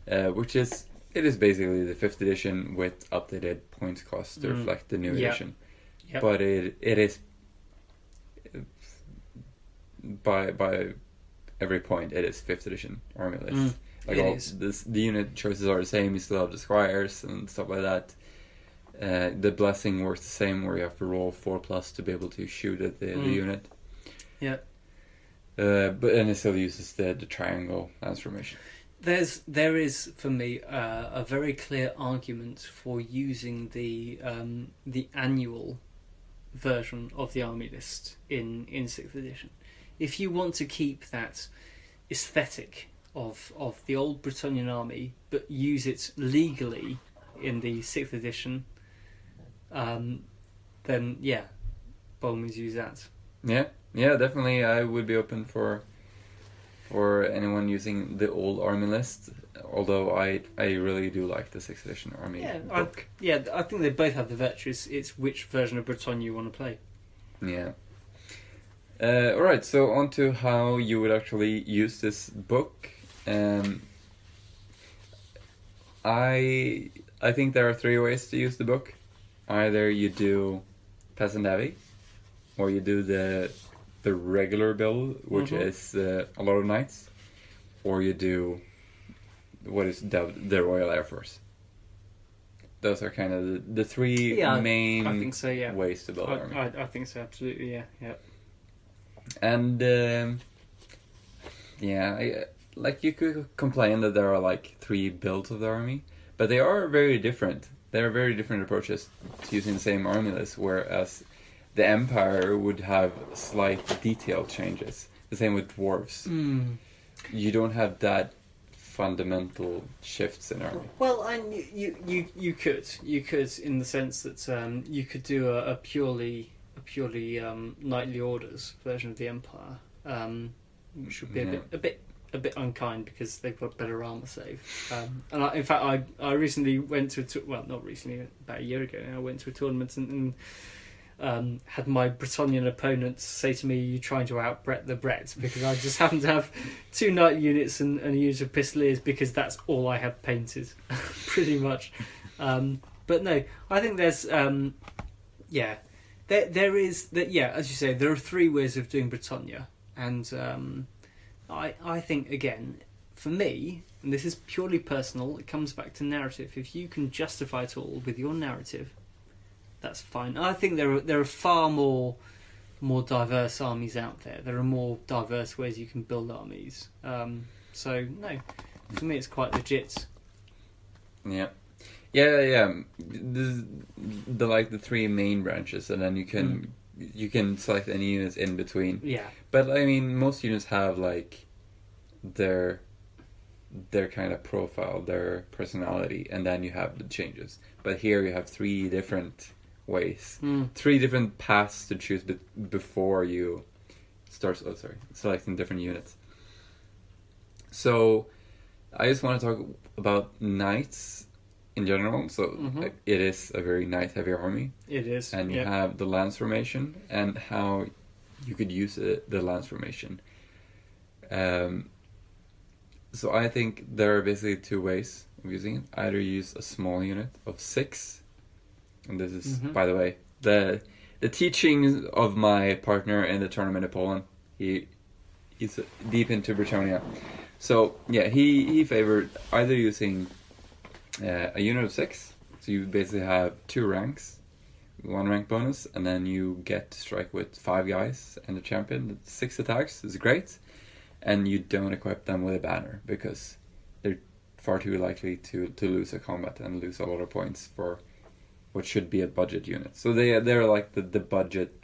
which is basically the 5th edition with updated points cost to reflect the new edition. Yep. But it is by every point it is 5th edition army list. The unit choices are the same. You still have the squires and stuff like that. The blessing works the same, where you have to roll 4+ to be able to shoot at the unit.
Yeah.
But it still uses the triangle transformation.
There is for me a very clear argument for using the annual version of the army list in 6th edition. If you want to keep that aesthetic of the old Bretonnian army, but use it legally in the 6th edition, then by all means use that.
Yeah, definitely. I would be open for anyone using the old army list. Although I really do like the 6th edition army book.
I think they both have the virtues. It's which version of Bretonnia you want to play.
Yeah. Alright, so on to how you would actually use this book. I think there are 3 ways to use the book. Either you do Peasant Heavy, or you do the regular build, which is a lot of knights, or you do what is dubbed the Royal Air Force. Those are kind of the 3 main
I think so, yeah.
ways to build army.
I think so, absolutely, yeah.
And you could complain that there are like 3 builds of the army, but they are very different. There are very different approaches to using the same army list, whereas the Empire would have slight detail changes. The same with dwarves. You don't have that fundamental shifts in army.
Well, and you could in the sense that you could do a purely knightly orders version of the Empire, which would be a bit unkind because they've got better armor save. And I recently went to not recently, about a year ago now, I went to a tournament and had my Bretonnian opponent say to me, "You trying to out-Bret the Brets?" Because I just happened to have 2 knight units and a unit of pistoliers because that's all I had painted, pretty much. But no, I think there's there is that. Yeah, as you say, there are 3 ways of doing Bretonnia, and I think again, for me, and this is purely personal, it comes back to narrative. If you can justify it all with your narrative, that's fine. I think there are far more diverse armies out there. There are more diverse ways you can build armies. So no, for me it's quite legit.
Yeah. The 3 main branches, and then you can select any units in between.
Yeah.
But I mean, most units have like their kind of profile, their personality, and then you have the changes. But here you have 3 different ways, 3 different paths to choose before you selecting different units. So I just want to talk about knights in general. So it is a very knight-heavy army.
It is.
And you have the lance formation and how you could use the lance formation. So I think there are basically two ways of using it. Either use a small unit of 6, and this is, by the way, the teachings of my partner in the tournament in Poland. He's deep into Bretonnia. So yeah, he favored either using a unit of 6. So you basically have 2 ranks, 1 rank bonus, and then you get to strike with 5 guys and a champion. 6 attacks is great, and you don't equip them with a banner because they're far too likely to lose a combat and lose a lot of points for what should be a budget unit. So they're like the budget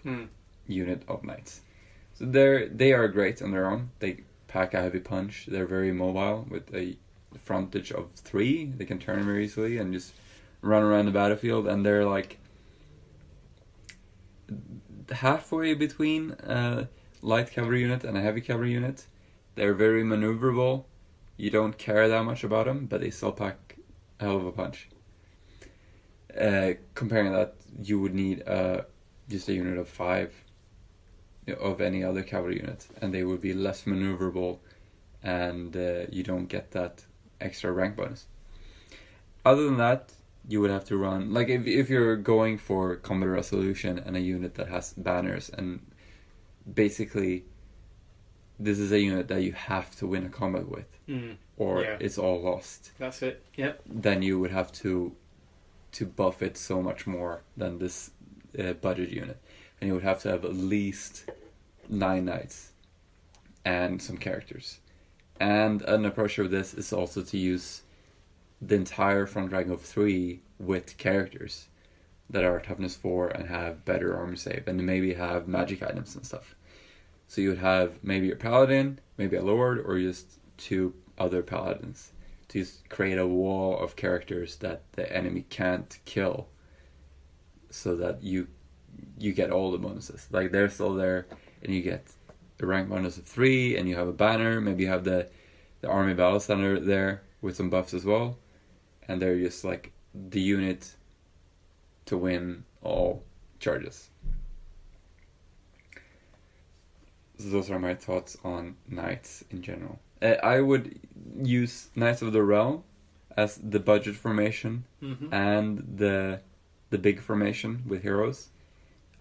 unit of knights. So they are great on their own. They pack a heavy punch. They're very mobile with a frontage of 3. They can turn very easily and just run around the battlefield, and they're like halfway between a light cavalry unit and a heavy cavalry unit. They're very maneuverable. You don't care that much about them, but they still pack a hell of a punch. Comparing that, you would need just a unit of 5 of any other cavalry unit, and they would be less maneuverable, and you don't get that extra rank bonus. Other than that, you would have to run, like if you're going for combat resolution and a unit that has banners, and basically this is a unit that you have to win a combat with, or it's all lost.
That's it. Yep.
Then you would have to buff it so much more than this budget unit, and you would have to have at least 9 knights and some characters. And an approach of this is also to use the entire front rank of 3 with characters that are toughness 4 and have better armor save, and maybe have magic items and stuff. So you would have maybe a paladin, maybe a lord, or just 2 other paladins to just create a wall of characters that the enemy can't kill, so that you get all the bonuses. Like they're still there, and you get a rank bonus of 3, and you have a banner. Maybe you have the army battle center there with some buffs as well, and they're just like the unit to win all charges. So those are my thoughts on knights in general. I would use Knights of the Realm as the budget formation and the big formation with heroes.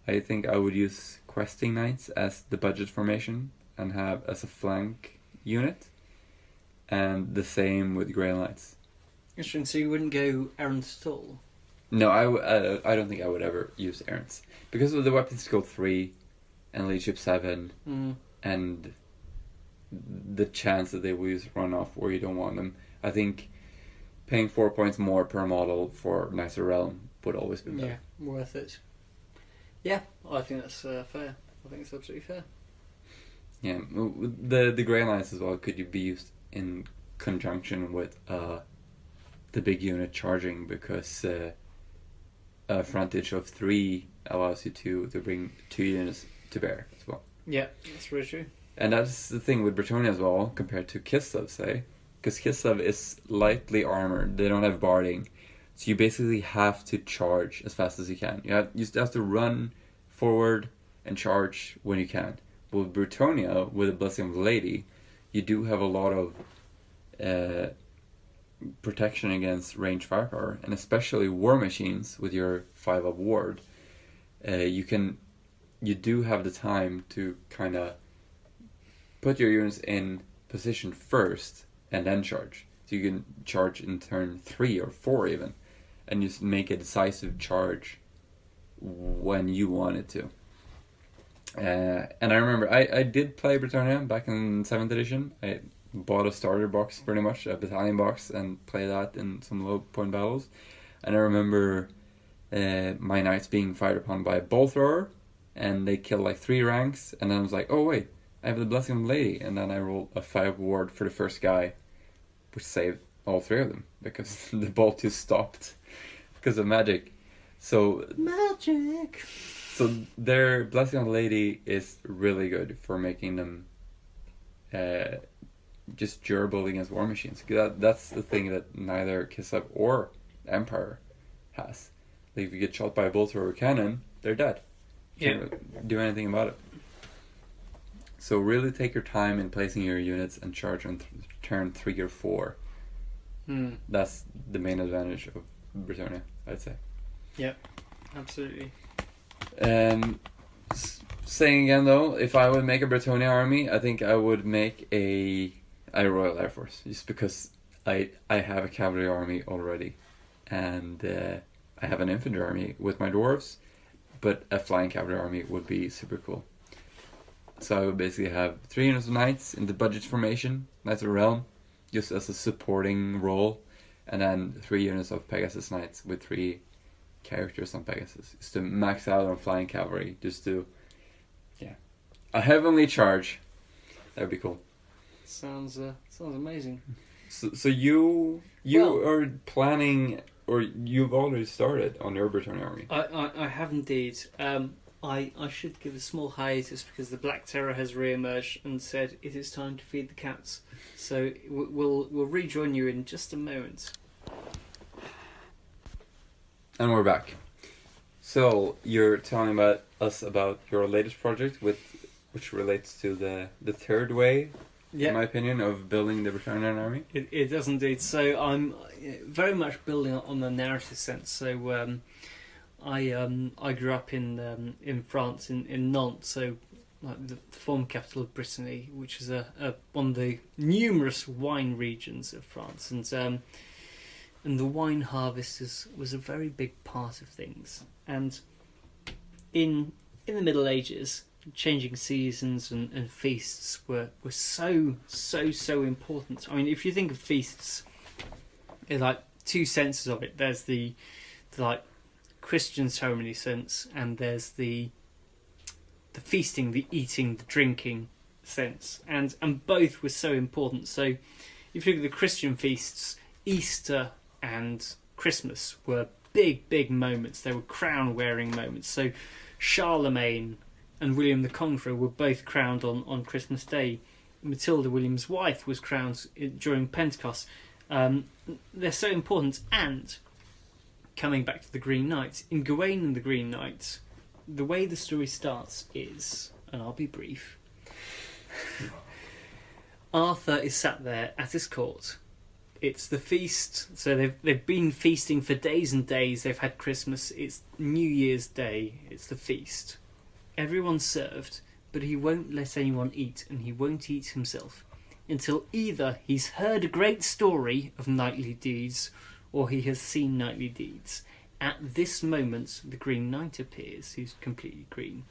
I think I would use Questing Knights as the budget formation and have as a flank unit, and the same with Grey Knights.
Interesting. So you wouldn't go errands at all?
No, I don't think I would ever use errands because of the weapons skill 3 and leadership 7 and the chance that they will use run off where you don't want them. I think paying 4 points more per model for Knights of the Realm would always be better.
Yeah, worth it. Yeah, I think that's fair. I think it's absolutely fair.
Yeah, the Grey Knights as well could be used in conjunction with the big unit charging, because a frontage of 3 allows you to bring 2 units to bear as well.
Yeah, that's very true.
And that's the thing with Bretonnia as well, compared to Kislev, say. Because Kislev is lightly armored, they don't have barding. So you basically have to charge as fast as you can. You just have to run forward and charge when you can. But with Bretonnia, with the Blessing of the Lady, you do have a lot of protection against ranged firepower. And especially war machines with your 5-up ward. You do have the time to kind of put your units in position first and then charge. So you can charge in turn 3 or 4 even, and just make a decisive charge when you want it to. And I remember I did play Bretonnia back in 7th edition. I bought a starter box, pretty much, a battalion box, and played that in some low point battles. And I remember my knights being fired upon by a bolt thrower, and they killed like 3 ranks, and then I was like, oh wait, I have the Blessing of the Lady, and then I rolled a 5 ward for the first guy, which saved all 3 of them, because the bolt just stopped because of magic. So
magic.
So their Blessing on the Lady is really good for making them just durable against war machines. That's the thing that neither Kislev or Empire has. Like if you get shot by a bolt or a cannon, they're dead. Can't do anything about it. So really take your time in placing your units and charge on turn 3 or 4. That's the main advantage of Bretonnia, I'd say.
Yeah, absolutely.
Saying again though, if I would make a Bretonnia army, I think I would make a Royal Air Force, just because I have a cavalry army already, and I have an infantry army with my dwarves, but a flying cavalry army would be super cool. So I would basically have 3 units of knights in the budget formation, Knights of the Realm, just as a supporting role, and then 3 units of Pegasus Knights with 3 characters on Pegasus, just to max out on flying cavalry, just to, a heavenly charge. That would be cool.
Sounds amazing.
So you are planning, or you've already started on your Bretonnia army?
I have indeed. I should give a small hiatus because the Black Terror has re-emerged and said it is time to feed the cats. So we'll rejoin you in just a moment.
And we're back. So you're telling us about your latest project, which relates to the third way, in my opinion, of building the Bretonnian army.
It does indeed. So I'm very much building on the narrative sense. So I grew up in France, in Nantes, so like the former capital of Brittany, which is one of the numerous wine regions of France, and the wine harvest was a very big part of things. And in the Middle Ages, changing seasons and feasts were so important. I mean, if you think of feasts, there's like 2 senses of it. There's the like Christian ceremony sense, and there's the feasting, the eating, the drinking sense, and both were so important. So if you look at the Christian feasts, Easter and Christmas were big moments. They were crown wearing moments. So Charlemagne and William the Conqueror were both crowned on Christmas Day. Matilda, William's wife, was crowned during Pentecost. They're so important. And coming back to the Green Knights, in Gawain and the Green Knights, the way the story starts is, and I'll be brief, Arthur is sat there at his court. It's the feast, so they've been feasting for days and days. They've had Christmas. It's New Year's Day. It's the feast. Everyone's served, but he won't let anyone eat, and he won't eat himself until either he's heard a great story of knightly deeds, or he has seen knightly deeds. At this moment, the Green Knight appears, who's completely green.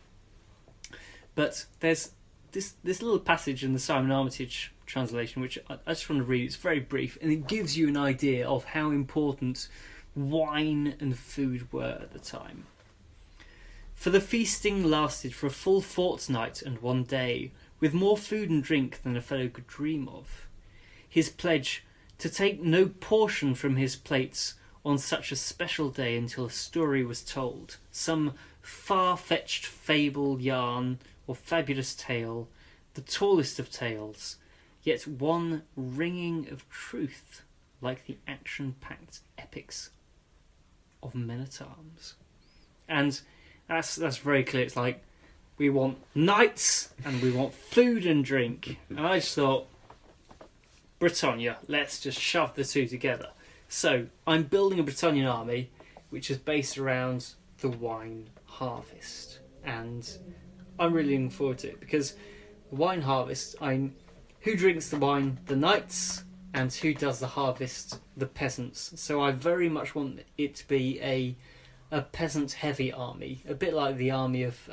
But there's this little passage in the Simon Armitage translation, which I just want to read. It's very brief, and it gives you an idea of how important wine and food were at the time. For the feasting lasted for a full fortnight and 1 day, with more food and drink than a fellow could dream of. His pledge, to take no portion from his plates on such a special day until a story was told, some far-fetched fable, yarn, or fabulous tale, the tallest of tales, yet one ringing of truth, like the action-packed epics of men-at-arms. And that's very clear. It's like, we want knights and we want food and drink. And I just thought, Bretonnia, let's just shove the two together. So I'm building a Bretonnian army which is based around the wine harvest, and I'm really looking forward to it, because the wine harvest, who drinks the wine? The knights. And who does the harvest? The peasants. So I very much want it to be a peasant-heavy army, a bit like the army of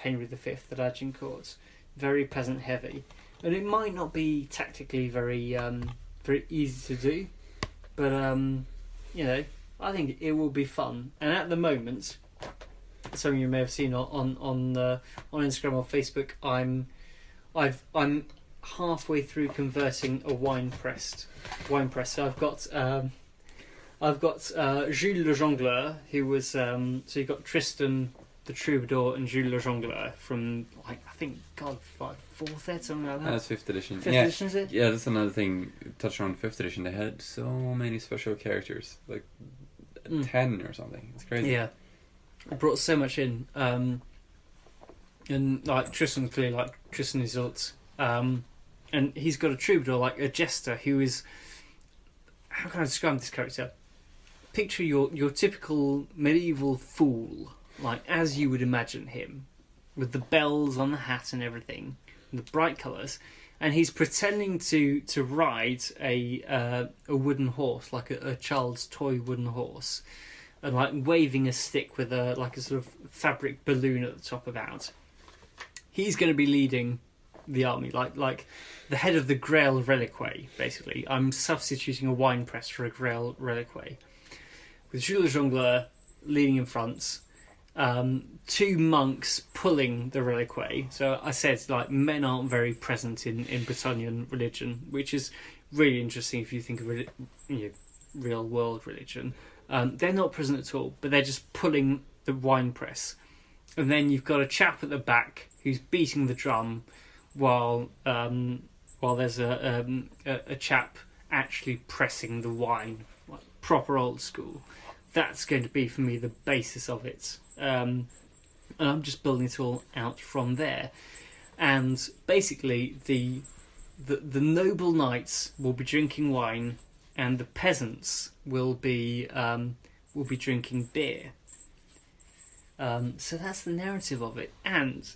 Henry V at Agincourt, very peasant-heavy. And it might not be tactically very easy to do, but I think it will be fun. And at the moment, some of you may have seen on Instagram or Facebook, I'm halfway through converting a wine press. So I've got Jules le Jongleur, who was so you've got Tristan the Troubadour and Jules le Jongleur from like I think like 4th ed, something like that.
That's 5th edition.
5th
yeah.
edition, is it?
Yeah, that's another thing. Touching on 5th edition, they had so many special characters, like 10 or something. It's crazy.
Yeah, it brought so much in, and like Tristan, clearly like Tristan Isolde, and he's got a troubadour, like a jester, who is, how can I describe this character? Picture your typical medieval fool, like as you would imagine him, with the bells on the hat and everything, and the bright colours, and he's pretending to ride a wooden horse, like a child's toy wooden horse, and like waving a stick with a sort of fabric balloon at the top about. He's going to be leading the army, like the head of the Grail Reliquary, basically. I'm substituting a wine press for a Grail Reliquary, with Jules le Jongleur leading in front, 2 monks pulling the reliquary. So I said, like, men aren't very present in Bretonnian religion, which is really interesting if you think of real world religion. They're not present at all, but they're just pulling the wine press. And then you've got a chap at the back who's beating the drum while there's a chap actually pressing the wine, like proper old school. That's going to be for me the basis of it, and I'm just building it all out from there. And basically, the noble knights will be drinking wine, and the peasants will be drinking beer. So that's the narrative of it, and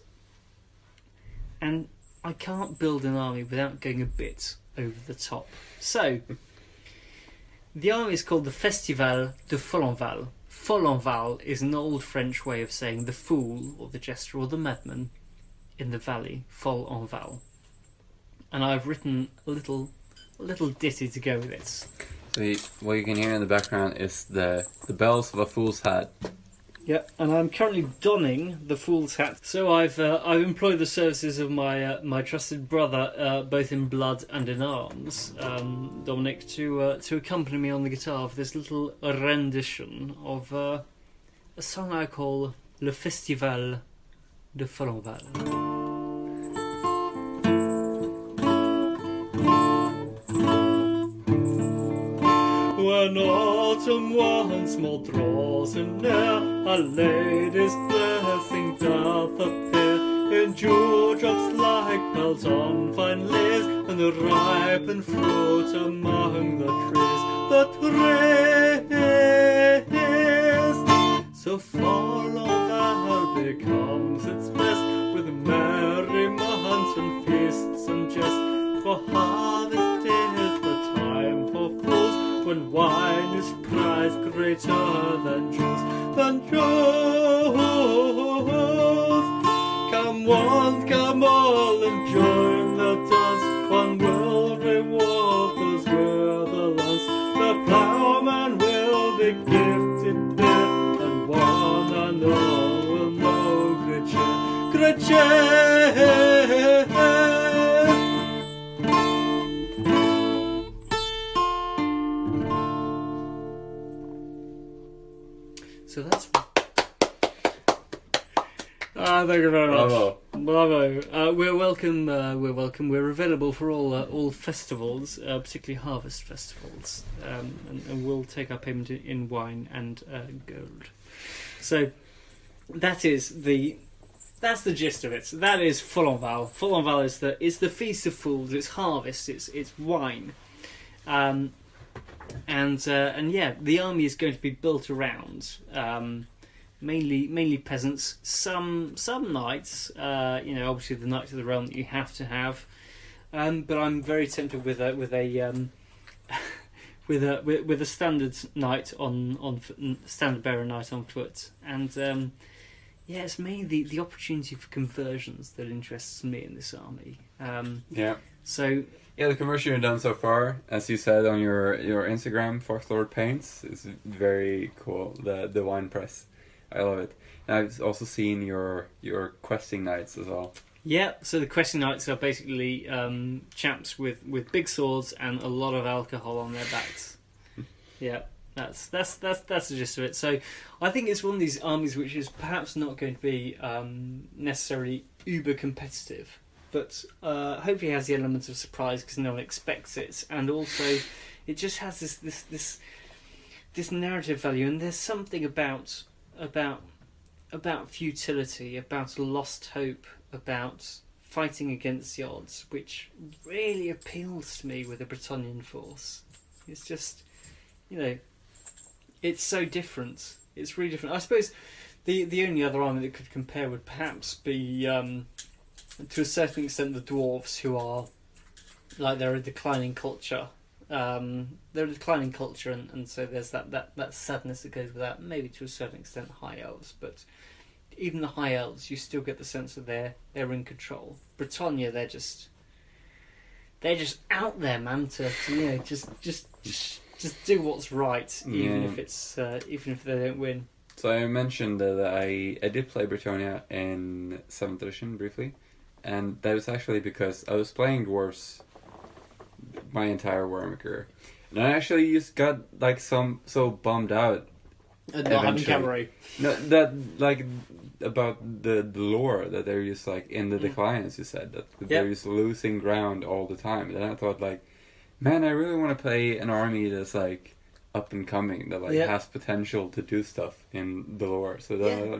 I can't build an army without going a bit over the top. So the army is called the Festival de Follenval. Follenval is an old French way of saying the fool, or the jester, or the madman in the valley, Follenval. And I've written a little ditty to go with it.
So what you can hear in the background is the bells of a fool's hat.
Yeah, and I'm currently donning the fool's hat. So I've employed the services of my trusted brother, both in blood and in arms, Dominic, to accompany me on the guitar for this little rendition of a song I call Le Festival de Follenval. When autumn once more draws near, a lady's blessing doth appear, in dewdrops like bells on fine leaves, and the ripened fruit among the trees. So Follenval becomes its best, with merriment and feasts and jest. For harvest is the time for fools, when wine is prized greater than jewels, Come one, come all, and join the dance. One will reward those worthy lands. The ploughman will be gifted beer, and one and all will know great cheer. So that's. Thank you very much. Bravo. We're welcome. We're available for all festivals, particularly harvest festivals, and we'll take our payment in wine and gold. So that's the gist of it. That is Follenval. Follenval is the feast of fools. It's harvest. It's wine. And yeah, the army is going to be built around mainly peasants. Some knights, obviously the knights of the realm that you have to have. But I'm very tempted with a standard knight on standard bearer knight on foot, and it's mainly the opportunity for conversions that interests me in this army. So.
Yeah, the conversion you've done so far, as you said on your Instagram, Fourth Lord Paints, is very cool. The wine press, I love it. And I've also seen your questing knights as well.
Yeah, so the questing knights are basically chaps with big swords and a lot of alcohol on their backs. Yeah, That's the gist of it. So I think it's one of these armies which is perhaps not going to be necessarily uber competitive, but hopefully has the element of surprise because no one expects it, and also it just has this narrative value, and there's something about futility, about lost hope, about fighting against the odds, which really appeals to me with the Bretonnian force. It's just, it's so different. It's really different. I suppose the only other army that could compare would perhaps be, to a certain extent, the dwarves, who are like they're a declining culture. They're a declining culture, and so there's that sadness that goes with that. Maybe to a certain extent, high elves, but even the high elves, you still get the sense that they're in control. Bretonnia, they're just out there, man. To just do what's right, even if they don't win.
So I mentioned that I did play Bretonnia in 7th edition briefly, and that was actually because I was playing dwarves my entire Warhammer career, and I actually just got like so bummed out.
And not having cavalry.
No, that like about the lore that they're just like in the decline, as you said, that they're just losing ground all the time. And I thought like, man, I really want to play an army that's like up and coming, that like has potential to do stuff in the lore. So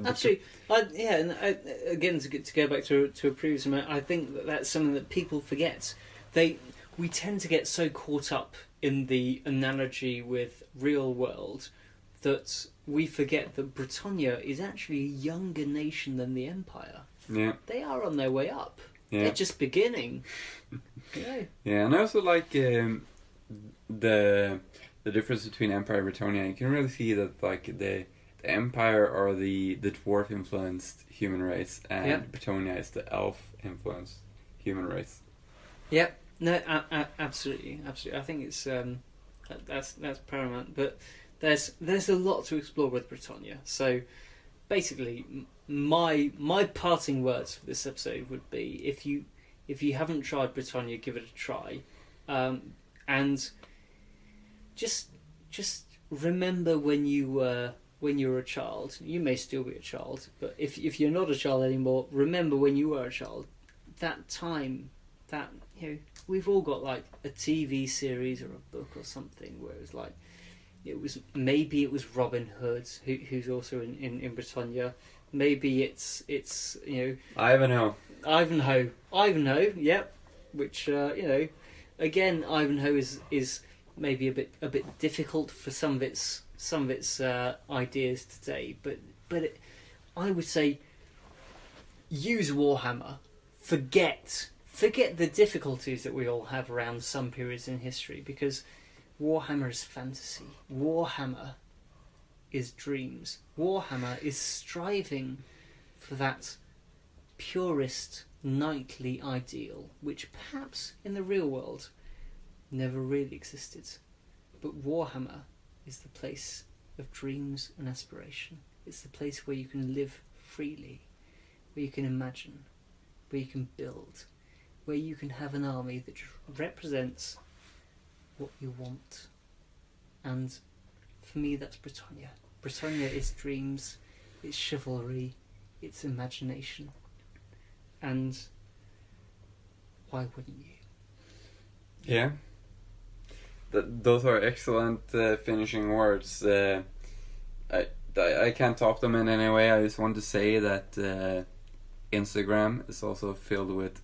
absolutely. Again, to go back to a previous moment, I think that's something that people forget. We tend to get so caught up in the analogy with real world that we forget that Bretonnia is actually a younger nation than the Empire.
Yeah.
They are on their way up. Yeah. They're just beginning.
Yeah, and I also like the difference between Empire and Bretonnia. You can really see that like the Empire are the dwarf influenced human race, and Bretonnia is the elf influenced human race.
Yep. No, absolutely. I think it's that's paramount. But there's a lot to explore with Bretonnia. So basically, my parting words for this episode would be: if you haven't tried Bretonnia, give it a try, and just remember when you were a child. You may still be a child, but if you're not a child anymore, remember when you were a child. That time, that we've all got like a TV series or a book or something where it was Robin Hood who's also in Bretonnia. Maybe it's
Ivanhoe,
yep. Which again, Ivanhoe is maybe a bit difficult for some of its ideas today, but I would say use Warhammer. Forget the difficulties that we all have around some periods in history, because Warhammer is fantasy. Warhammer is dreams. Warhammer is striving for that purest knightly ideal, which perhaps in the real world never really existed. But Warhammer is the place of dreams and aspiration. It's the place where you can live freely, where you can imagine, where you can build, where you can have an army that represents what you want. And for me, that's Bretonnia. Bretonnia is dreams, it's chivalry, it's imagination. And why wouldn't you?
Yeah. Those are excellent finishing words. I can't top them in any way. I just want to say that Instagram is also filled with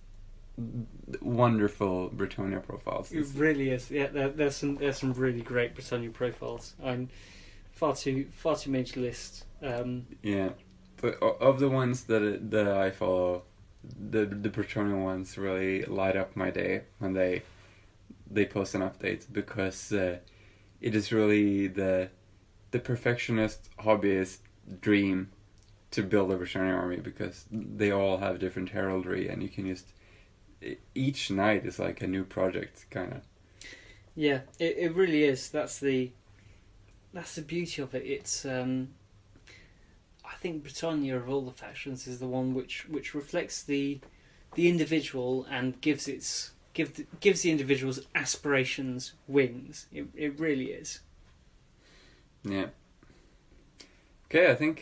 wonderful Bretonnia profiles.
It really is. Yeah, there's some really great Bretonnia profiles. I'm far too many to list.
Yeah, but of the ones that I follow, the Bretonnia ones really light up my day when they post an update, because it is really the perfectionist hobbyist dream to build a Bretonnia army, because they all have different heraldry, and you can just each night is like a new project, kind of.
Yeah, it really is. That's the beauty of it. It's I think Bretonnia of all the factions is the one which reflects the individual and gives the individual's aspirations wings. It really is.
Yeah. Okay, I think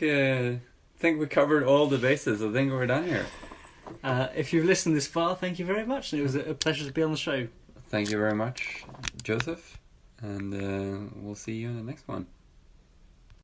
we covered all the bases. I think we're done here.
If you've listened this far, thank you very much, and it was a pleasure to be on the show.
Thank you very much, Joseph, and we'll see you in the next one.